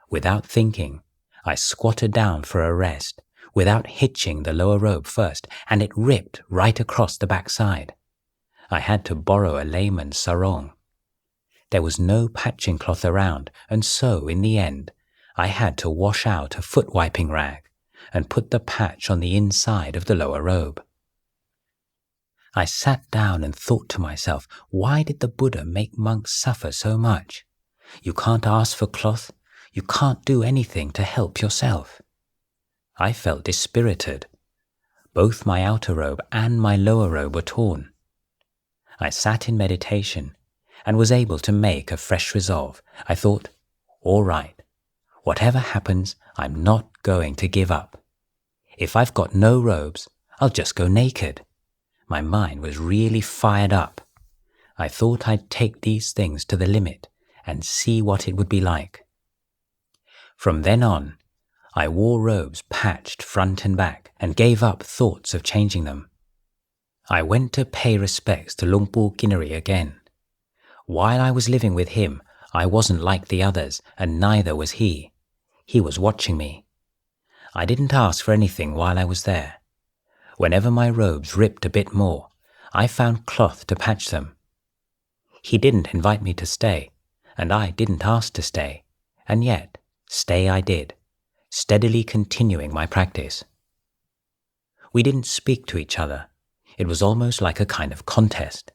Without thinking, I squatted down for a rest, without hitching the lower robe first, and it ripped right across the backside. I had to borrow a layman's sarong. There was no patching cloth around, and so, in the end, I had to wash out a foot wiping rag and put the patch on the inside of the lower robe. I sat down and thought to myself, why did the Buddha make monks suffer so much? You can't ask for cloth. You can't do anything to help yourself. I felt dispirited. Both my outer robe and my lower robe were torn. I sat in meditation and was able to make a fresh resolve. I thought, all right, whatever happens, I'm not going to give up. If I've got no robes, I'll just go naked. My mind was really fired up. I thought I'd take these things to the limit and see what it would be like. From then on, I wore robes patched front and back and gave up thoughts of changing them. I went to pay respects to Luang Pu Kinari again. While I was living with him, I wasn't like the others, and neither was he. He was watching me. I didn't ask for anything while I was there. Whenever my robes ripped a bit more, I found cloth to patch them. He didn't invite me to stay, and I didn't ask to stay, and yet stay I did, steadily continuing my practice. We didn't speak to each other. It was almost like a kind of contest.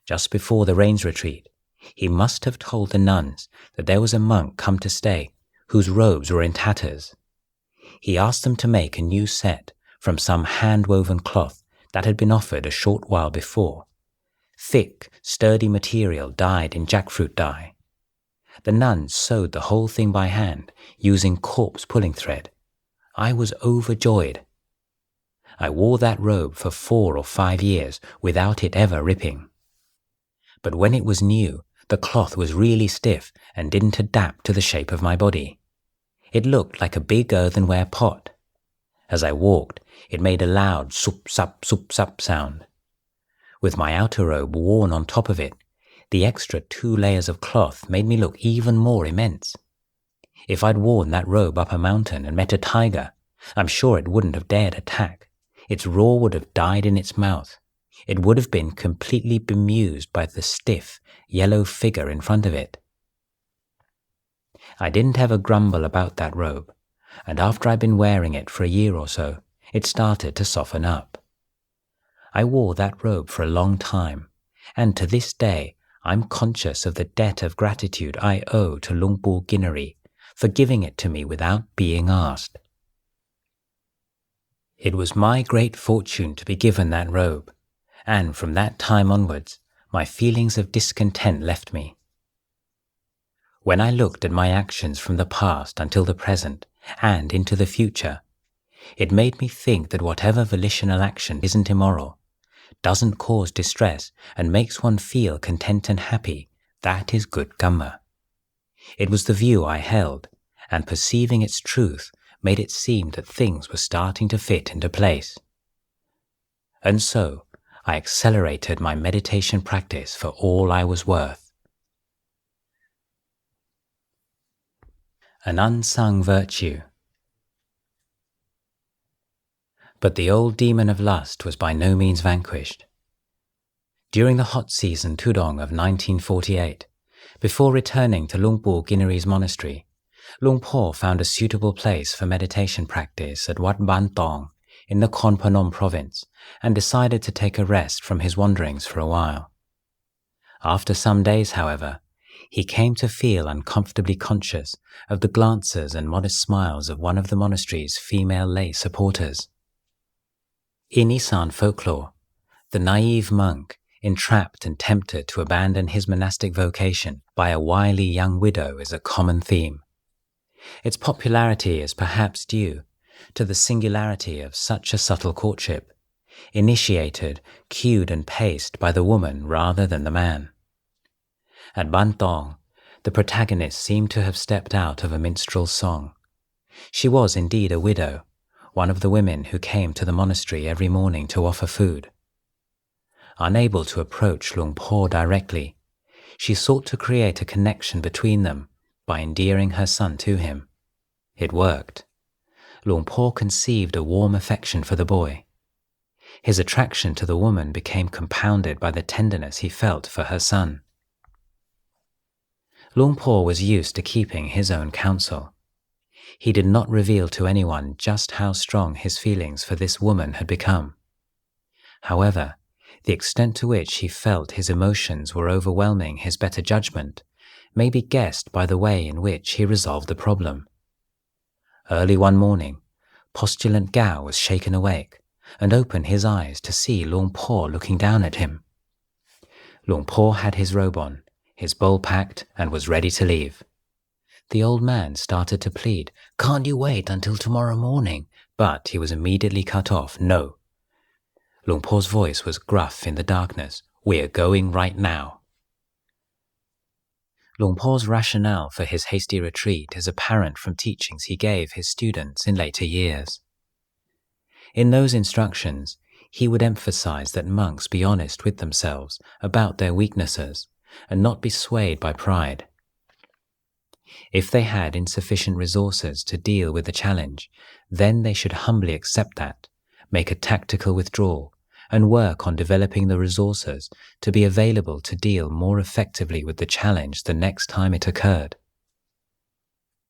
Just before the rains retreat, he must have told the nuns that there was a monk come to stay whose robes were in tatters. He asked them to make a new set from some hand-woven cloth that had been offered a short while before, thick, sturdy material dyed in jackfruit dye. The nuns sewed the whole thing by hand, using corpse pulling thread. I was overjoyed. I wore that robe for 4 or 5 years without it ever ripping. But when it was new, the cloth was really stiff and didn't adapt to the shape of my body. It looked like a big earthenware pot. As I walked, it made a loud sup sound. With my outer robe worn on top of it, the extra 2 layers of cloth made me look even more immense. If I'd worn that robe up a mountain and met a tiger, I'm sure it wouldn't have dared attack. Its roar would have died in its mouth. It would have been completely bemused by the stiff, yellow figure in front of it. I didn't ever grumble about that robe, and after I'd been wearing it for a year or so, it started to soften up. I wore that robe for a long time, and to this day I'm conscious of the debt of gratitude I owe to Luang Pu Ginari for giving it to me without being asked. It was my great fortune to be given that robe, and from that time onwards, my feelings of discontent left me. When I looked at my actions from the past until the present and into the future, it made me think that whatever volitional action isn't immoral, doesn't cause distress and makes one feel content and happy, that is good Dhamma. It was the view I held, and perceiving its truth made it seem that things were starting to fit into place. And so, I accelerated my meditation practice for all I was worth. An unsung virtue. But the old demon of lust was by no means vanquished. During the hot season Tudong of 1948, before returning to Luang Pu Ginari's monastery, Luang Por found a suitable place for meditation practice at Wat Ban Tong in the Kon Phanom province and decided to take a rest from his wanderings for a while. After some days, however, he came to feel uncomfortably conscious of the glances and modest smiles of one of the monastery's female lay supporters. In Isan folklore, the naive monk, entrapped and tempted to abandon his monastic vocation by a wily young widow, is a common theme. Its popularity is perhaps due to the singularity of such a subtle courtship, initiated, cued and paced by the woman rather than the man. At Ban Tong, the protagonist seemed to have stepped out of a minstrel's song. She was indeed a widow, one of the women who came to the monastery every morning to offer food. Unable to approach Luang Por directly, she sought to create a connection between them by endearing her son to him. It worked. Luang Por conceived a warm affection for the boy. His attraction to the woman became compounded by the tenderness he felt for her son. Luang Por was used to keeping his own counsel. He did not reveal to anyone just how strong his feelings for this woman had become. However, the extent to which he felt his emotions were overwhelming his better judgment may be guessed by the way in which he resolved the problem. Early one morning, postulant Gao was shaken awake and opened his eyes to see Luang Por looking down at him. Luang Por had his robe on, his bowl packed, and was ready to leave. The old man started to plead, "Can't you wait until tomorrow morning?" But he was immediately cut off. "No." Luang Por's voice was gruff in the darkness. "We're going right now." Luang Por's rationale for his hasty retreat is apparent from teachings he gave his students in later years. In those instructions, he would emphasize that monks be honest with themselves about their weaknesses and not be swayed by pride. If they had insufficient resources to deal with the challenge, then they should humbly accept that, make a tactical withdrawal, and work on developing the resources to be available to deal more effectively with the challenge the next time it occurred.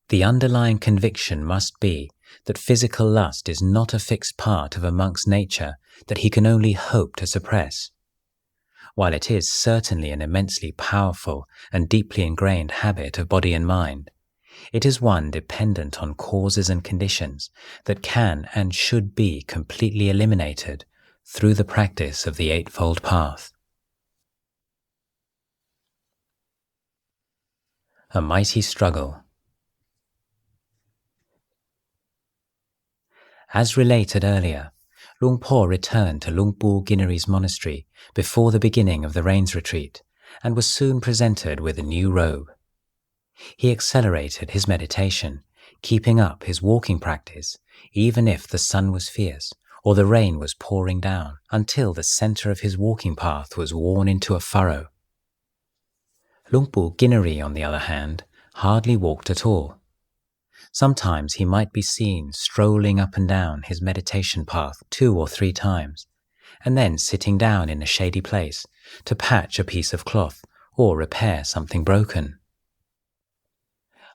The underlying conviction must be that physical lust is not a fixed part of a monk's nature that he can only hope to suppress. While it is certainly an immensely powerful and deeply ingrained habit of body and mind, it is one dependent on causes and conditions that can and should be completely eliminated through the practice of the Eightfold Path. A mighty struggle. As related earlier, Luang Por returned to Luang Pu Ginari's monastery before the beginning of the rains retreat and was soon presented with a new robe. He accelerated his meditation, keeping up his walking practice even if the sun was fierce or the rain was pouring down, until the center of his walking path was worn into a furrow. Luang Pu Ginari, on the other hand, hardly walked at all. Sometimes he might be seen strolling up and down his meditation path 2 or 3 times, and then sitting down in a shady place to patch a piece of cloth or repair something broken.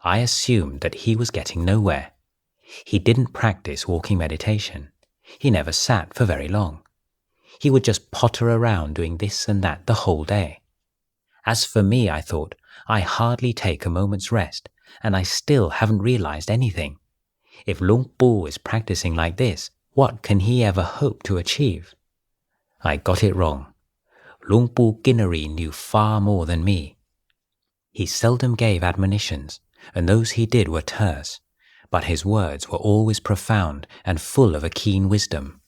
I assumed that he was getting nowhere. He didn't practice walking meditation. He never sat for very long. He would just potter around doing this and that the whole day. As for me, I thought, I hardly take a moment's rest, and I still haven't realized anything. If Luang Pu is practicing like this, what can he ever hope to achieve? I got it wrong. Luang Pu Ginari knew far more than me. He seldom gave admonitions, and those he did were terse, but his words were always profound and full of a keen wisdom.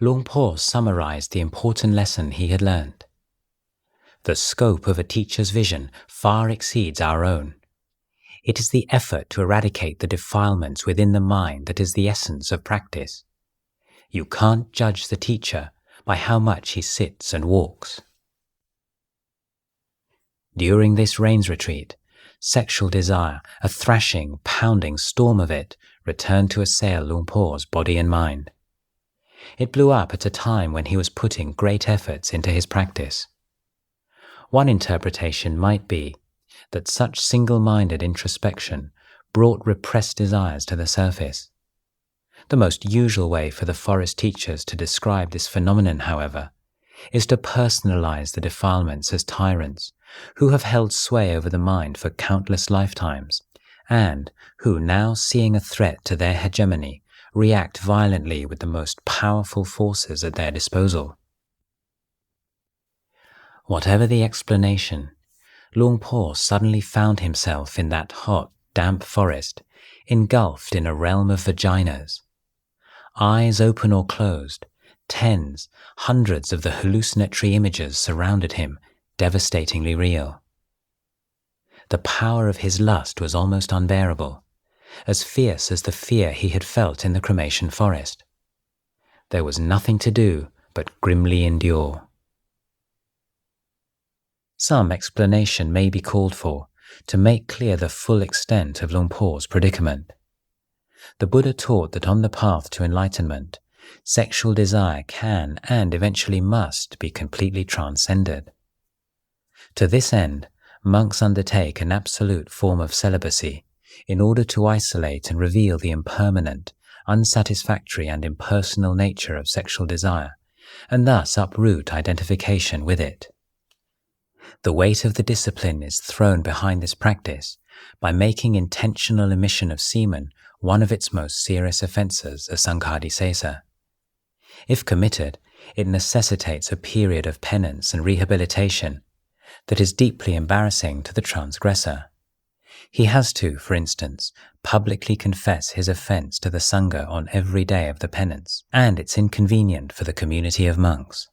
Luang Por summarized the important lesson he had learned. The scope of a teacher's vision far exceeds our own. It is the effort to eradicate the defilements within the mind that is the essence of practice. You can't judge the teacher by how much he sits and walks. During this rains retreat, sexual desire, a thrashing, pounding storm of it, returned to assail Luang Por's body and mind. It blew up at a time when he was putting great efforts into his practice. One interpretation might be that such single-minded introspection brought repressed desires to the surface. The most usual way for the forest teachers to describe this phenomenon, however, is to personalize the defilements as tyrants who have held sway over the mind for countless lifetimes, and who, now seeing a threat to their hegemony, react violently with the most powerful forces at their disposal. Whatever the explanation, Luang Por suddenly found himself in that hot, damp forest, engulfed in a realm of vaginas. Eyes open or closed, tens, hundreds of the hallucinatory images surrounded him, devastatingly real. The power of his lust was almost unbearable, as fierce as the fear he had felt in the cremation forest. There was nothing to do but grimly endure. Some explanation may be called for to make clear the full extent of Luang Por's predicament. The Buddha taught that on the path to enlightenment, sexual desire can and eventually must be completely transcended. To this end, monks undertake an absolute form of celibacy in order to isolate and reveal the impermanent, unsatisfactory and impersonal nature of sexual desire, and thus uproot identification with it. The weight of the discipline is thrown behind this practice by making intentional emission of semen one of its most serious offences, a sanghadisesa. If committed, it necessitates a period of penance and rehabilitation that is deeply embarrassing to the transgressor. He has to, for instance, publicly confess his offence to the Sangha on every day of the penance, and it's inconvenient for the community of monks.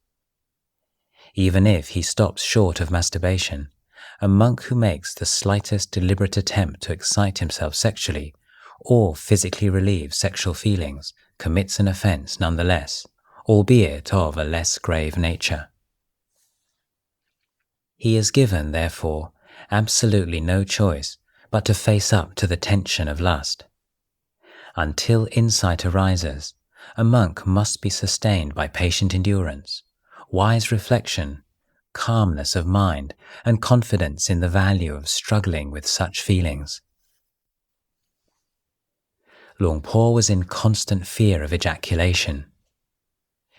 Even if he stops short of masturbation, a monk who makes the slightest deliberate attempt to excite himself sexually or physically relieve sexual feelings commits an offence nonetheless, albeit of a less grave nature. He is given, therefore, absolutely no choice but to face up to the tension of lust. Until insight arises, a monk must be sustained by patient endurance, wise reflection, calmness of mind, and confidence in the value of struggling with such feelings. Luang Por was in constant fear of ejaculation.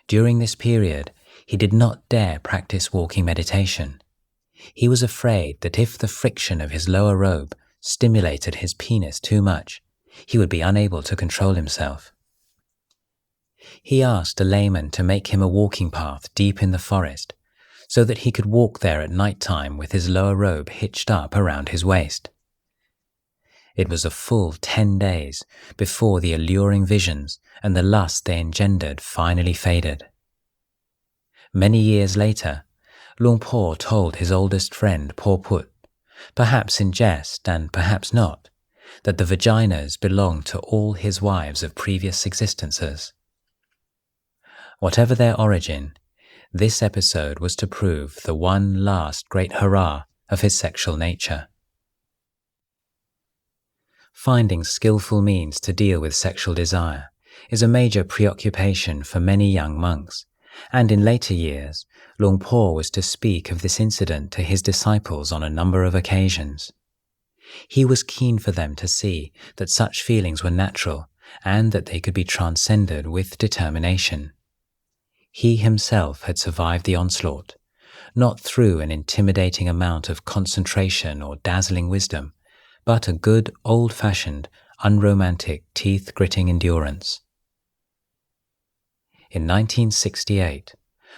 During this period, he did not dare practice walking meditation. He was afraid that if the friction of his lower robe stimulated his penis too much, he would be unable to control himself. He asked a layman to make him a walking path deep in the forest, so that he could walk there at night time with his lower robe hitched up around his waist. It was a full 10 days before the alluring visions and the lust they engendered finally faded. Many years later, Luang Por told his oldest friend Po Put, perhaps in jest and perhaps not, that the vaginas belonged to all his wives of previous existences. Whatever their origin, this episode was to prove the one last great hurrah of his sexual nature. Finding skillful means to deal with sexual desire is a major preoccupation for many young monks, and in later years, Luang Por was to speak of this incident to his disciples on a number of occasions. He was keen for them to see that such feelings were natural and that they could be transcended with determination. He himself had survived the onslaught, not through an intimidating amount of concentration or dazzling wisdom, but a good old-fashioned, unromantic, teeth-gritting endurance. In 1968,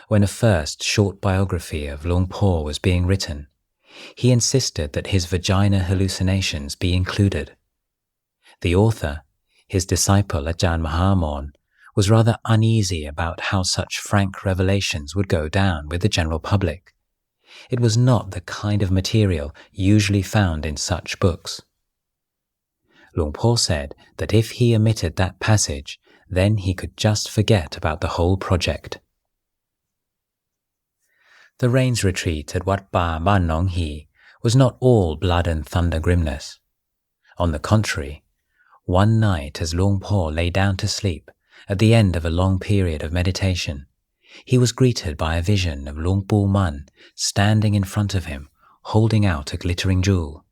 when a first short biography of Luang Por was being written, he insisted that his vagina hallucinations be included. The author, his disciple Ajahn Mahamon, was rather uneasy about how such frank revelations would go down with the general public. It was not the kind of material usually found in such books. Luang Por said that if he omitted that passage, then he could just forget about the whole project. The rains retreat at Wat Pa Ban Nong He was not all blood and thunder grimness. On the contrary, one night as Luang Por lay down to sleep at the end of a long period of meditation, he was greeted by a vision of Luang Pu Man standing in front of him, holding out a glittering jewel.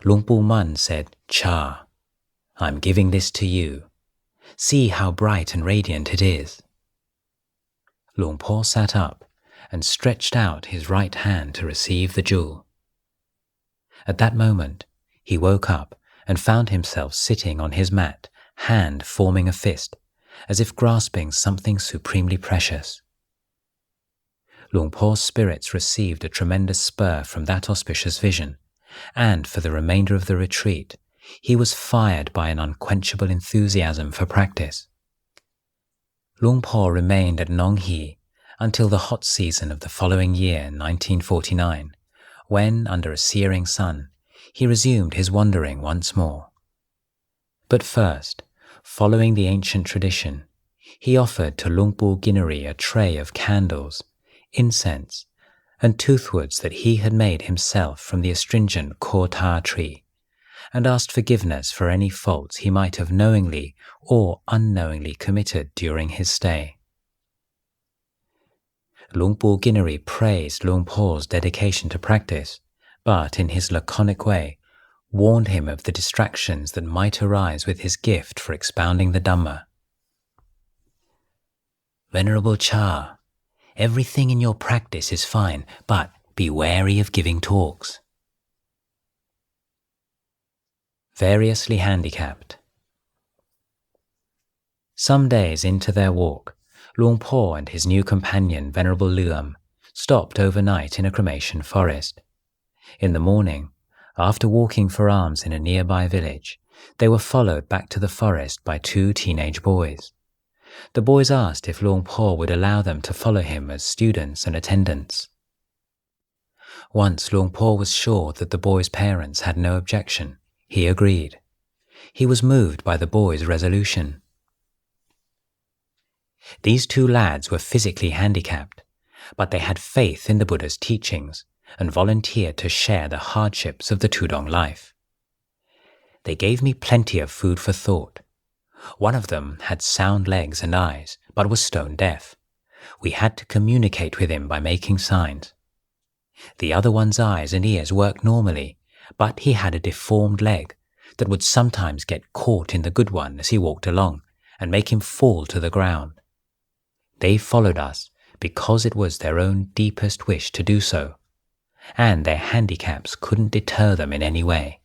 Luang Pu Man said, "Cha, I'm giving this to you. See how bright and radiant it is." Luang Por sat up and stretched out his right hand to receive the jewel. At that moment, he woke up and found himself sitting on his mat, hand forming a fist, as if grasping something supremely precious. Luang Por's spirits received a tremendous spur from that auspicious vision, and for the remainder of the retreat, he was fired by an unquenchable enthusiasm for practice. Luang Por remained at Nong He until the hot season of the following year, 1949, when, under a searing sun, he resumed his wandering once more. But first, following the ancient tradition, he offered to Luang Pu Ginari a tray of candles, incense, and toothwoods that he had made himself from the astringent Kota tree, and asked forgiveness for any faults he might have knowingly or unknowingly committed during his stay. Luang Pu Ginari praised Luang Por's dedication to practice, but in his laconic way warned him of the distractions that might arise with his gift for expounding the Dhamma. "Venerable Cha, everything in your practice is fine, but be wary of giving talks." Variously handicapped. Some days into their walk, Luang Por and his new companion, Venerable Luam, stopped overnight in a cremation forest. In the morning, after walking for alms in a nearby village, they were followed back to the forest by two teenage boys. The boys asked if Luang Por would allow them to follow him as students and attendants. Once Luang Por was sure that the boys' parents had no objection, he agreed. He was moved by the boys' resolution. These two lads were physically handicapped, but they had faith in the Buddha's teachings and volunteered to share the hardships of the Tudong life. They gave me plenty of food for thought. One of them had sound legs and eyes, but was stone deaf. We had to communicate with him by making signs. The other one's eyes and ears worked normally, but he had a deformed leg that would sometimes get caught in the good one as he walked along and make him fall to the ground. They followed us because it was their own deepest wish to do so, and their handicaps couldn't deter them in any way.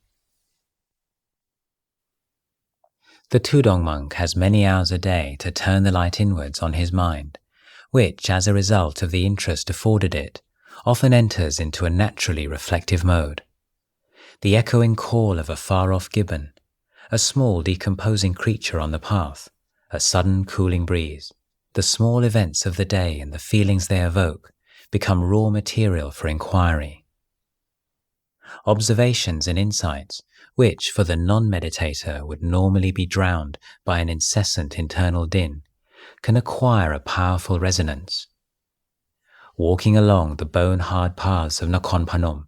The Tudong monk has many hours a day to turn the light inwards on his mind, which, as a result of the interest afforded it, often enters into a naturally reflective mode. The echoing call of a far-off gibbon, a small decomposing creature on the path, a sudden cooling breeze, the small events of the day and the feelings they evoke become raw material for inquiry. Observations and insights, which for the non-meditator would normally be drowned by an incessant internal din, can acquire a powerful resonance. Walking along the bone-hard paths of Nakhon Phanom,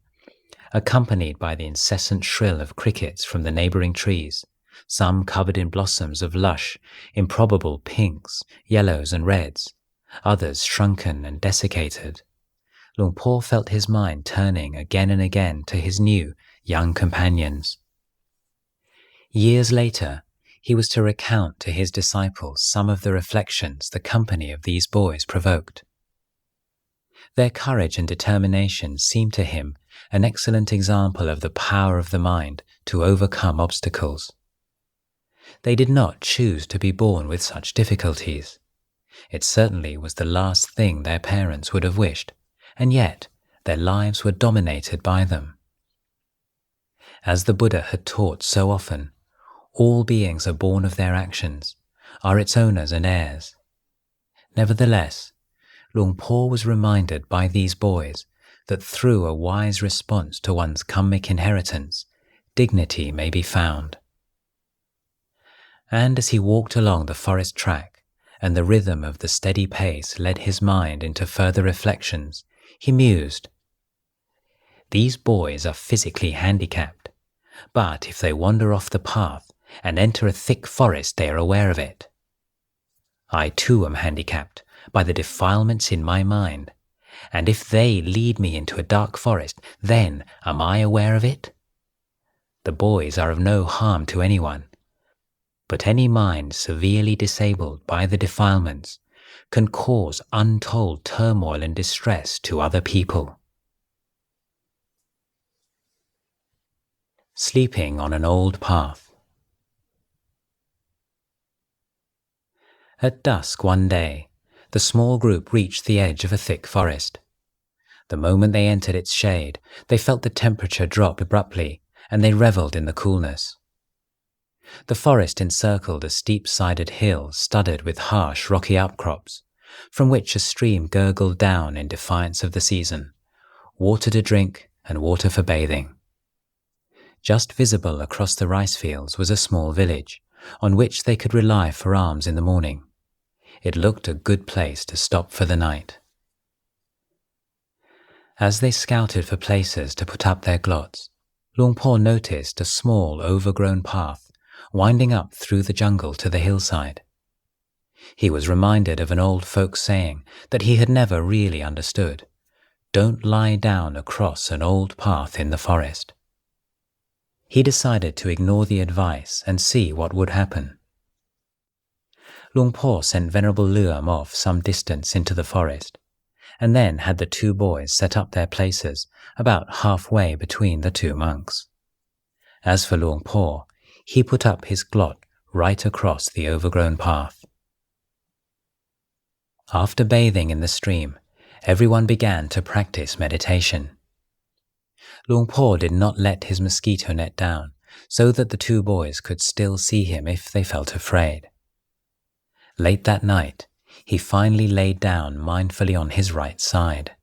accompanied by the incessant shrill of crickets from the neighbouring trees, some covered in blossoms of lush, improbable pinks, yellows and reds, others shrunken and desiccated, Luang Por felt his mind turning again and again to his new, young companions. Years later, he was to recount to his disciples some of the reflections the company of these boys provoked. Their courage and determination seemed to him an excellent example of the power of the mind to overcome obstacles. They did not choose to be born with such difficulties. It certainly was the last thing their parents would have wished, and yet their lives were dominated by them. As the Buddha had taught so often, all beings are born of their actions, are its owners and heirs. Nevertheless, Luang Por was reminded by these boys that through a wise response to one's karmic inheritance, dignity may be found. And as he walked along the forest track, and the rhythm of the steady pace led his mind into further reflections, he mused, "These boys are physically handicapped, but if they wander off the path and enter a thick forest, they are aware of it. I too am handicapped by the defilements in my mind, and if they lead me into a dark forest, then am I aware of it? The boys are of no harm to anyone, but any mind severely disabled by the defilements can cause untold turmoil and distress to other people." Sleeping on an old path. At dusk one day, the small group reached the edge of a thick forest. The moment they entered its shade, they felt the temperature drop abruptly, and they revelled in the coolness. The forest encircled a steep-sided hill studded with harsh, rocky outcrops, from which a stream gurgled down in defiance of the season, water to drink and water for bathing. Just visible across the rice fields was a small village, on which they could rely for alms in the morning. It looked a good place to stop for the night. As they scouted for places to put up their glots, Luang Por noticed a small, overgrown path winding up through the jungle to the hillside. He was reminded of an old folk saying that he had never really understood: "Don't lie down across an old path in the forest." He decided to ignore the advice and see what would happen. Luang Por sent Venerable Luam off some distance into the forest, and then had the two boys set up their places about halfway between the two monks. As for Luang Por, he put up his glot right across the overgrown path. After bathing in the stream, everyone began to practice meditation. Luang Por did not let his mosquito net down, so that the two boys could still see him if they felt afraid. Late that night, he finally laid down mindfully on his right side.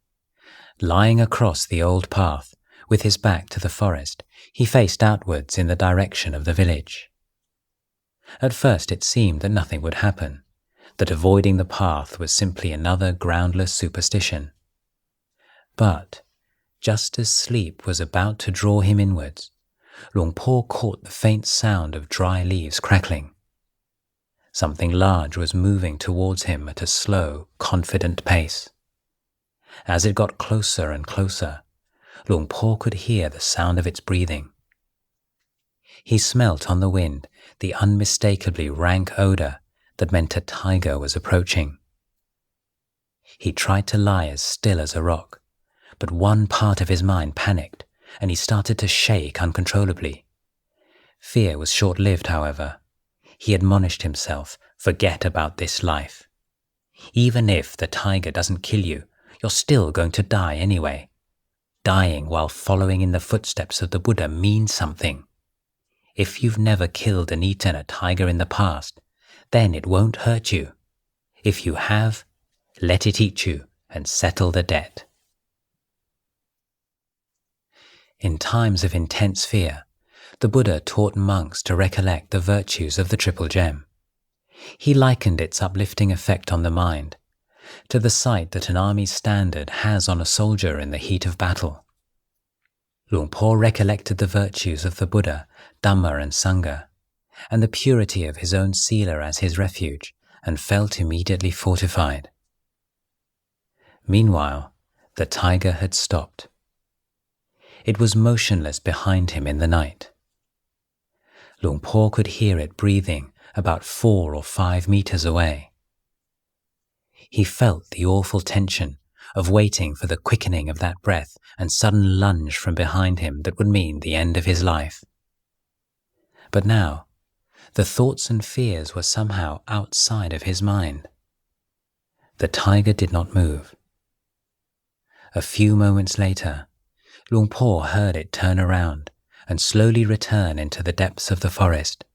Lying across the old path, with his back to the forest, he faced outwards in the direction of the village. At first it seemed that nothing would happen, that avoiding the path was simply another groundless superstition. But, just as sleep was about to draw him inwards, Luang Por caught the faint sound of dry leaves crackling. Something large was moving towards him at a slow, confident pace. As it got closer and closer, Luang Por could hear the sound of its breathing. He smelt on the wind the unmistakably rank odour that meant a tiger was approaching. He tried to lie as still as a rock, but one part of his mind panicked, and he started to shake uncontrollably. Fear was short-lived, however. He admonished himself, forget about this life. Even if the tiger doesn't kill you, you're still going to die anyway. Dying while following in the footsteps of the Buddha means something. If you've never killed and eaten a tiger in the past, then it won't hurt you. If you have, let it eat you and settle the debt. In times of intense fear, the Buddha taught monks to recollect the virtues of the Triple Gem. He likened its uplifting effect on the mind to the sight that an army's standard has on a soldier in the heat of battle. Luang Por recollected the virtues of the Buddha, Dhamma and Sangha, and the purity of his own sila as his refuge, and felt immediately fortified. Meanwhile, the tiger had stopped. It was motionless behind him in the night. Luang Por could hear it breathing about 4 or 5 meters away. He felt the awful tension of waiting for the quickening of that breath and sudden lunge from behind him that would mean the end of his life. But now, the thoughts and fears were somehow outside of his mind. The tiger did not move. A few moments later, Luang Por heard it turn around and slowly return into the depths of the forest.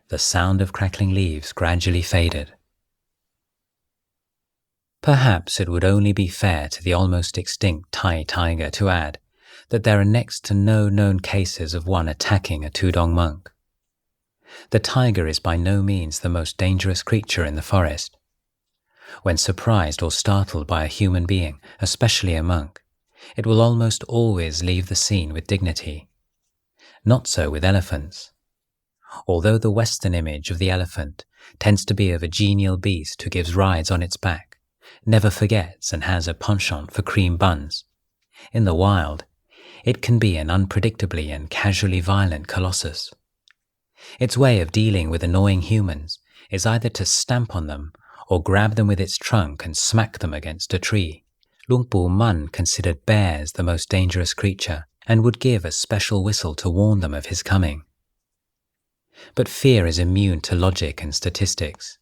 The sound of crackling leaves gradually faded. Perhaps it would only be fair to the almost extinct Thai tiger to add that there are next to no known cases of one attacking a Tudong monk. The tiger is by no means the most dangerous creature in the forest. When surprised or startled by a human being, especially a monk, it will almost always leave the scene with dignity. Not so with elephants. Although the Western image of the elephant tends to be of a genial beast who gives rides on its back, never forgets and has a penchant for cream buns, in the wild, it can be an unpredictably and casually violent colossus. Its way of dealing with annoying humans is either to stamp on them or grab them with its trunk and smack them against a tree. Luang Pu Man considered bears the most dangerous creature and would give a special whistle to warn them of his coming. But fear is immune to logic and statistics.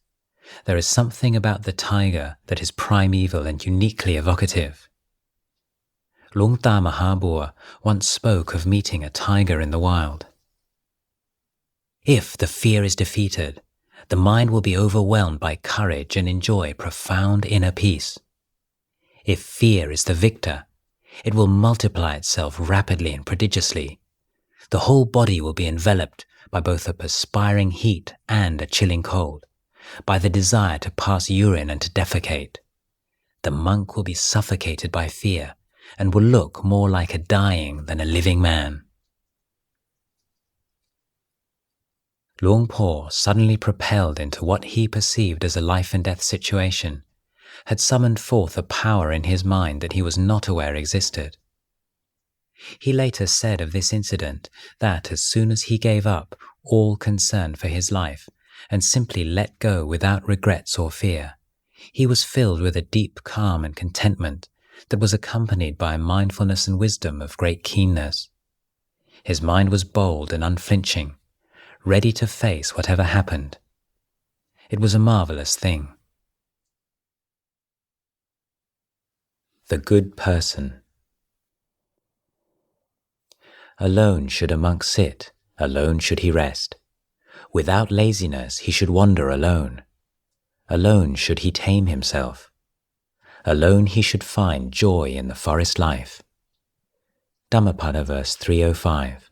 There is something about the tiger that is primeval and uniquely evocative. Luang Ta Mahabua once spoke of meeting a tiger in the wild. If the fear is defeated, the mind will be overwhelmed by courage and enjoy profound inner peace. If fear is the victor, it will multiply itself rapidly and prodigiously. The whole body will be enveloped by both a perspiring heat and a chilling cold, by the desire to pass urine and to defecate. The monk will be suffocated by fear and will look more like a dying than a living man. Luang Por, suddenly propelled into what he perceived as a life and death situation, had summoned forth a power in his mind that he was not aware existed. He later said of this incident that as soon as he gave up all concern for his life and simply let go without regrets or fear, he was filled with a deep calm and contentment that was accompanied by a mindfulness and wisdom of great keenness. His mind was bold and unflinching, ready to face whatever happened. It was a marvelous thing. The good person. Alone should a monk sit, alone should he rest. Without laziness he should wander alone. Alone should he tame himself. Alone he should find joy in the forest life. Dhammapada verse 305.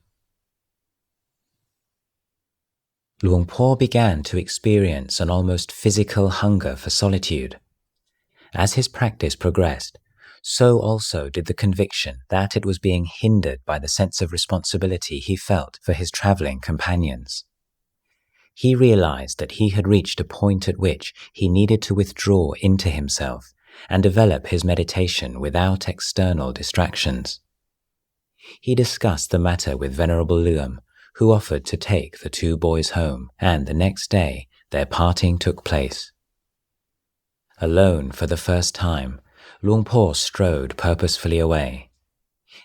Luang Por began to experience an almost physical hunger for solitude. As his practice progressed, so also did the conviction that it was being hindered by the sense of responsibility he felt for his traveling companions. He realized that he had reached a point at which he needed to withdraw into himself and develop his meditation without external distractions. He discussed the matter with Venerable Luam, who offered to take the 2 boys home, and the next day their parting took place. Alone for the first time, Luang Por strode purposefully away.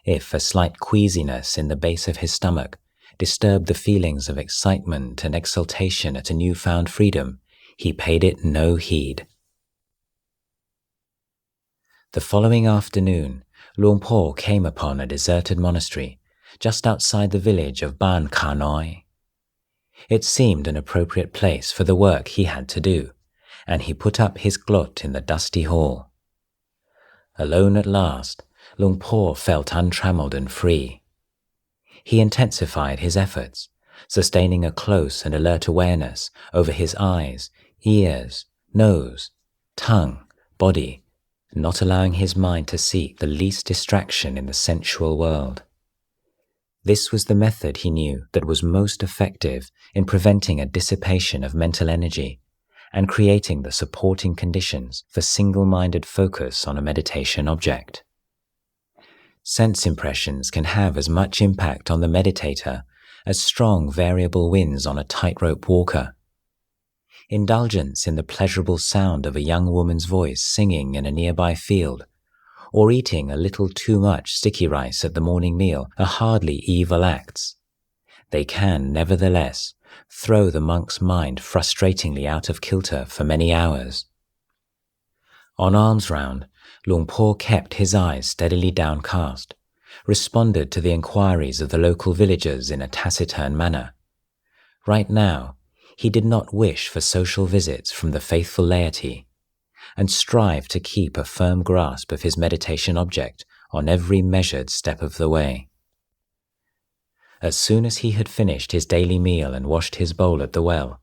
If a slight queasiness in the base of his stomach disturbed the feelings of excitement and exultation at a newfound freedom, he paid it no heed. The following afternoon, Luang Por came upon a deserted monastery just outside the village of Ban Kha Noi. It seemed an appropriate place for the work he had to do, and he put up his glot in the dusty hall. Alone at last, Luang Por felt untrammeled and free. He intensified his efforts, sustaining a close and alert awareness over his eyes, ears, nose, tongue, body, not allowing his mind to seek the least distraction in the sensual world. This was the method he knew that was most effective in preventing a dissipation of mental energy and creating the supporting conditions for single-minded focus on a meditation object. Sense impressions can have as much impact on the meditator as strong variable winds on a tightrope walker. Indulgence in the pleasurable sound of a young woman's voice singing in a nearby field, or eating a little too much sticky rice at the morning meal are hardly evil acts. They can, nevertheless, throw the monk's mind frustratingly out of kilter for many hours. On alms round, Luang Por kept his eyes steadily downcast, responded to the inquiries of the local villagers in a taciturn manner. Right now, he did not wish for social visits from the faithful laity, and strived to keep a firm grasp of his meditation object on every measured step of the way. As soon as he had finished his daily meal and washed his bowl at the well,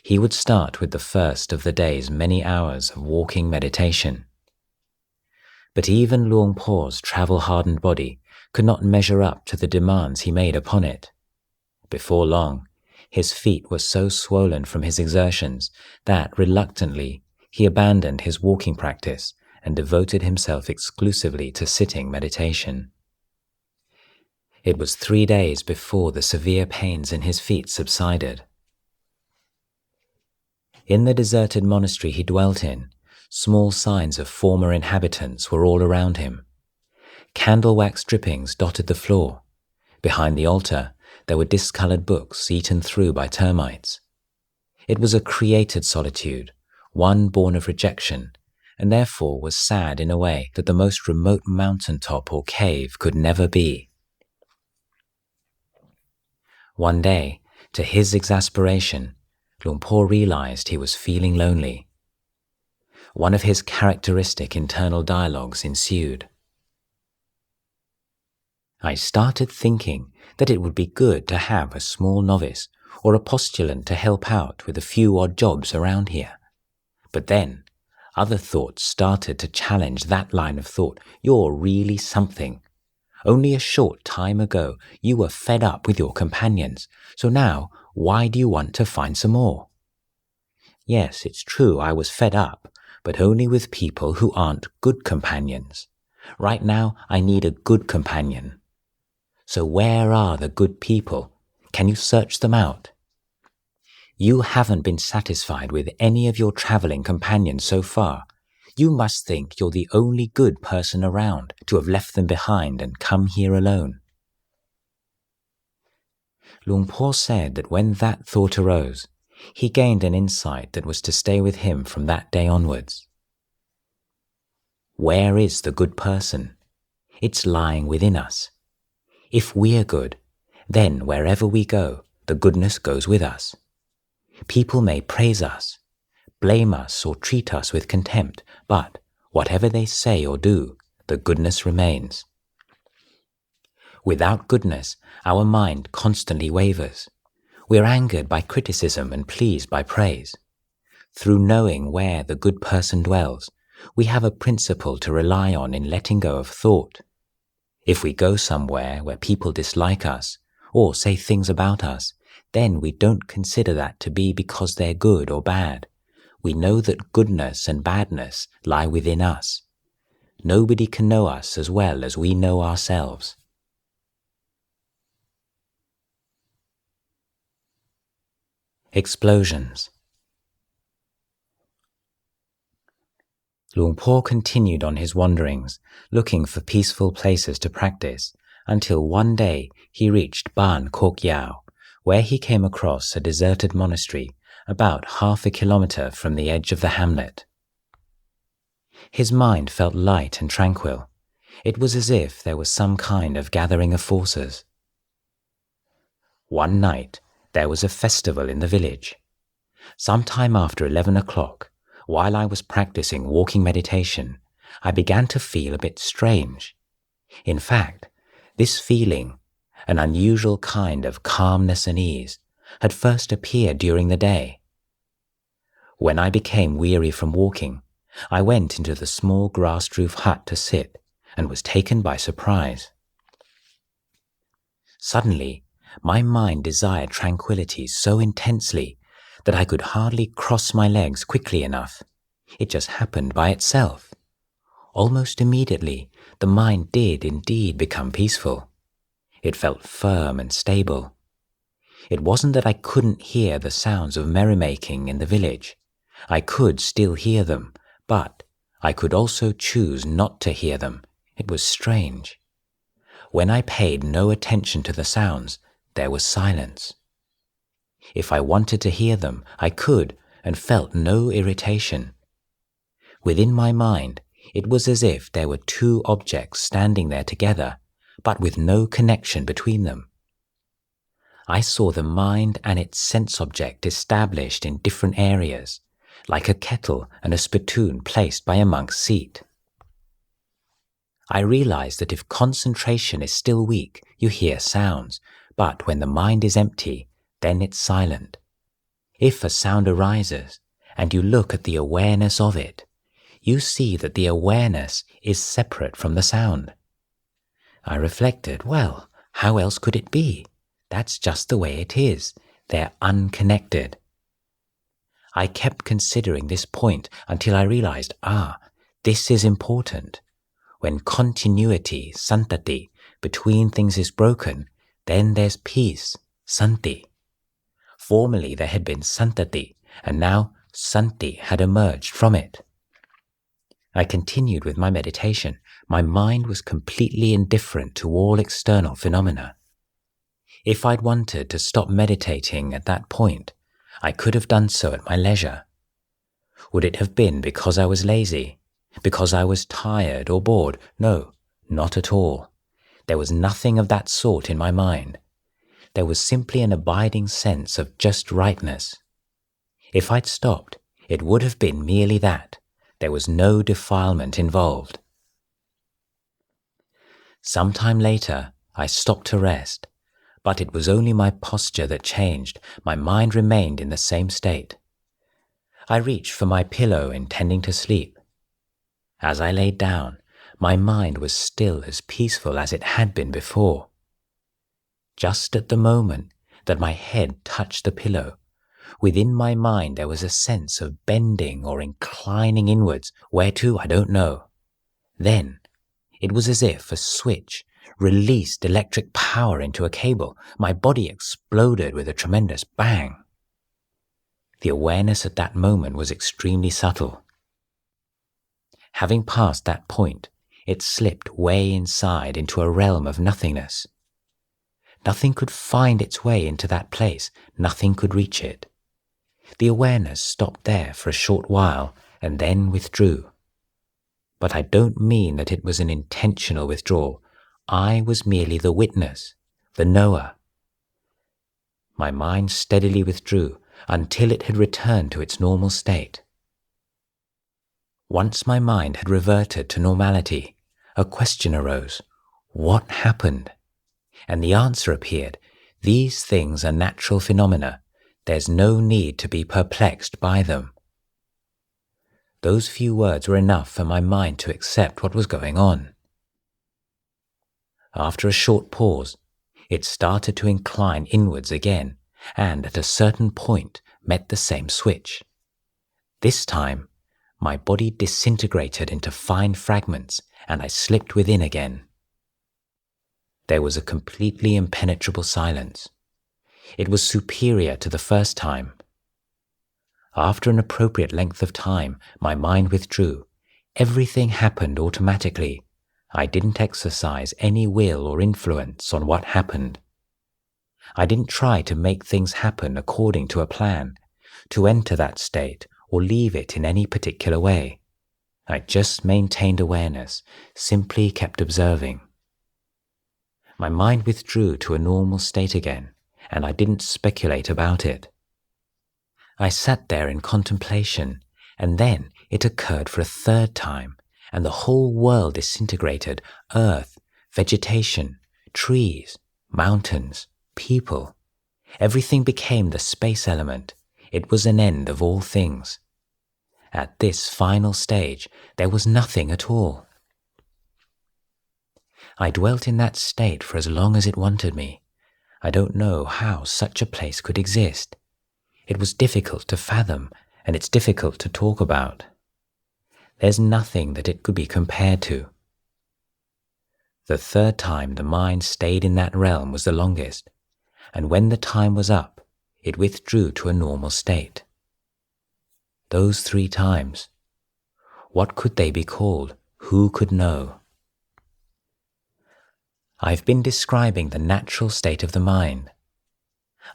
he would start with the first of the day's many hours of walking meditation. But even Luang Por's travel-hardened body could not measure up to the demands he made upon it. Before long, his feet were so swollen from his exertions that, reluctantly, he abandoned his walking practice and devoted himself exclusively to sitting meditation. It was 3 days before the severe pains in his feet subsided. In the deserted monastery he dwelt in, small signs of former inhabitants were all around him. Candle wax drippings dotted the floor. Behind the altar, there were discolored books eaten through by termites. It was a created solitude, one born of rejection, and therefore was sad in a way that the most remote mountaintop or cave could never be. One day, to his exasperation, Luang Por realized he was feeling lonely. One of his characteristic internal dialogues ensued. I started thinking that it would be good to have a small novice or a postulant to help out with a few odd jobs around here. But then, other thoughts started to challenge that line of thought. You're really something. Only a short time ago, you were fed up with your companions, so now, why do you want to find some more? Yes, it's true I was fed up, but only with people who aren't good companions. Right now, I need a good companion. So where are the good people? Can you search them out? You haven't been satisfied with any of your traveling companions so far. You must think you're the only good person around to have left them behind and come here alone. Luang Por said that when that thought arose, he gained an insight that was to stay with him from that day onwards. Where is the good person? It's lying within us. If we're good, then wherever we go, the goodness goes with us. People may praise us, blame us or treat us with contempt, but whatever they say or do, the goodness remains. Without goodness, our mind constantly wavers. We're angered by criticism and pleased by praise. Through knowing where the good person dwells, we have a principle to rely on in letting go of thought. If we go somewhere where people dislike us or say things about us, then we don't consider that to be because they're good or bad. We know that goodness and badness lie within us. Nobody can know us as well as we know ourselves. Explosions. Luang Por continued on his wanderings, looking for peaceful places to practice, until one day he reached Ban Kok Yao, where he came across a deserted monastery about half a kilometer from the edge of the hamlet. His mind felt light and tranquil. It was as if there was some kind of gathering of forces. One night, there was a festival in the village. Sometime after 11 o'clock, while I was practicing walking meditation, I began to feel a bit strange. In fact, this feeling, an unusual kind of calmness and ease, had first appeared during the day. When I became weary from walking, I went into the small grass-roof hut to sit and was taken by surprise. Suddenly, my mind desired tranquility so intensely that I could hardly cross my legs quickly enough. It just happened by itself. Almost immediately, the mind did indeed become peaceful. It felt firm and stable. It wasn't that I couldn't hear the sounds of merrymaking in the village. I could still hear them, but I could also choose not to hear them. It was strange. When I paid no attention to the sounds, there was silence. If I wanted to hear them, I could and felt no irritation. Within my mind, it was as if there were two objects standing there together, but with no connection between them. I saw the mind and its sense object established in different areas, like a kettle and a spittoon placed by a monk's seat. I realized that if concentration is still weak, you hear sounds, but when the mind is empty, then it's silent. If a sound arises, and you look at the awareness of it, you see that the awareness is separate from the sound. I reflected, well, how else could it be? That's just the way it is. They're unconnected. I kept considering this point until I realized, this is important. When continuity, santati, between things is broken, then there's peace, santi. Formerly there had been santati, and now santi had emerged from it. I continued with my meditation. My mind was completely indifferent to all external phenomena. If I'd wanted to stop meditating at that point, I could have done so at my leisure. Would it have been because I was lazy? Because I was tired or bored? No, not at all. There was nothing of that sort in my mind. There was simply an abiding sense of just rightness. If I'd stopped, it would have been merely that. There was no defilement involved. Sometime later, I stopped to rest, but it was only my posture that changed. My mind remained in the same state. I reached for my pillow intending to sleep. As I laid down, my mind was still as peaceful as it had been before. Just at the moment that my head touched the pillow, within my mind there was a sense of bending or inclining inwards, whereto I don't know. Then, it was as if a switch released electric power into a cable. My body exploded with a tremendous bang. The awareness at that moment was extremely subtle. Having passed that point, it slipped way inside into a realm of nothingness. Nothing could find its way into that place. Nothing could reach it. The awareness stopped there for a short while and then withdrew. But I don't mean that it was an intentional withdrawal. I was merely the witness, the knower. My mind steadily withdrew until it had returned to its normal state. Once my mind had reverted to normality, a question arose. What happened? And the answer appeared. These things are natural phenomena. There's no need to be perplexed by them. Those few words were enough for my mind to accept what was going on. After a short pause, it started to incline inwards again, and at a certain point met the same switch. This time, my body disintegrated into fine fragments, and I slipped within again. There was a completely impenetrable silence. It was superior to the first time. After an appropriate length of time, my mind withdrew. Everything happened automatically. I didn't exercise any will or influence on what happened. I didn't try to make things happen according to a plan, to enter that state or leave it in any particular way. I just maintained awareness, simply kept observing. My mind withdrew to a normal state again, and I didn't speculate about it. I sat there in contemplation, and then it occurred for a third time, and the whole world disintegrated, earth, vegetation, trees, mountains, people. Everything became the space element. It was an end of all things. At this final stage, there was nothing at all. I dwelt in that state for as long as it wanted me. I don't know how such a place could exist. It was difficult to fathom, and it's difficult to talk about. There's nothing that it could be compared to. The third time the mind stayed in that realm was the longest, and when the time was up, it withdrew to a normal state. Those 3 times, what could they be called? Who could know? I've been describing the natural state of the mind.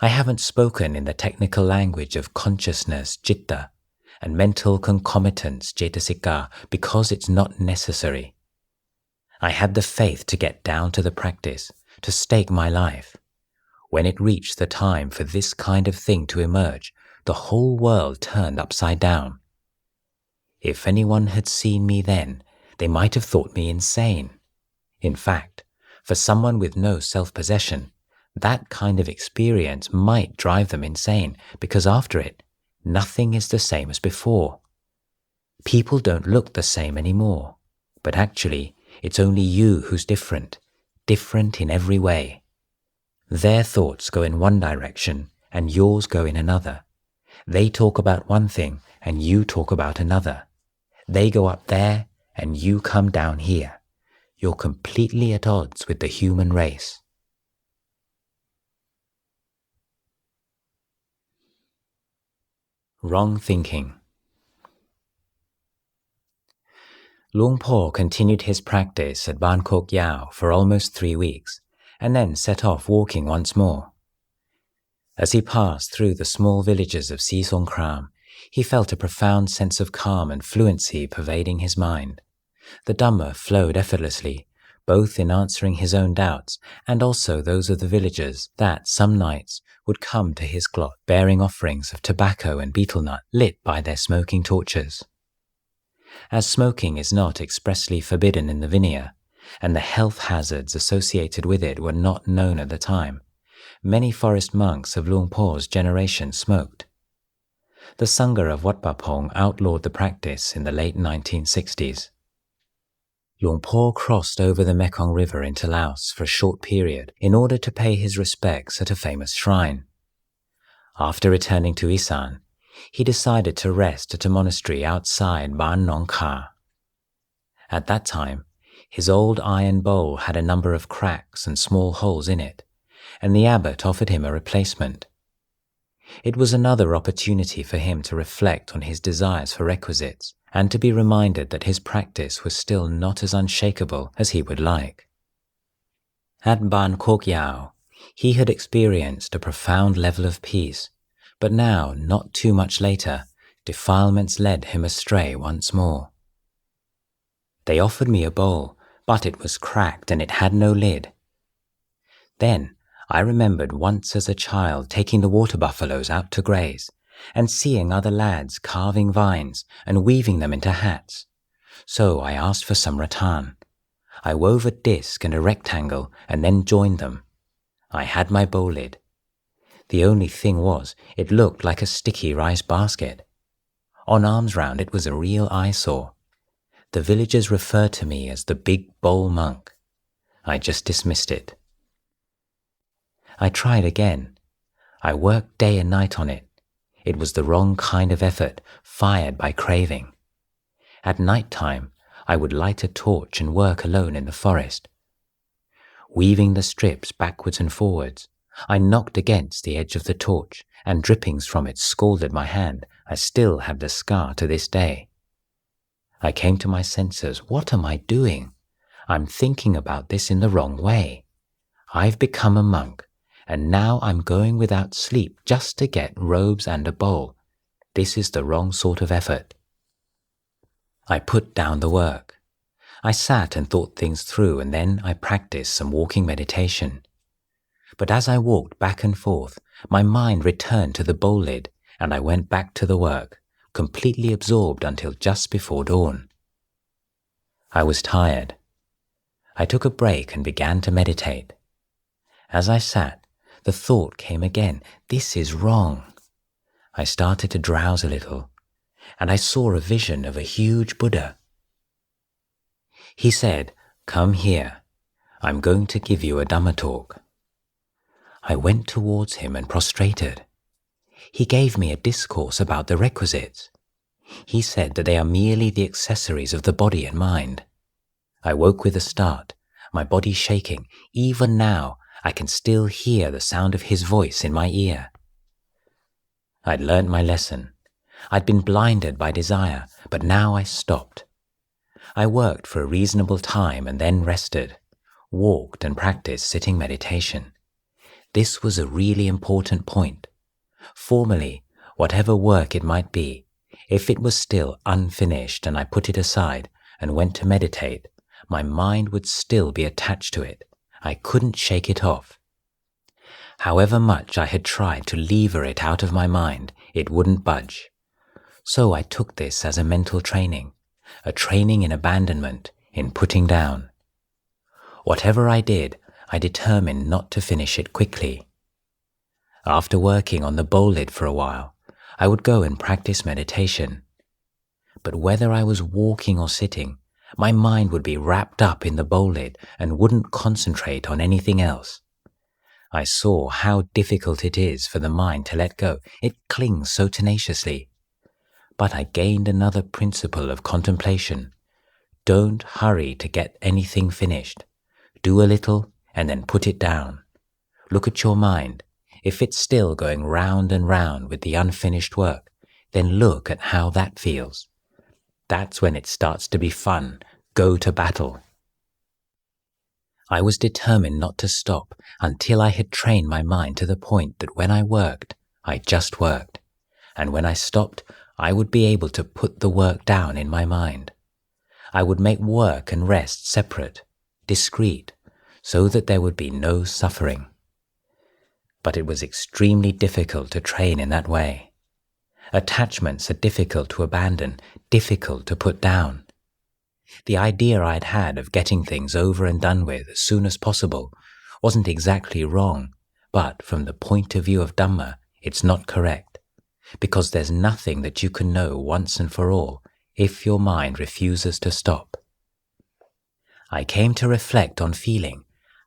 I haven't spoken in the technical language of consciousness, citta, and mental concomitants, cetasika, because it's not necessary. I had the faith to get down to the practice, to stake my life. When it reached the time for this kind of thing to emerge, the whole world turned upside down. If anyone had seen me then, they might have thought me insane. In fact, for someone with no self-possession, that kind of experience might drive them insane, because after it, nothing is the same as before. People don't look the same anymore, but actually, it's only you who's different in every way. Their thoughts go in one direction, and yours go in another. They talk about one thing, and you talk about another. They go up there, and you come down here. You're completely at odds with the human race. Wrong thinking. Luang Por continued his practice at Ban Kok Yao for almost 3 weeks, and then set off walking once more. As he passed through the small villages of Si Songkram, he felt a profound sense of calm and fluency pervading his mind. The Dhamma flowed effortlessly, both in answering his own doubts and also those of the villagers that some nights would come to his glot bearing offerings of tobacco and betel nut lit by their smoking torches. As smoking is not expressly forbidden in the Vinaya, and the health hazards associated with it were not known at the time, many forest monks of Luang Por's generation smoked. The Sangha of Wat Pa Pong outlawed the practice in the late 1960s. Luang Por crossed over the Mekong River into Laos for a short period in order to pay his respects at a famous shrine. After returning to Isan, he decided to rest at a monastery outside Ban Nong Kha. At that time, his old iron bowl had a number of cracks and small holes in it, and the abbot offered him a replacement. It was another opportunity for him to reflect on his desires for requisites and to be reminded that his practice was still not as unshakable as he would like. At Ban Kok Yao, he had experienced a profound level of peace, but now, not too much later, defilements led him astray once more. They offered me a bowl, but it was cracked and it had no lid. Then I remembered once as a child taking the water buffaloes out to graze and seeing other lads carving vines and weaving them into hats. So I asked for some rattan. I wove a disc and a rectangle and then joined them. I had my bowl lid. The only thing was, it looked like a sticky rice basket. On arms round it was a real eyesore. The villagers referred to me as the big bowl monk. I just dismissed it. I tried again. I worked day and night on it. It was the wrong kind of effort, fired by craving. At night time, I would light a torch and work alone in the forest. Weaving the strips backwards and forwards, I knocked against the edge of the torch, and drippings from it scalded my hand. I still have the scar to this day. I came to my senses. What am I doing? I'm thinking about this in the wrong way. I've become a monk, and now I'm going without sleep just to get robes and a bowl. This is the wrong sort of effort. I put down the work. I sat and thought things through, and then I practiced some walking meditation. But as I walked back and forth, my mind returned to the bowl lid, and I went back to the work, completely absorbed until just before dawn. I was tired. I took a break and began to meditate. As I sat, the thought came again, this is wrong. I started to drowse a little, and I saw a vision of a huge Buddha. He said, "Come here. I'm going to give you a Dhamma talk." I went towards him and prostrated. He gave me a discourse about the requisites. He said that they are merely the accessories of the body and mind. I woke with a start, my body shaking. Even now, I can still hear the sound of his voice in my ear. I'd learnt my lesson. I'd been blinded by desire, but now I stopped. I worked for a reasonable time and then rested, walked and practiced sitting meditation. This was a really important point. Formally, whatever work it might be, if it was still unfinished and I put it aside and went to meditate, my mind would still be attached to it. I couldn't shake it off. However much I had tried to lever it out of my mind, it wouldn't budge. So I took this as a mental training, a training in abandonment, in putting down. Whatever I did, I determined not to finish it quickly. After working on the bowl lid for a while, I would go and practice meditation. But whether I was walking or sitting, my mind would be wrapped up in the bowl lid and wouldn't concentrate on anything else. I saw how difficult it is for the mind to let go. It clings so tenaciously. But I gained another principle of contemplation. Don't hurry to get anything finished. Do a little and then put it down. Look at your mind. If it's still going round and round with the unfinished work, then look at how that feels. That's when it starts to be fun. Go to battle. I was determined not to stop until I had trained my mind to the point that when I worked, I just worked. And when I stopped, I would be able to put the work down in my mind. I would make work and rest separate, discrete, so that there would be no suffering. But it was extremely difficult to train in that way. Attachments are difficult to abandon, difficult to put down. The idea I'd had of getting things over and done with as soon as possible wasn't exactly wrong, but from the point of view of Dhamma, it's not correct, because there's nothing that you can know once and for all if your mind refuses to stop. I came to reflect on feeling.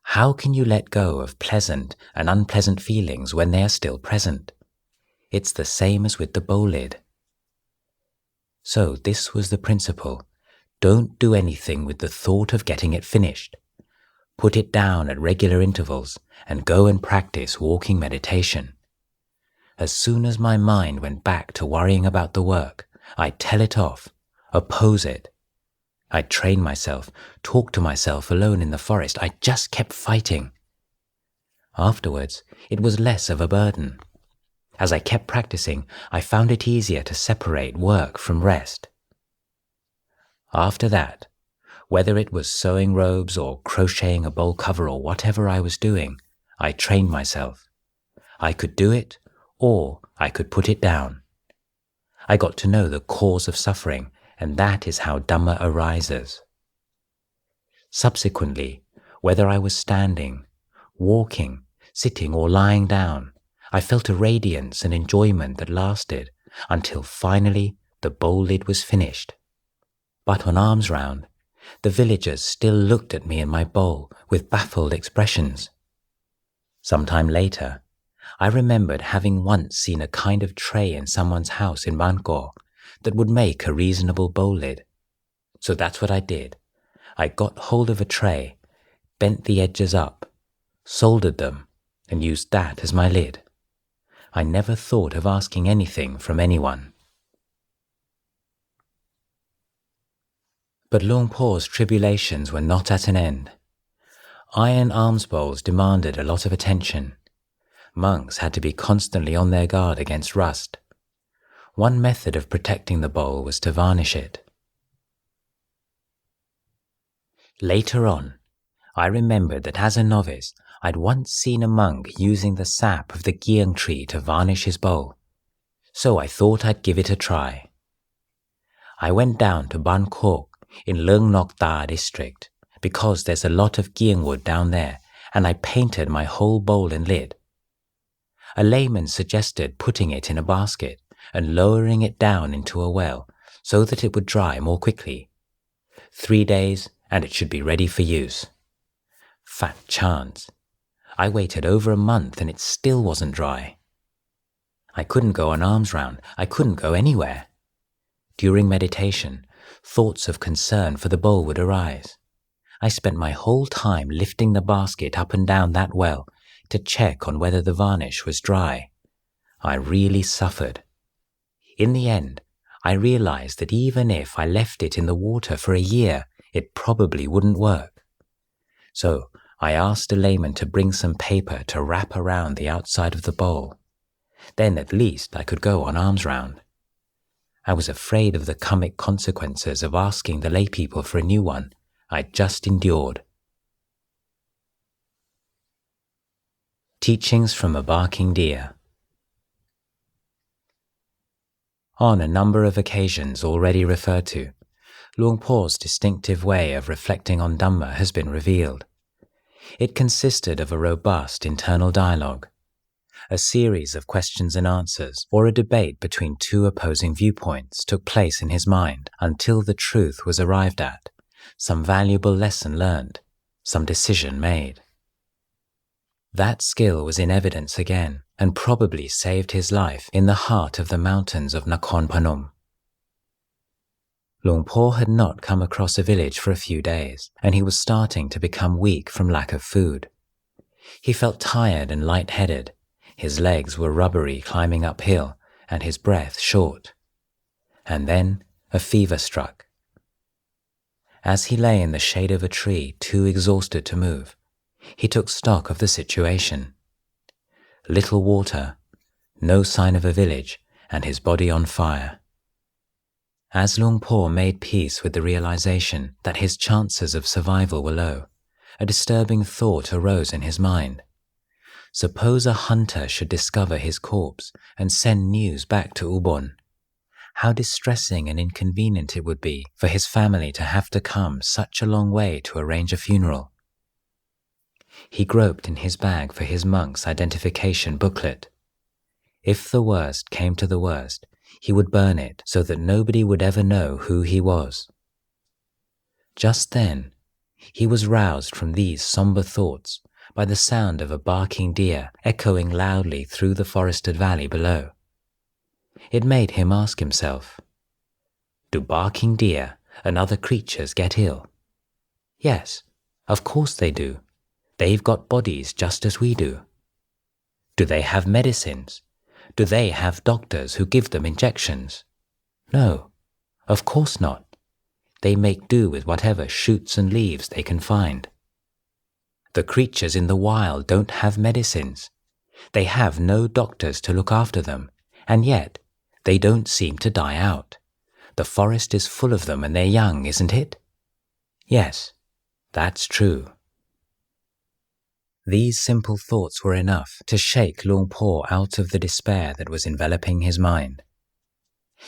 How can you let go of pleasant and unpleasant feelings when they are still present? It's the same as with the bowl lid. So this was the principle. Don't do anything with the thought of getting it finished. Put it down at regular intervals and go and practice walking meditation. As soon as my mind went back to worrying about the work, I'd tell it off, oppose it. I'd train myself, talk to myself alone in the forest. I just kept fighting. Afterwards, it was less of a burden. As I kept practicing, I found it easier to separate work from rest. After that, whether it was sewing robes or crocheting a bowl cover or whatever I was doing, I trained myself. I could do it, or I could put it down. I got to know the cause of suffering, and that is how Dhamma arises. Subsequently, whether I was standing, walking, sitting or lying down, I felt a radiance and enjoyment that lasted until finally the bowl lid was finished. But on alms round, the villagers still looked at me and my bowl with baffled expressions. Some time later, I remembered having once seen a kind of tray in someone's house in Bangkok that would make a reasonable bowl lid. So that's what I did. I got hold of a tray, bent the edges up, soldered them, and used that as my lid. I never thought of asking anything from anyone. But Luang Por's tribulations were not at an end. Iron alms bowls demanded a lot of attention. Monks had to be constantly on their guard against rust. One method of protecting the bowl was to varnish it. Later on, I remembered that as a novice, I'd once seen a monk using the sap of the gyang tree to varnish his bowl, so I thought I'd give it a try. I went down to Bangkok in Leung Nok Ta district because there's a lot of gyang wood down there, and I painted my whole bowl and lid. A layman suggested putting it in a basket and lowering it down into a well so that it would dry more quickly. 3 days and it should be ready for use. Fat chance. I waited over a month and it still wasn't dry. I couldn't go on alms round. I couldn't go anywhere. During meditation, thoughts of concern for the bowl would arise. I spent my whole time lifting the basket up and down that well to check on whether the varnish was dry. I really suffered. In the end, I realized that even if I left it in the water for a year, it probably wouldn't work. So I asked a layman to bring some paper to wrap around the outside of the bowl. Then at least I could go on alms round. I was afraid of the karmic consequences of asking the lay people for a new one. I just endured. Teachings from a barking deer. On a number of occasions already referred to, Luang Por's distinctive way of reflecting on Dhamma has been revealed. It consisted of a robust internal dialogue, a series of questions and answers, or a debate between two opposing viewpoints took place in his mind until the truth was arrived at, some valuable lesson learned, some decision made. That skill was in evidence again, and probably saved his life in the heart of the mountains of Nakhon Phanom. Luang Por had not come across a village for a few days, and he was starting to become weak from lack of food. He felt tired and light-headed. His legs were rubbery climbing uphill, and his breath short. And then a fever struck. As he lay in the shade of a tree, too exhausted to move, he took stock of the situation. Little water, no sign of a village, and his body on fire. As Luang Por made peace with the realization that his chances of survival were low, a disturbing thought arose in his mind. Suppose a hunter should discover his corpse and send news back to Ubon. How distressing and inconvenient it would be for his family to have to come such a long way to arrange a funeral. He groped in his bag for his monk's identification booklet. If the worst came to the worst, he would burn it so that nobody would ever know who he was. Just then, he was roused from these somber thoughts by the sound of a barking deer echoing loudly through the forested valley below. It made him ask himself, do barking deer and other creatures get ill? Yes, of course they do. They've got bodies just as we do. Do they have medicines? Do they have doctors who give them injections? No, of course not. They make do with whatever shoots and leaves they can find. The creatures in the wild don't have medicines. They have no doctors to look after them, and yet they don't seem to die out. The forest is full of them and they're young, isn't it? Yes, that's true. These simple thoughts were enough to shake Luang Por out of the despair that was enveloping his mind.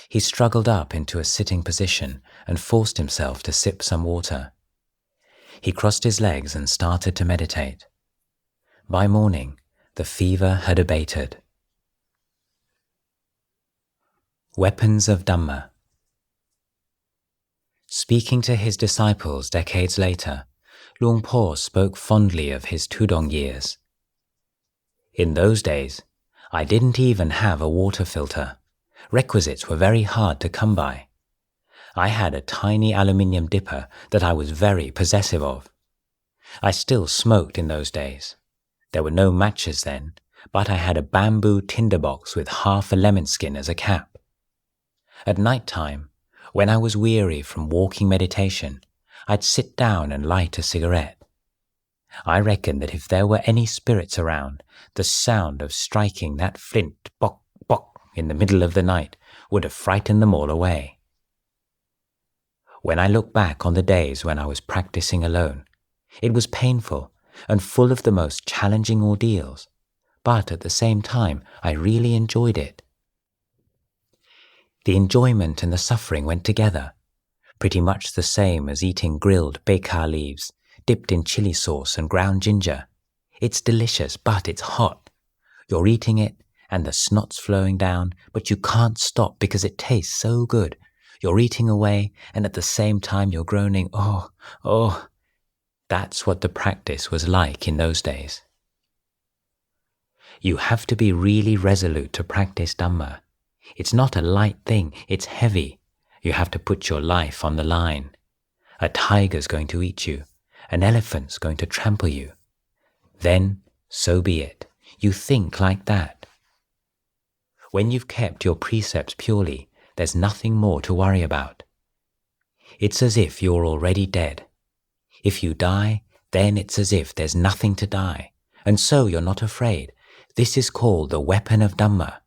He struggled up into a sitting position and forced himself to sip some water. He crossed his legs and started to meditate. By morning, the fever had abated. Weapons of Dhamma. Speaking to his disciples decades later, Luang Por spoke fondly of his Tudong years. In those days, I didn't even have a water filter. Requisites were very hard to come by. I had a tiny aluminium dipper that I was very possessive of. I still smoked in those days. There were no matches then, but I had a bamboo tinderbox with half a lemon skin as a cap. At night time, when I was weary from walking meditation, I'd sit down and light a cigarette. I reckon that if there were any spirits around, the sound of striking that flint bok bok in the middle of the night would have frightened them all away. When I look back on the days when I was practicing alone, it was painful and full of the most challenging ordeals, but at the same time, I really enjoyed it. The enjoyment and the suffering went together, pretty much the same as eating grilled beka leaves, dipped in chili sauce and ground ginger. It's delicious, but it's hot. You're eating it, and the snot's flowing down, but you can't stop because it tastes so good. You're eating away, and at the same time you're groaning, oh, oh. That's what the practice was like in those days. You have to be really resolute to practice Dhamma. It's not a light thing, it's heavy. You have to put your life on the line. A tiger's going to eat you. An elephant's going to trample you. Then, so be it. You think like that. When you've kept your precepts purely, there's nothing more to worry about. It's as if you're already dead. If you die, then it's as if there's nothing to die, and so you're not afraid. This is called the weapon of Dhamma.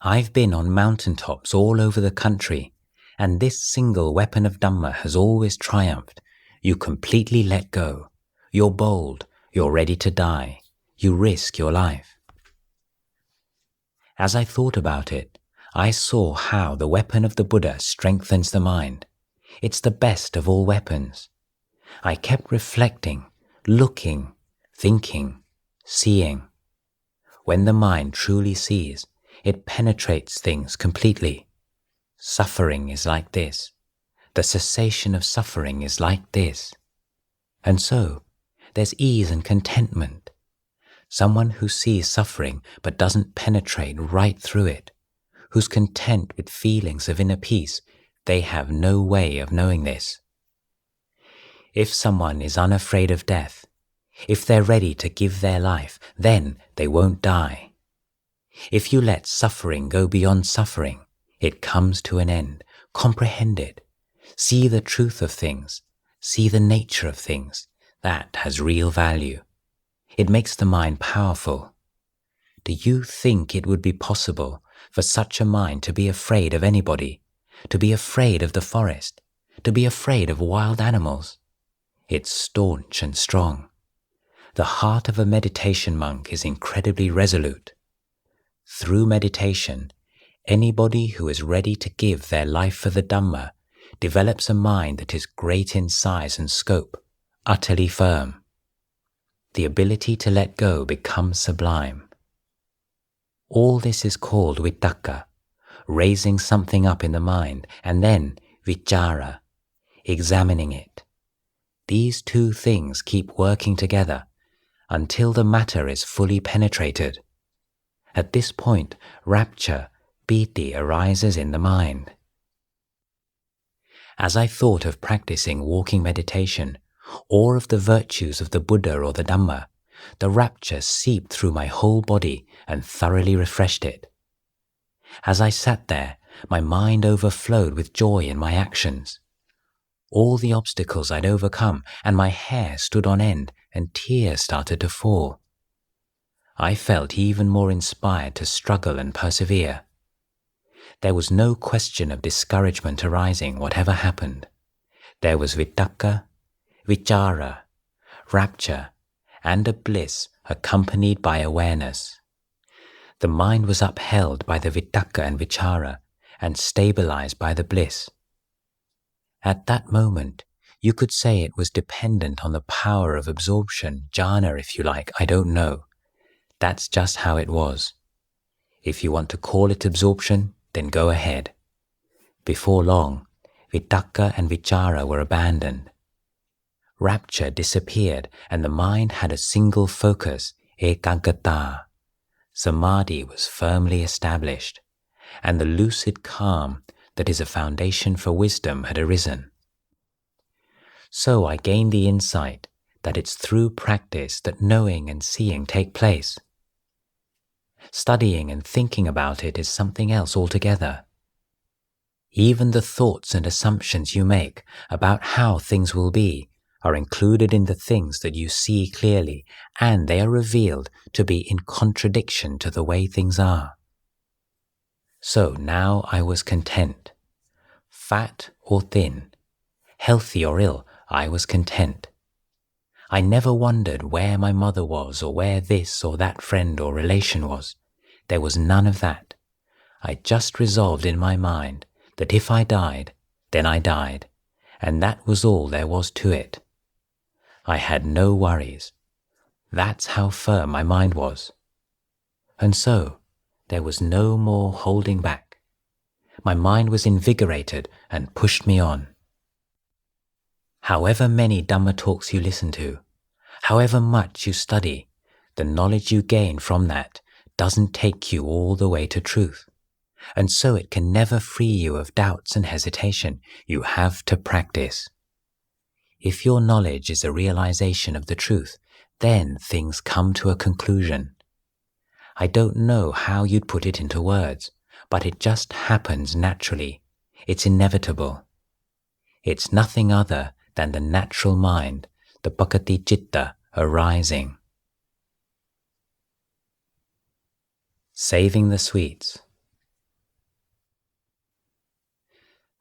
I've been on mountaintops all over the country, and this single weapon of Dhamma has always triumphed. You completely let go. You're bold. You're ready to die. You risk your life. As I thought about it, I saw how the weapon of the Buddha strengthens the mind. It's the best of all weapons. I kept reflecting, looking, thinking, seeing. When the mind truly sees, it penetrates things completely. Suffering is like this. The cessation of suffering is like this. And so, there's ease and contentment. Someone who sees suffering but doesn't penetrate right through it, who's content with feelings of inner peace, they have no way of knowing this. If someone is unafraid of death, if they're ready to give their life, then they won't die. If you let suffering go beyond suffering, it comes to an end. Comprehend it. See the truth of things. See the nature of things. That has real value. It makes the mind powerful. Do you think it would be possible for such a mind to be afraid of anybody, to be afraid of the forest, to be afraid of wild animals? It's staunch and strong. The heart of a meditation monk is incredibly resolute. Through meditation, anybody who is ready to give their life for the Dhamma develops a mind that is great in size and scope, utterly firm. The ability to let go becomes sublime. All this is called vitakka, raising something up in the mind, and then vichara, examining it. These two things keep working together until the matter is fully penetrated. At this point, rapture, piti, arises in the mind. As I thought of practicing walking meditation, or of the virtues of the Buddha or the Dhamma, the rapture seeped through my whole body and thoroughly refreshed it. As I sat there, my mind overflowed with joy in my actions. All the obstacles I'd overcome, and my hair stood on end, and tears started to fall. I felt even more inspired to struggle and persevere. There was no question of discouragement arising, whatever happened. There was vitakka, vichara, rapture, and a bliss accompanied by awareness. The mind was upheld by the vitakka and vichara, and stabilized by the bliss. At that moment, you could say it was dependent on the power of absorption, jhana if you like, I don't know. That's just how it was. If you want to call it absorption, then go ahead. Before long, vitakka and vichara were abandoned. Rapture disappeared and the mind had a single focus, ekaggata. Samadhi was firmly established, and the lucid calm that is a foundation for wisdom had arisen. So I gained the insight that it's through practice that knowing and seeing take place. Studying and thinking about it is something else altogether. Even the thoughts and assumptions you make about how things will be are included in the things that you see clearly, and they are revealed to be in contradiction to the way things are. So now I was content. Fat or thin, Healthy or ill, I was content. I never wondered where my mother was or where this or that friend or relation was. There was none of that. I just resolved in my mind that if I died, then I died, and that was all there was to it. I had no worries. That's how firm my mind was. And so, there was no more holding back. My mind was invigorated and pushed me on. However many Dhamma talks you listen to, however much you study, the knowledge you gain from that doesn't take you all the way to truth. And so it can never free you of doubts and hesitation. You have to practice. If your knowledge is a realization of the truth, then things come to a conclusion. I don't know how you'd put it into words, but it just happens naturally. It's inevitable. It's nothing other than the natural mind, the pakati citta, arising. Saving the sweets.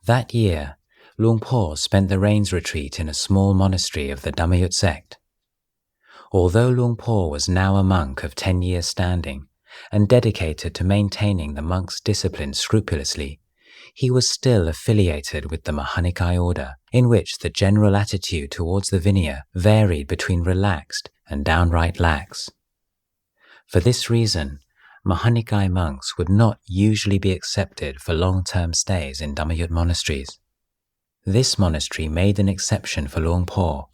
That year, Luang Por spent the rains retreat in a small monastery of the Dhammayut sect. Although Luang Por was now a monk of 10 years' standing and dedicated to maintaining the monk's discipline scrupulously, he was still affiliated with the Mahanikai order, in which the general attitude towards the Vinaya varied between relaxed and downright lax. For this reason, Mahanikai monks would not usually be accepted for long-term stays in Dhammayut monasteries. This monastery made an exception for Luang Por,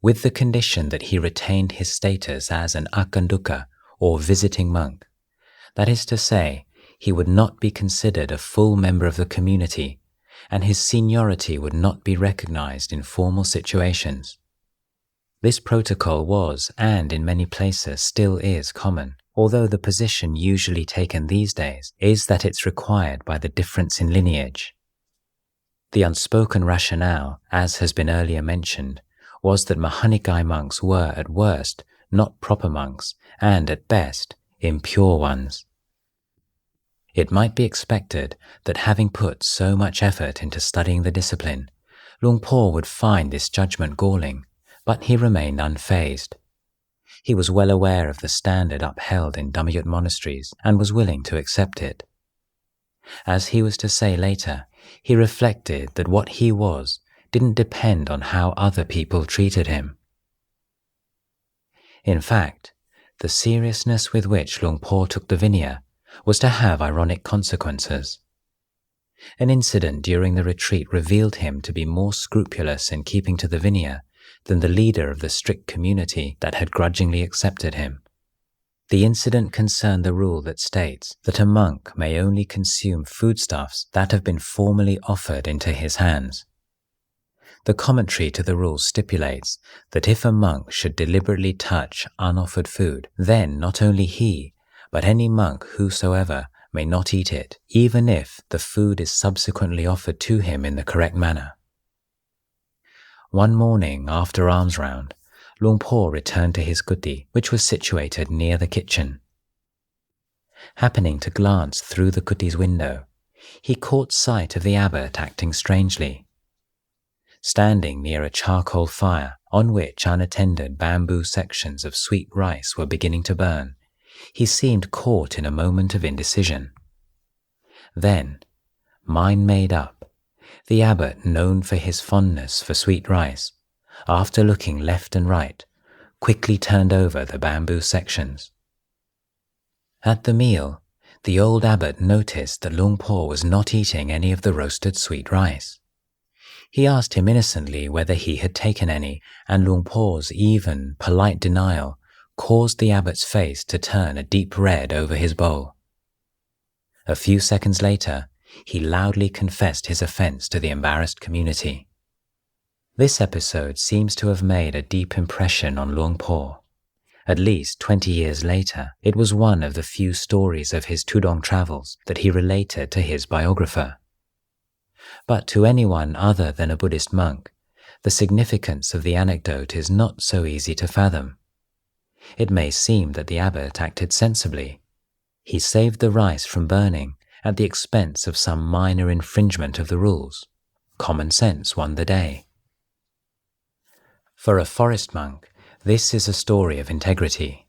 with the condition that he retained his status as an akanduka, or visiting monk. That is to say, he would not be considered a full member of the community, and his seniority would not be recognized in formal situations. This protocol was, and in many places still is, common, although the position usually taken these days is that it's required by the difference in lineage. The unspoken rationale, as has been earlier mentioned, was that Mahanikai monks were, at worst, not proper monks, and, at best, impure ones. It might be expected that having put so much effort into studying the discipline, Luang Por would find this judgment galling, but he remained unfazed. He was well aware of the standard upheld in Dhammayut monasteries and was willing to accept it. As he was to say later, he reflected that what he was didn't depend on how other people treated him. In fact, the seriousness with which Luang Por took the Vinaya was to have ironic consequences. An incident during the retreat revealed him to be more scrupulous in keeping to the Vinaya than the leader of the strict community that had grudgingly accepted him. The incident concerned the rule that states that a monk may only consume foodstuffs that have been formally offered into his hands. The commentary to the rule stipulates that if a monk should deliberately touch unoffered food, then not only he, but any monk whosoever may not eat it, even if the food is subsequently offered to him in the correct manner. One morning after alms round, Luang Por returned to his kuti, which was situated near the kitchen. Happening to glance through the kuti's window, he caught sight of the abbot acting strangely. Standing near a charcoal fire on which unattended bamboo sections of sweet rice were beginning to burn, he seemed caught in a moment of indecision. Then, mind made up, the abbot, known for his fondness for sweet rice, after looking left and right, quickly turned over the bamboo sections. At the meal, the old abbot noticed that Luang Por was not eating any of the roasted sweet rice. He asked him innocently whether he had taken any, and Luang Por's even, polite denial caused the abbot's face to turn a deep red over his bowl. A few seconds later, he loudly confessed his offense to the embarrassed community. This episode seems to have made a deep impression on Luang Por. At least 20 years later, it was one of the few stories of his Tudong travels that he related to his biographer. But to anyone other than a Buddhist monk, the significance of the anecdote is not so easy to fathom. It may seem that the abbot acted sensibly. He saved the rice from burning at the expense of some minor infringement of the rules. Common sense won the day. For a forest monk, this is a story of integrity.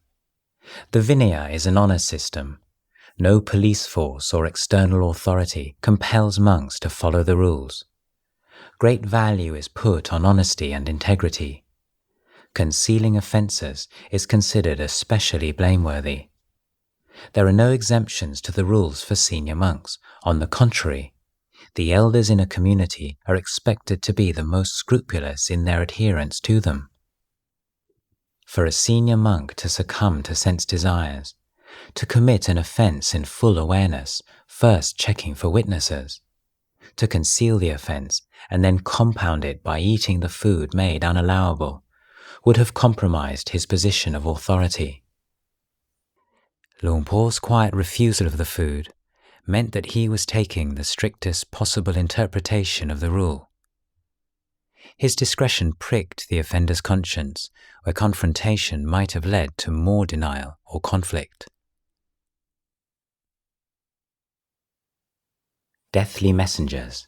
The Vinaya is an honor system. No police force or external authority compels monks to follow the rules. Great value is put on honesty and integrity. Concealing offences is considered especially blameworthy. There are no exemptions to the rules for senior monks. On the contrary, the elders in a community are expected to be the most scrupulous in their adherence to them. For a senior monk to succumb to sense desires, to commit an offence in full awareness, first checking for witnesses, to conceal the offence and then compound it by eating the food made unallowable, would have compromised his position of authority. Luang Por's quiet refusal of the food meant that he was taking the strictest possible interpretation of the rule. His discretion pricked the offender's conscience, where confrontation might have led to more denial or conflict. Deathly messengers.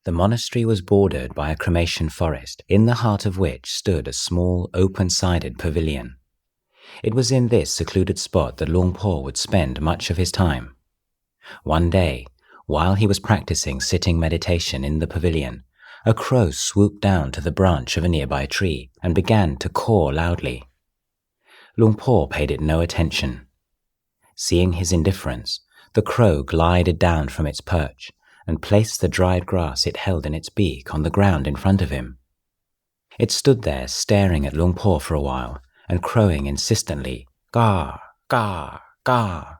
The monastery was bordered by a cremation forest, in the heart of which stood a small, open-sided pavilion. It was in this secluded spot that Luang Por would spend much of his time. One day, while he was practising sitting meditation in the pavilion, a crow swooped down to the branch of a nearby tree and began to caw loudly. Luang Por paid it no attention. Seeing his indifference, the crow glided down from its perch and placed the dried grass it held in its beak on the ground in front of him. It stood there staring at Luang Por for a while and crowing insistently, "Ga, ga, ga."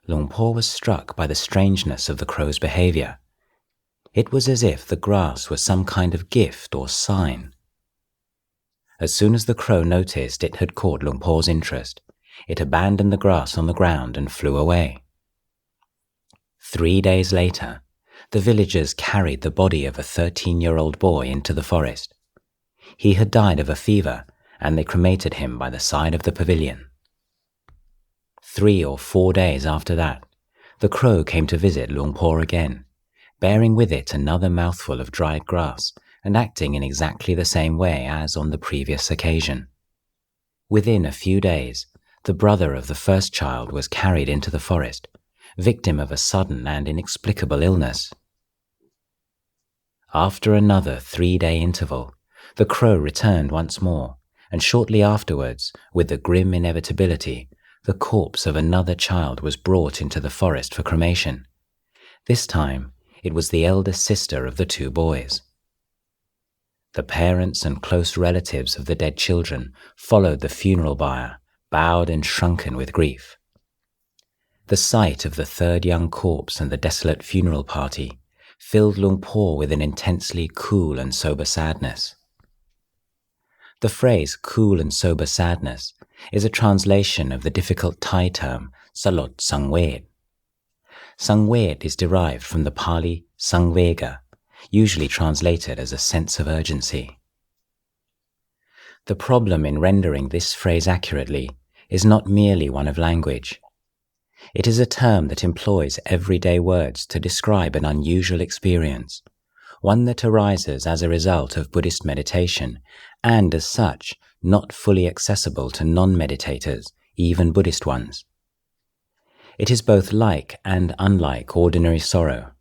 Luang Por was struck by the strangeness of the crow's behavior. It was as if the grass was some kind of gift or sign. As soon as the crow noticed it had caught Luang Por's interest, it abandoned the grass on the ground and flew away. 3 days later, the villagers carried the body of a 13-year-old boy into the forest. He had died of a fever, and they cremated him by the side of the pavilion. 3 or 4 days after that, the crow came to visit Luang Por again, bearing with it another mouthful of dried grass and acting in exactly the same way as on the previous occasion. Within a few days, the brother of the first child was carried into the forest, victim of a sudden and inexplicable illness. After another 3-day interval, the crow returned once more, and shortly afterwards, with the grim inevitability, the corpse of another child was brought into the forest for cremation. This time, it was the eldest sister of the 2 boys. The parents and close relatives of the dead children followed the funeral bier, bowed and shrunken with grief. The sight of the 3rd young corpse and the desolate funeral party filled Luang Por with an intensely cool and sober sadness. The phrase cool and sober sadness is a translation of the difficult Thai term salot sangwet. Sangwet is derived from the Pali sangvega, usually translated as a sense of urgency. The problem in rendering this phrase accurately is not merely one of language. It is a term that employs everyday words to describe an unusual experience, one that arises as a result of Buddhist meditation and, as such, not fully accessible to non-meditators, even Buddhist ones. It is both like and unlike ordinary sorrow.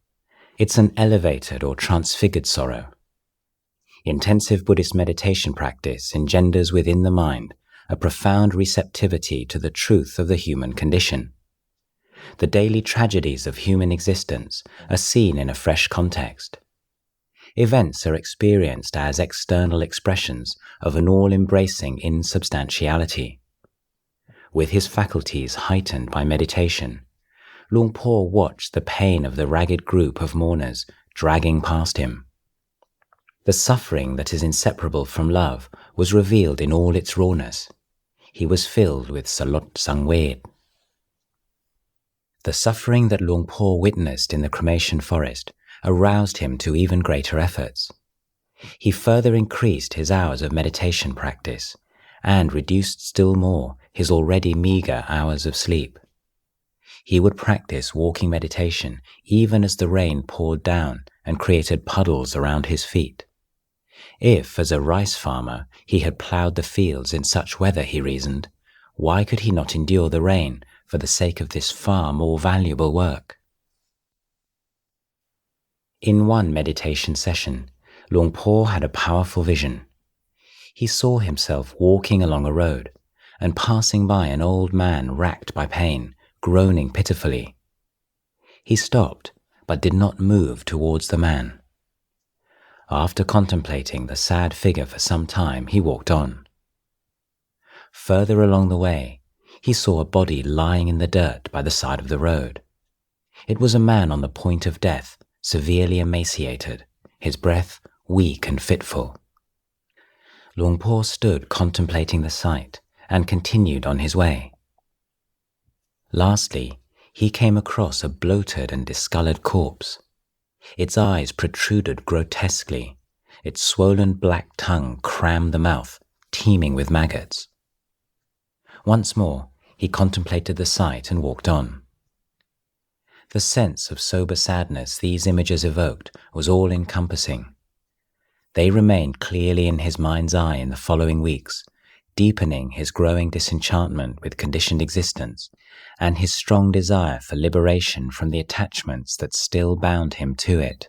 It's an elevated or transfigured sorrow. Intensive Buddhist meditation practice engenders within the mind a profound receptivity to the truth of the human condition. The daily tragedies of human existence are seen in a fresh context. Events are experienced as external expressions of an all-embracing insubstantiality. With his faculties heightened by meditation, Luang Por watched the pain of the ragged group of mourners dragging past him. The suffering that is inseparable from love was revealed in all its rawness. He was filled with salot sangwet. The suffering that Luang Por witnessed in the cremation forest aroused him to even greater efforts. He further increased his hours of meditation practice and reduced still more his already meager hours of sleep. He would practice walking meditation even as the rain poured down and created puddles around his feet. If, as a rice farmer, he had ploughed the fields in such weather, he reasoned, why could he not endure the rain for the sake of this far more valuable work? In one meditation session, Luang Por had a powerful vision. He saw himself walking along a road and passing by an old man racked by pain, groaning pitifully. He stopped, but did not move towards the man. After contemplating the sad figure for some time, he walked on. Further along the way, he saw a body lying in the dirt by the side of the road. It was a man on the point of death, severely emaciated, his breath weak and fitful. Luang Por stood contemplating the sight and continued on his way. Lastly, he came across a bloated and discolored corpse. Its eyes protruded grotesquely, its swollen black tongue crammed the mouth, teeming with maggots. Once more, he contemplated the sight and walked on. The sense of sober sadness these images evoked was all-encompassing. They remained clearly in his mind's eye in the following weeks, deepening his growing disenchantment with conditioned existence and his strong desire for liberation from the attachments that still bound him to it.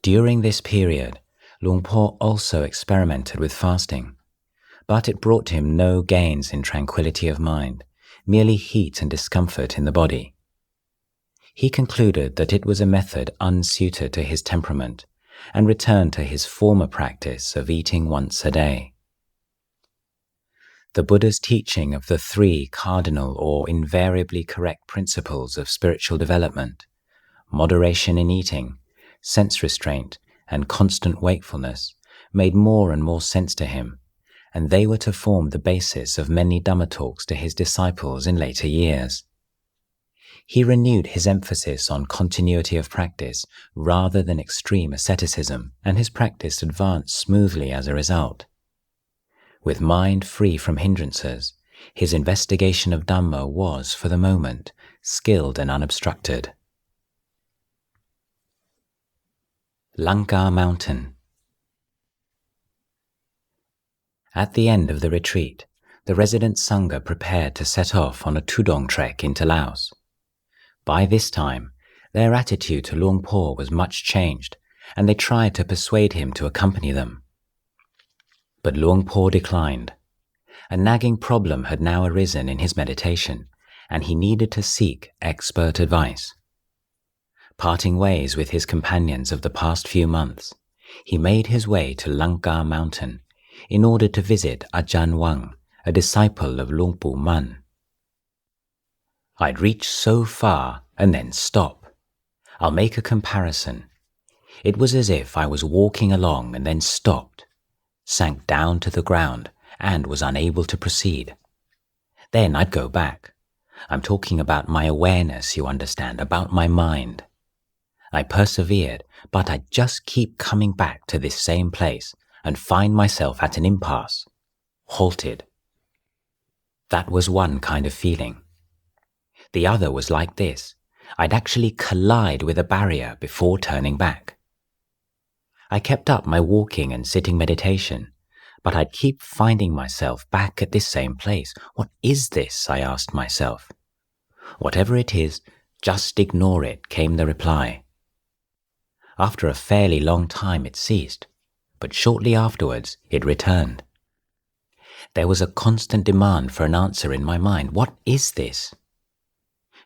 During this period, Luang Por also experimented with fasting, but it brought him no gains in tranquility of mind, merely heat and discomfort in the body. He concluded that it was a method unsuited to his temperament and returned to his former practice of eating once a day. The Buddha's teaching of the three cardinal or invariably correct principles of spiritual development, moderation in eating, sense restraint, and constant wakefulness, made more and more sense to him, and they were to form the basis of many Dhamma talks to his disciples in later years. He renewed his emphasis on continuity of practice rather than extreme asceticism, and his practice advanced smoothly as a result. With mind free from hindrances, his investigation of Dhamma was, for the moment, skilled and unobstructed. Lanka Mountain. At the end of the retreat, the resident Sangha prepared to set off on a Tudong trek into Laos. By this time, their attitude to Luang Por was much changed, and they tried to persuade him to accompany them. But Luang Por declined. A nagging problem had now arisen in his meditation, and he needed to seek expert advice. Parting ways with his companions of the past few months, he made his way to Lanka Mountain in order to visit Ajahn Wang, a disciple of Luang Pu Man. I'd reach so far and then stop. I'll make a comparison. It was as if I was walking along and then stopped, sank down to the ground, and was unable to proceed. Then I'd go back. I'm talking about my awareness, you understand, about my mind. I persevered, but I just keep coming back to this same place and find myself at an impasse, halted. That was one kind of feeling. The other was like this. I'd actually collide with a barrier before turning back. I kept up my walking and sitting meditation, but I'd keep finding myself back at this same place. What is this? I asked myself. Whatever it is, just ignore it, came the reply. After a fairly long time it ceased, but shortly afterwards it returned. There was a constant demand for an answer in my mind. What is this?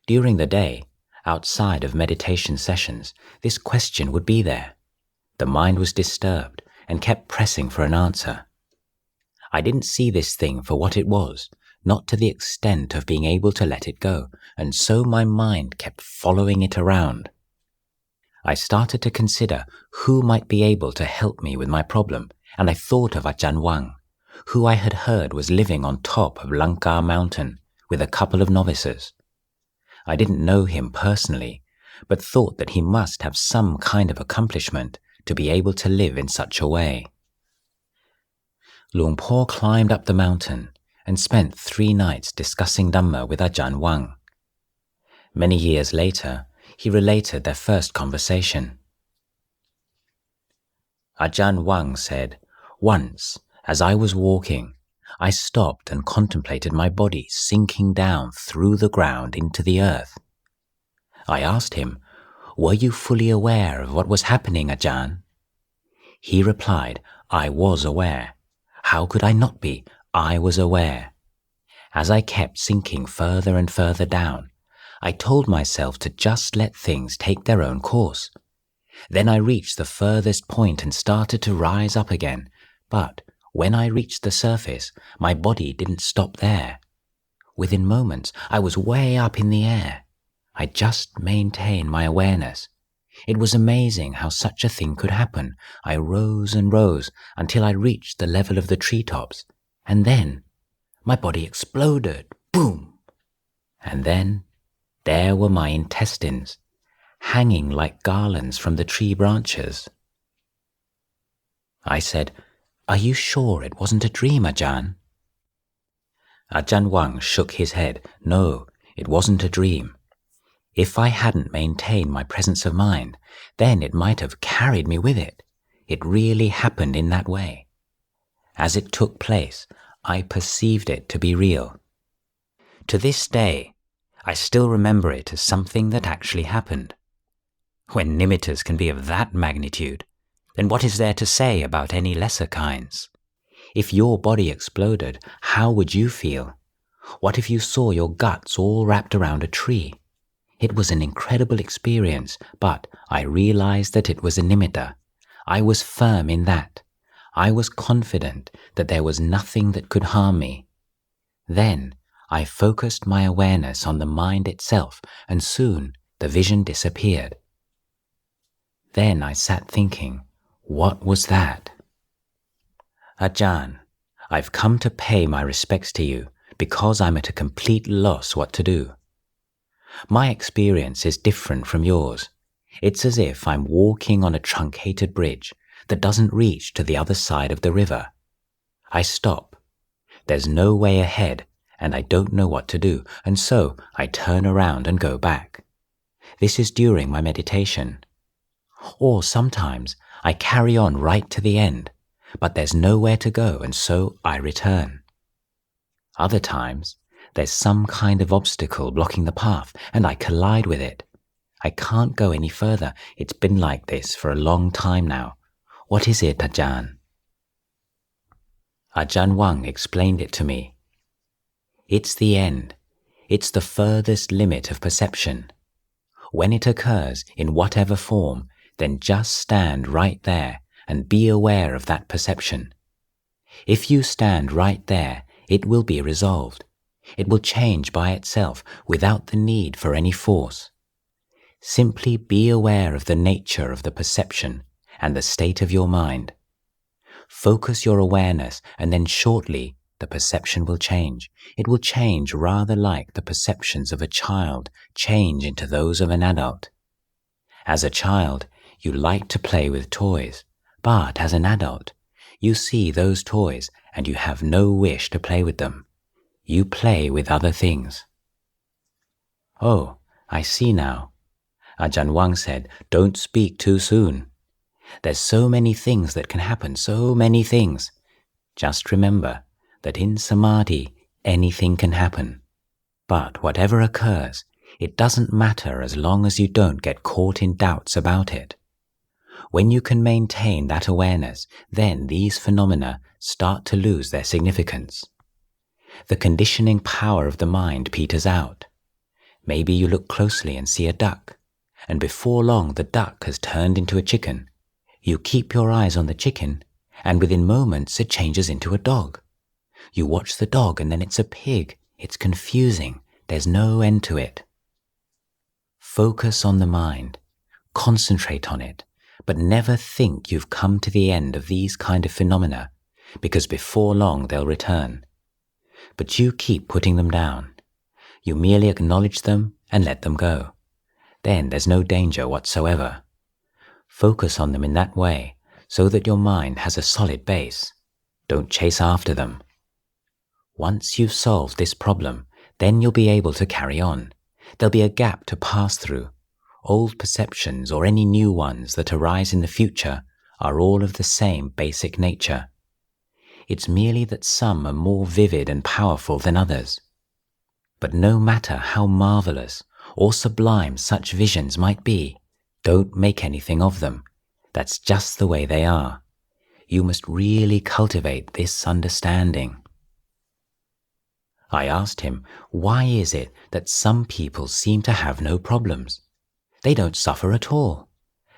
During the day, outside of meditation sessions, this question would be there. The mind was disturbed and kept pressing for an answer. I didn't see this thing for what it was, not to the extent of being able to let it go, and so my mind kept following it around. I started to consider who might be able to help me with my problem, and I thought of Ajahn Wang, who I had heard was living on top of Lanka Mountain with a couple of novices. I didn't know him personally, but thought that he must have some kind of accomplishment to be able to live in such a way. Luang Por climbed up the mountain and spent 3 nights discussing Dhamma with Ajahn Wang. Many years later, he related their first conversation. Ajahn Wang said, "Once, as I was walking, I stopped and contemplated my body sinking down through the ground into the earth. I asked him, 'Were you fully aware of what was happening, Ajahn?' He replied, 'I was aware. How could I not be? I was aware.' As I kept sinking further and further down, I told myself to just let things take their own course. Then I reached the furthest point and started to rise up again, but when I reached the surface, my body didn't stop there. Within moments, I was way up in the air. I just maintained my awareness. It was amazing how such a thing could happen. I rose and rose until I reached the level of the treetops, and then my body exploded. Boom! And then there were my intestines, hanging like garlands from the tree branches." I said, "Are you sure it wasn't a dream, Ajahn?" Ajahn Wang shook his head. "No, it wasn't a dream. If I hadn't maintained my presence of mind, then it might have carried me with it. It really happened in that way. As it took place, I perceived it to be real. To this day, I still remember it as something that actually happened. When nimittas can be of that magnitude, then what is there to say about any lesser kinds? If your body exploded, how would you feel? What if you saw your guts all wrapped around a tree? It was an incredible experience, but I realized that it was a nimitta. I was firm in that. I was confident that there was nothing that could harm me. Then I focused my awareness on the mind itself, and soon the vision disappeared. Then I sat thinking, what was that? Ajahn, I've come to pay my respects to you because I'm at a complete loss what to do. My experience is different from yours. It's as if I'm walking on a truncated bridge that doesn't reach to the other side of the river. I stop. There's no way ahead, and I don't know what to do, and so I turn around and go back. This is during my meditation. Or sometimes I carry on right to the end, but there's nowhere to go, and so I return. Other times, there's some kind of obstacle blocking the path, and I collide with it. I can't go any further. It's been like this for a long time now. What is it, Ajahn? Ajahn Wang explained it to me. It's the end. It's the furthest limit of perception. When it occurs, in whatever form, then just stand right there and be aware of that perception. If you stand right there, it will be resolved. It will change by itself without the need for any force. Simply be aware of the nature of the perception and the state of your mind. Focus your awareness, and then shortly the perception will change. It will change rather like the perceptions of a child change into those of an adult. As a child, you like to play with toys, but as an adult, you see those toys and you have no wish to play with them. You play with other things. Oh, I see now. Ajahn Wang said, don't speak too soon. There's so many things that can happen, so many things. Just remember that in samadhi, anything can happen. But whatever occurs, it doesn't matter as long as you don't get caught in doubts about it. When you can maintain that awareness, then these phenomena start to lose their significance. The conditioning power of the mind peters out. Maybe you look closely and see a duck, and before long the duck has turned into a chicken. You keep your eyes on the chicken, and within moments it changes into a dog. You watch the dog and then it's a pig. It's confusing. There's no end to it. Focus on the mind. Concentrate on it, but never think you've come to the end of these kind of phenomena, because before long they'll return. But you keep putting them down. You merely acknowledge them and let them go. Then there's no danger whatsoever. Focus on them in that way so that your mind has a solid base. Don't chase after them. Once you've solved this problem, then you'll be able to carry on. There'll be a gap to pass through. Old perceptions or any new ones that arise in the future are all of the same basic nature. It's merely that some are more vivid and powerful than others. But no matter how marvelous or sublime such visions might be, don't make anything of them. That's just the way they are. You must really cultivate this understanding. I asked him, why is it that some people seem to have no problems? They don't suffer at all.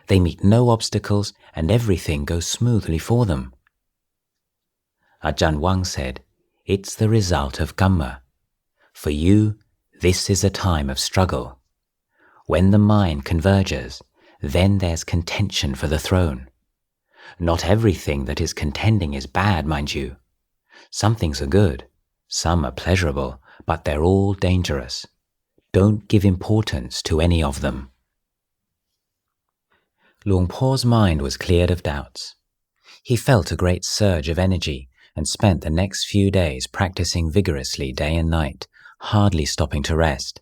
They meet no obstacles and everything goes smoothly for them. Ajahn Wang said, it's the result of Dhamma. For you, this is a time of struggle. When the mind converges, then there's contention for the throne. Not everything that is contending is bad, mind you. Some things are good, some are pleasurable, but they're all dangerous. Don't give importance to any of them. Luang Por's mind was cleared of doubts. He felt a great surge of energy and spent the next few days practicing vigorously day and night, hardly stopping to rest.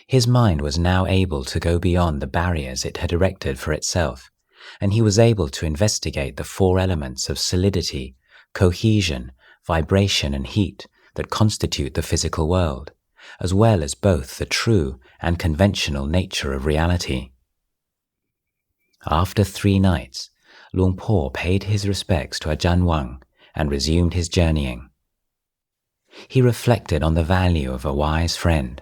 His mind was now able to go beyond the barriers it had erected for itself, and he was able to investigate the four elements of solidity, cohesion, vibration and heat that constitute the physical world, as well as both the true and conventional nature of reality. After 3 nights, Luang Por paid his respects to Ajahn Wang and resumed his journeying. He reflected on the value of a wise friend.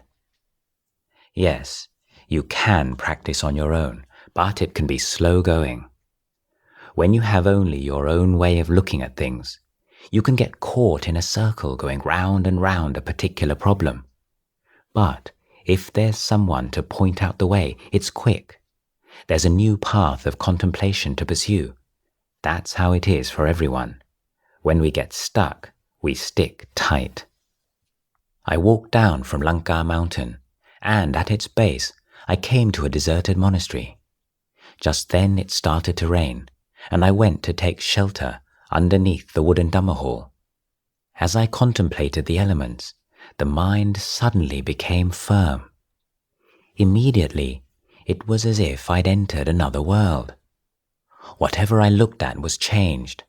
Yes, you can practice on your own, but it can be slow going. When you have only your own way of looking at things, you can get caught in a circle going round and round a particular problem. But if there's someone to point out the way, it's quick. There's a new path of contemplation to pursue. That's how it is for everyone. When we get stuck, we stick tight. I walked down from Lanka mountain, and at its base, I came to a deserted monastery. Just then it started to rain, and I went to take shelter underneath the wooden Dhamma hall. As I contemplated the elements, the mind suddenly became firm. Immediately, it was as if I'd entered another world. Whatever I looked at was changed.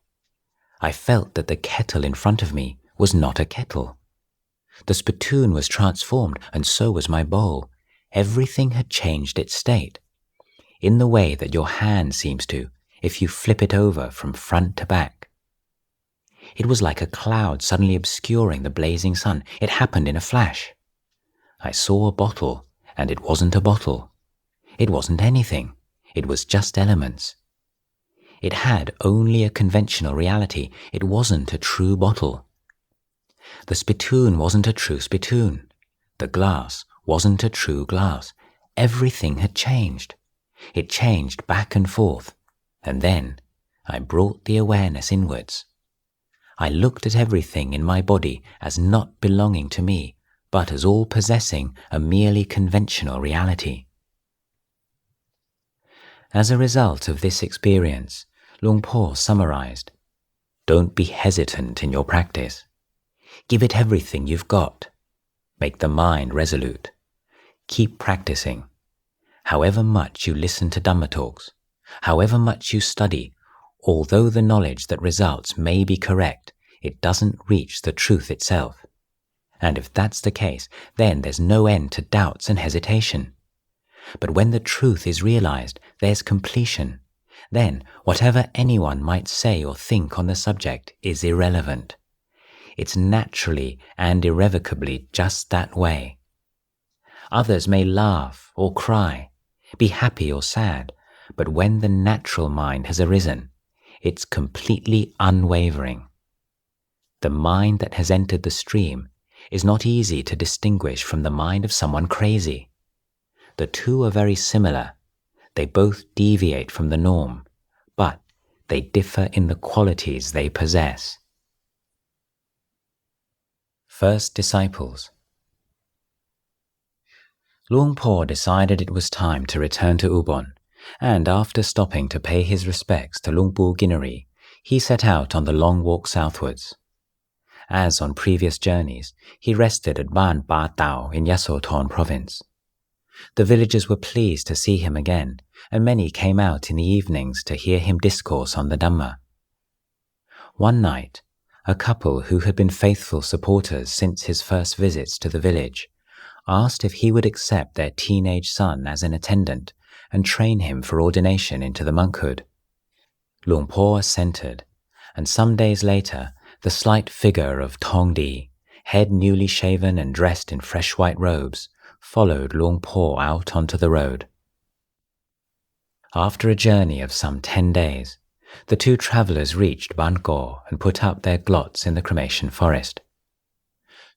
I felt that the kettle in front of me was not a kettle. The spittoon was transformed, and so was my bowl. Everything had changed its state, in the way that your hand seems to if you flip it over from front to back. It was like a cloud suddenly obscuring the blazing sun. It happened in a flash. I saw a bottle, and it wasn't a bottle. It wasn't anything. It was just elements. It had only a conventional reality. It wasn't a true bottle. The spittoon wasn't a true spittoon. The glass wasn't a true glass. Everything had changed. It changed back and forth, and then I brought the awareness inwards. I looked at everything in my body as not belonging to me, but as all possessing a merely conventional reality. As a result of this experience, Luang Por summarized, don't be hesitant in your practice. Give it everything you've got. Make the mind resolute. Keep practicing. However much you listen to Dhamma talks, however much you study, although the knowledge that results may be correct, it doesn't reach the truth itself. And if that's the case, then there's no end to doubts and hesitation. But when the truth is realized, there's completion. Then whatever anyone might say or think on the subject is irrelevant. It's naturally and irrevocably just that way. Others may laugh or cry, be happy or sad, but when the natural mind has arisen, it's completely unwavering. The mind that has entered the stream is not easy to distinguish from the mind of someone crazy. The two are very similar. They both deviate from the norm, but they differ in the qualities they possess. First disciples. Luang Por decided it was time to return to Ubon, and after stopping to pay his respects to Luang Pu Ginari, he set out on the long walk southwards. As on previous journeys, he rested at Ban Ba Tao in Yasothon province. The villagers were pleased to see him again, and many came out in the evenings to hear him discourse on the Dhamma. One night, a couple who had been faithful supporters since his first visits to the village asked if he would accept their teenage son as an attendant and train him for ordination into the monkhood. Luang Por assented, and some days later, the slight figure of Thong Di, head newly shaven and dressed in fresh white robes, followed Luang Por out onto the road. After a journey of some 10 days, the two travellers reached Ban Ko and put up their glots in the cremation forest.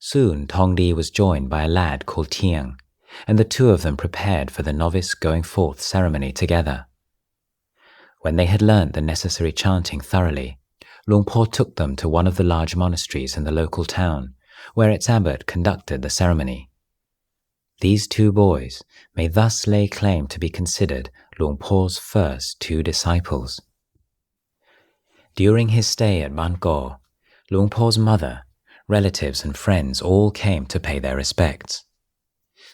Soon Thong Di was joined by a lad called Tiang, and the two of them prepared for the novice going forth ceremony together. When they had learnt the necessary chanting thoroughly, Luang Por took them to one of the large monasteries in the local town, where its abbot conducted the ceremony. These two boys may thus lay claim to be considered Luang Por's first two disciples. During his stay at Ban Ko, Luang Por's mother, relatives and friends all came to pay their respects.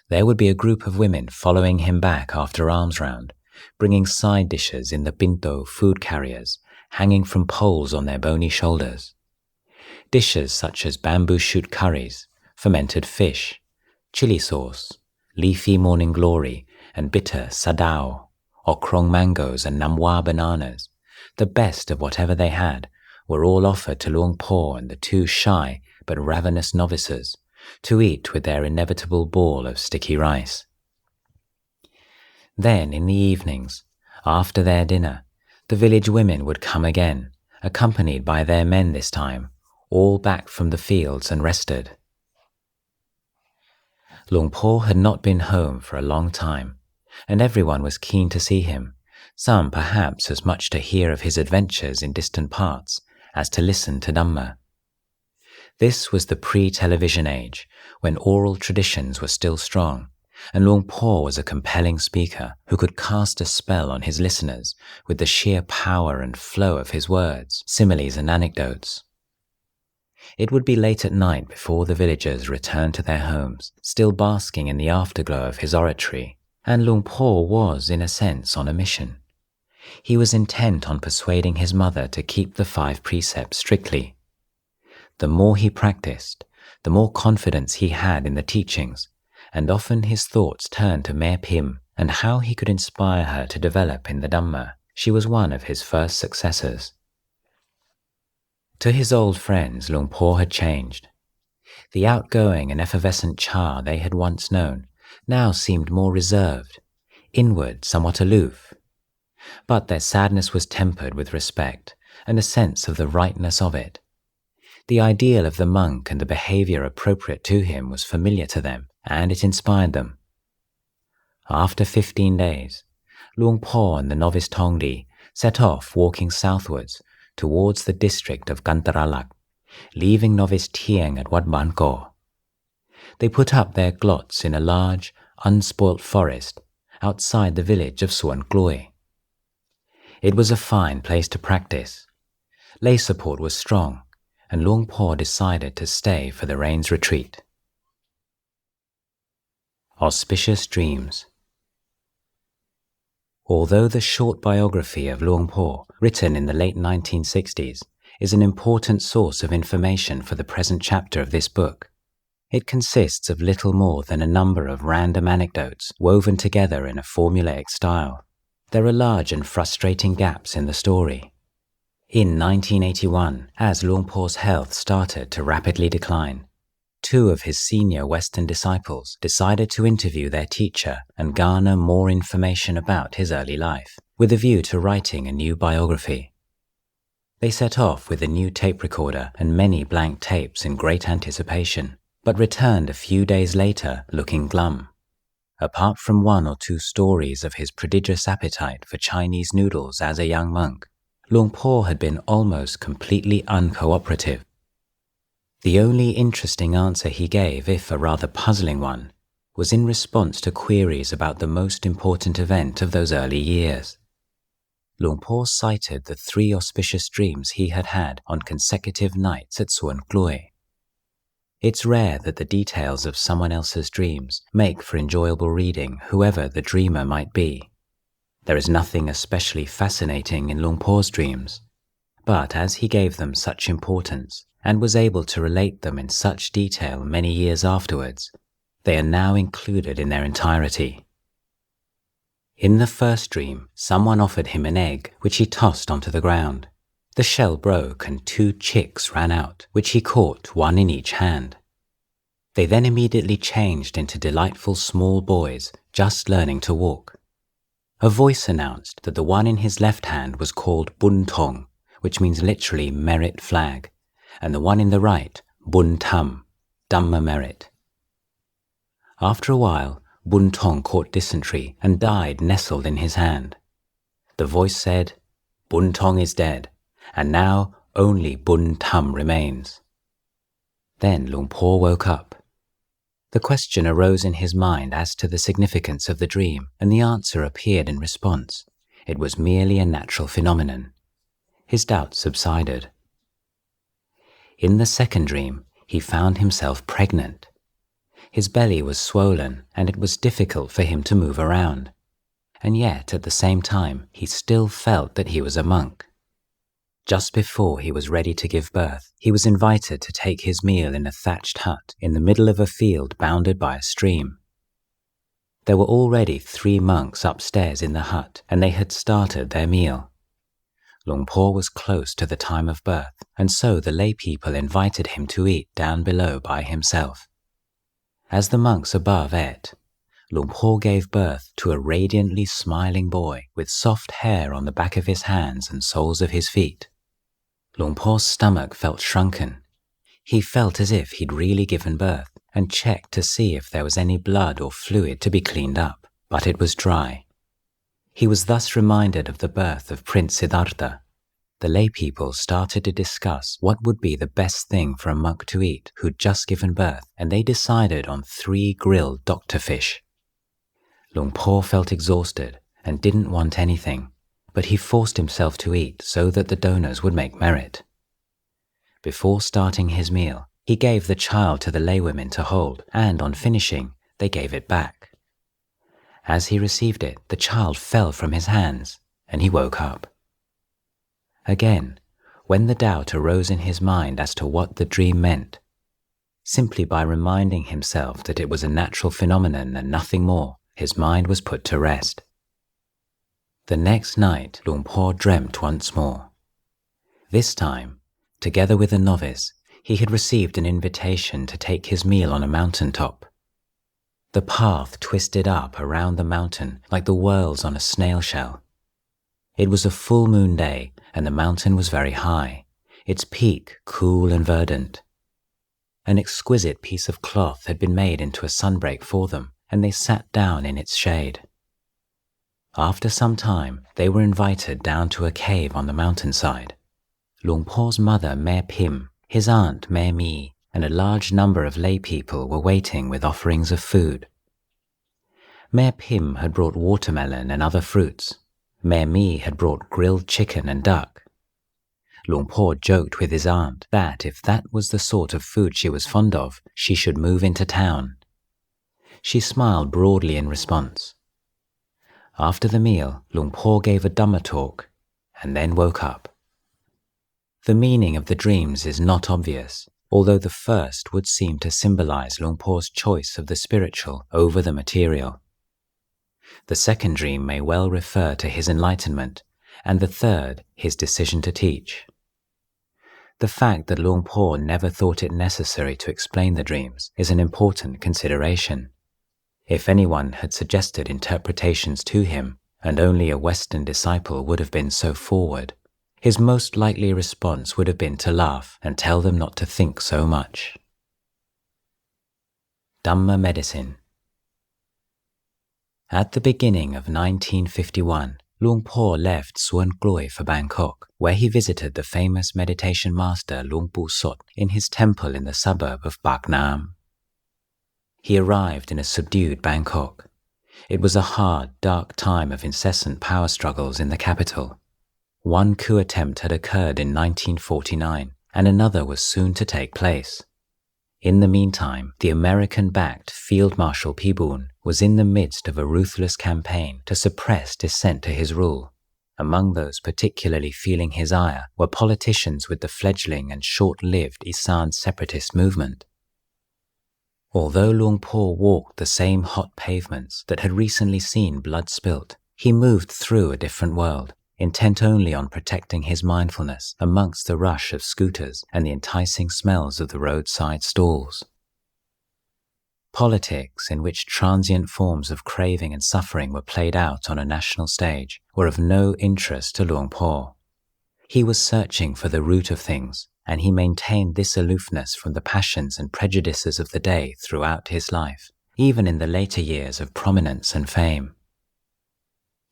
There would be a group of women following him back after alms round, bringing side dishes in the pinto food carriers, hanging from poles on their bony shoulders. Dishes such as bamboo shoot curries, fermented fish, chili sauce, leafy morning glory, and bitter sadao, okrong mangoes and namwa bananas, the best of whatever they had, were all offered to Luang Por and the two shy but ravenous novices, to eat with their inevitable ball of sticky rice. Then, in the evenings, after their dinner, the village women would come again, accompanied by their men this time, all back from the fields and rested. Luang Por had not been home for a long time, and everyone was keen to see him, some perhaps as much to hear of his adventures in distant parts as to listen to Dhamma. This was the pre-television age, when oral traditions were still strong, and Luang Por was a compelling speaker who could cast a spell on his listeners with the sheer power and flow of his words, similes and anecdotes. It would be late at night before the villagers returned to their homes, still basking in the afterglow of his oratory, and Luang Por was, in a sense, on a mission. He was intent on persuading his mother to keep the 5 precepts strictly. The more he practiced, the more confidence he had in the teachings, and often his thoughts turned to Mare Pim and how he could inspire her to develop in the Dhamma. She was one of his first successors. To his old friends, Luang Por had changed. The outgoing and effervescent Cha they had once known now seemed more reserved, inward, somewhat aloof. But their sadness was tempered with respect and a sense of the rightness of it. The ideal of the monk and the behavior appropriate to him was familiar to them, and it inspired them. After 15 days, Luang Por and the novice Thong Di set off walking southwards towards the district of Kantaralak, leaving novice Tiang at Wat Ban Ko. They put up their glots in a large, unspoilt forest outside the village of Suan Kloi. It was a fine place to practice. Lay support was strong, and Luang Por decided to stay for the rain's retreat. Auspicious Dreams. Although the short biography of Luang Por, written in the late 1960s, is an important source of information for the present chapter of this book, it consists of little more than a number of random anecdotes woven together in a formulaic style. There are large and frustrating gaps in the story. In 1981, as Luang Por's health started to rapidly decline, 2 of his senior Western disciples decided to interview their teacher and garner more information about his early life, with a view to writing a new biography. They set off with a new tape recorder and many blank tapes in great anticipation, but returned a few days later looking glum. Apart from 1 or 2 stories of his prodigious appetite for Chinese noodles as a young monk, Luang Por had been almost completely uncooperative. The only interesting answer he gave, if a rather puzzling one, was in response to queries about the most important event of those early years. Luang Por cited the 3 auspicious dreams he had had on consecutive nights at Suan Kloi. It's rare that the details of someone else's dreams make for enjoyable reading, whoever the dreamer might be. There is nothing especially fascinating in Luang Por's dreams, but as he gave them such importance and was able to relate them in such detail many years afterwards, they are now included in their entirety. In the first dream, someone offered him an egg which he tossed onto the ground. The shell broke and 2 chicks ran out, which he caught, one in each hand. They then immediately changed into delightful small boys just learning to walk. A voice announced that the one in his left hand was called Buntong, which means literally merit flag, and the one in the right, Bun Tham, Dhamma merit. After a while, Buntong caught dysentery and died nestled in his hand. The voice said, "Buntong is dead, and now only Bun Tham remains." Then Luang Por woke up. The question arose in his mind as to the significance of the dream, and the answer appeared in response. It was merely a natural phenomenon. His doubt subsided. In the second dream, he found himself pregnant. His belly was swollen, and it was difficult for him to move around. And yet, at the same time, he still felt that he was a monk. Just before he was ready to give birth, he was invited to take his meal in a thatched hut in the middle of a field bounded by a stream. There were already 3 monks upstairs in the hut, and they had started their meal. Luang Por was close to the time of birth, and so the lay people invited him to eat down below by himself. As the monks above ate, Luang Por gave birth to a radiantly smiling boy with soft hair on the back of his hands and soles of his feet. Luang Por's stomach felt shrunken. He felt as if he'd really given birth and checked to see if there was any blood or fluid to be cleaned up, but it was dry. He was thus reminded of the birth of Prince Siddhartha. The lay people started to discuss what would be the best thing for a monk to eat who'd just given birth, and they decided on 3 grilled doctor fish. Luang Por felt exhausted and didn't want anything, but he forced himself to eat so that the donors would make merit. Before starting his meal, he gave the child to the laywomen to hold, and on finishing, they gave it back. As he received it, the child fell from his hands, and he woke up. Again, when the doubt arose in his mind as to what the dream meant, simply by reminding himself that it was a natural phenomenon and nothing more, his mind was put to rest. The next night, Luang Por dreamt once more. This time, together with a novice, he had received an invitation to take his meal on a mountain top. The path twisted up around the mountain like the whorls on a snail shell. It was a full moon day, and the mountain was very high, its peak cool and verdant. An exquisite piece of cloth had been made into a sunbreak for them, and they sat down in its shade. After some time, they were invited down to a cave on the mountainside. Luang Por's mother, Mare Pim, his aunt, Mare Mi, and a large number of lay people were waiting with offerings of food. Mare Pim had brought watermelon and other fruits. Mare Mi had brought grilled chicken and duck. Luang Por joked with his aunt that if that was the sort of food she was fond of, she should move into town. She smiled broadly in response. After the meal, Luang Por gave a Dhamma talk, and then woke up. The meaning of the dreams is not obvious, although the first would seem to symbolize Luang Por's choice of the spiritual over the material. The second dream may well refer to his enlightenment, and the third, his decision to teach. The fact that Luang Por never thought it necessary to explain the dreams is an important consideration. If anyone had suggested interpretations to him, and only a Western disciple would have been so forward, his most likely response would have been to laugh and tell them not to think so much. Dhamma medicine. At the beginning of 1951, Luang Por left Suan Kloi for Bangkok, where he visited the famous meditation master Luang Pu Sot in his temple in the suburb of Pak Nam. He arrived in a subdued Bangkok. It was a hard, dark time of incessant power struggles in the capital. One coup attempt had occurred in 1949, and another was soon to take place. In the meantime, the American-backed Field Marshal Pibun was in the midst of a ruthless campaign to suppress dissent to his rule. Among those particularly feeling his ire were politicians with the fledgling and short-lived Isan separatist movement. Although Luang Por walked the same hot pavements that had recently seen blood spilt, he moved through a different world, intent only on protecting his mindfulness amongst the rush of scooters and the enticing smells of the roadside stalls. Politics, in which transient forms of craving and suffering were played out on a national stage, were of no interest to Luang Por. He was searching for the root of things, and he maintained this aloofness from the passions and prejudices of the day throughout his life, even in the later years of prominence and fame.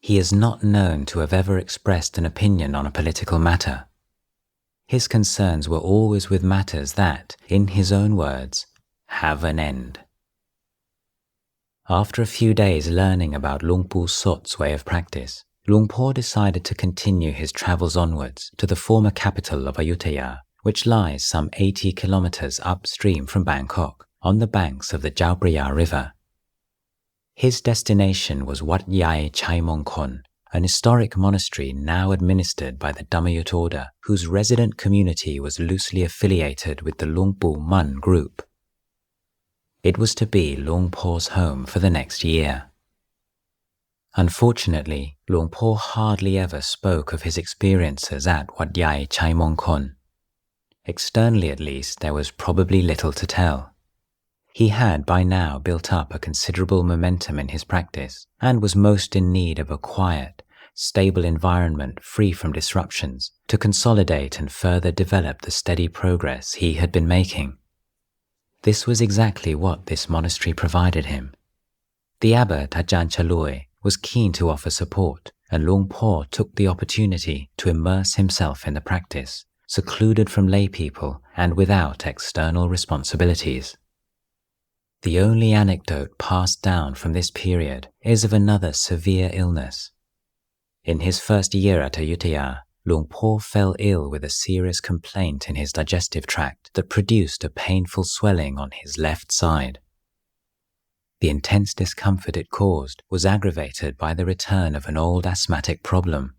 He is not known to have ever expressed an opinion on a political matter. His concerns were always with matters that, in his own words, have an end. After a few days learning about Luang Pu Sot's way of practice, Luang Por decided to continue his travels onwards to the former capital of Ayutthaya, which lies some 80 kilometers upstream from Bangkok, on the banks of the Chao Phraya River. His destination was Wat Yai Chai Mongkon, an historic monastery now administered by the Dhammayut order, whose resident community was loosely affiliated with the Luang Pu Mun group. It was to be Luang Por's home for the next year. Unfortunately, Luang Por hardly ever spoke of his experiences at Wat Yai Chai Mongkon. Externally at least, there was probably little to tell. He had by now built up a considerable momentum in his practice and was most in need of a quiet, stable environment free from disruptions to consolidate and further develop the steady progress he had been making. This was exactly what this monastery provided him. The abbot Ajahn Chalui was keen to offer support, and Luang Por took the opportunity to immerse himself in the practice, secluded from lay people and without external responsibilities. The only anecdote passed down from this period is of another severe illness. In his first year at Ayutthaya, Luang Por fell ill with a serious complaint in his digestive tract that produced a painful swelling on his left side. The intense discomfort it caused was aggravated by the return of an old asthmatic problem.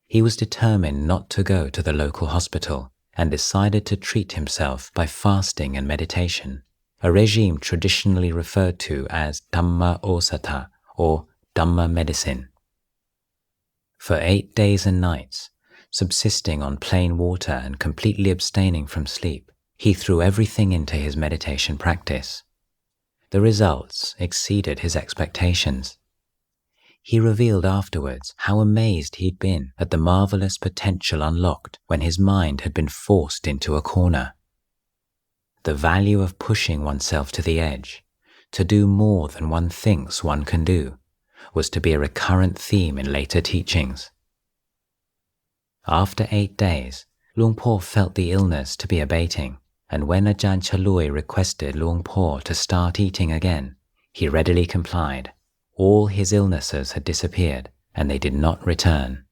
He was determined not to go to the local hospital and decided to treat himself by fasting and meditation, a regime traditionally referred to as Dhamma Osata or Dhamma medicine. For 8 days and nights, subsisting on plain water and completely abstaining from sleep, he threw everything into his meditation practice. The results exceeded his expectations. He revealed afterwards how amazed he'd been at the marvelous potential unlocked when his mind had been forced into a corner. The value of pushing oneself to the edge, to do more than one thinks one can do, was to be a recurrent theme in later teachings. After 8 days, Luang Por felt the illness to be abating, and when Ajahn Chalui requested Luang Por to start eating again, he readily complied. All his illnesses had disappeared, and they did not return.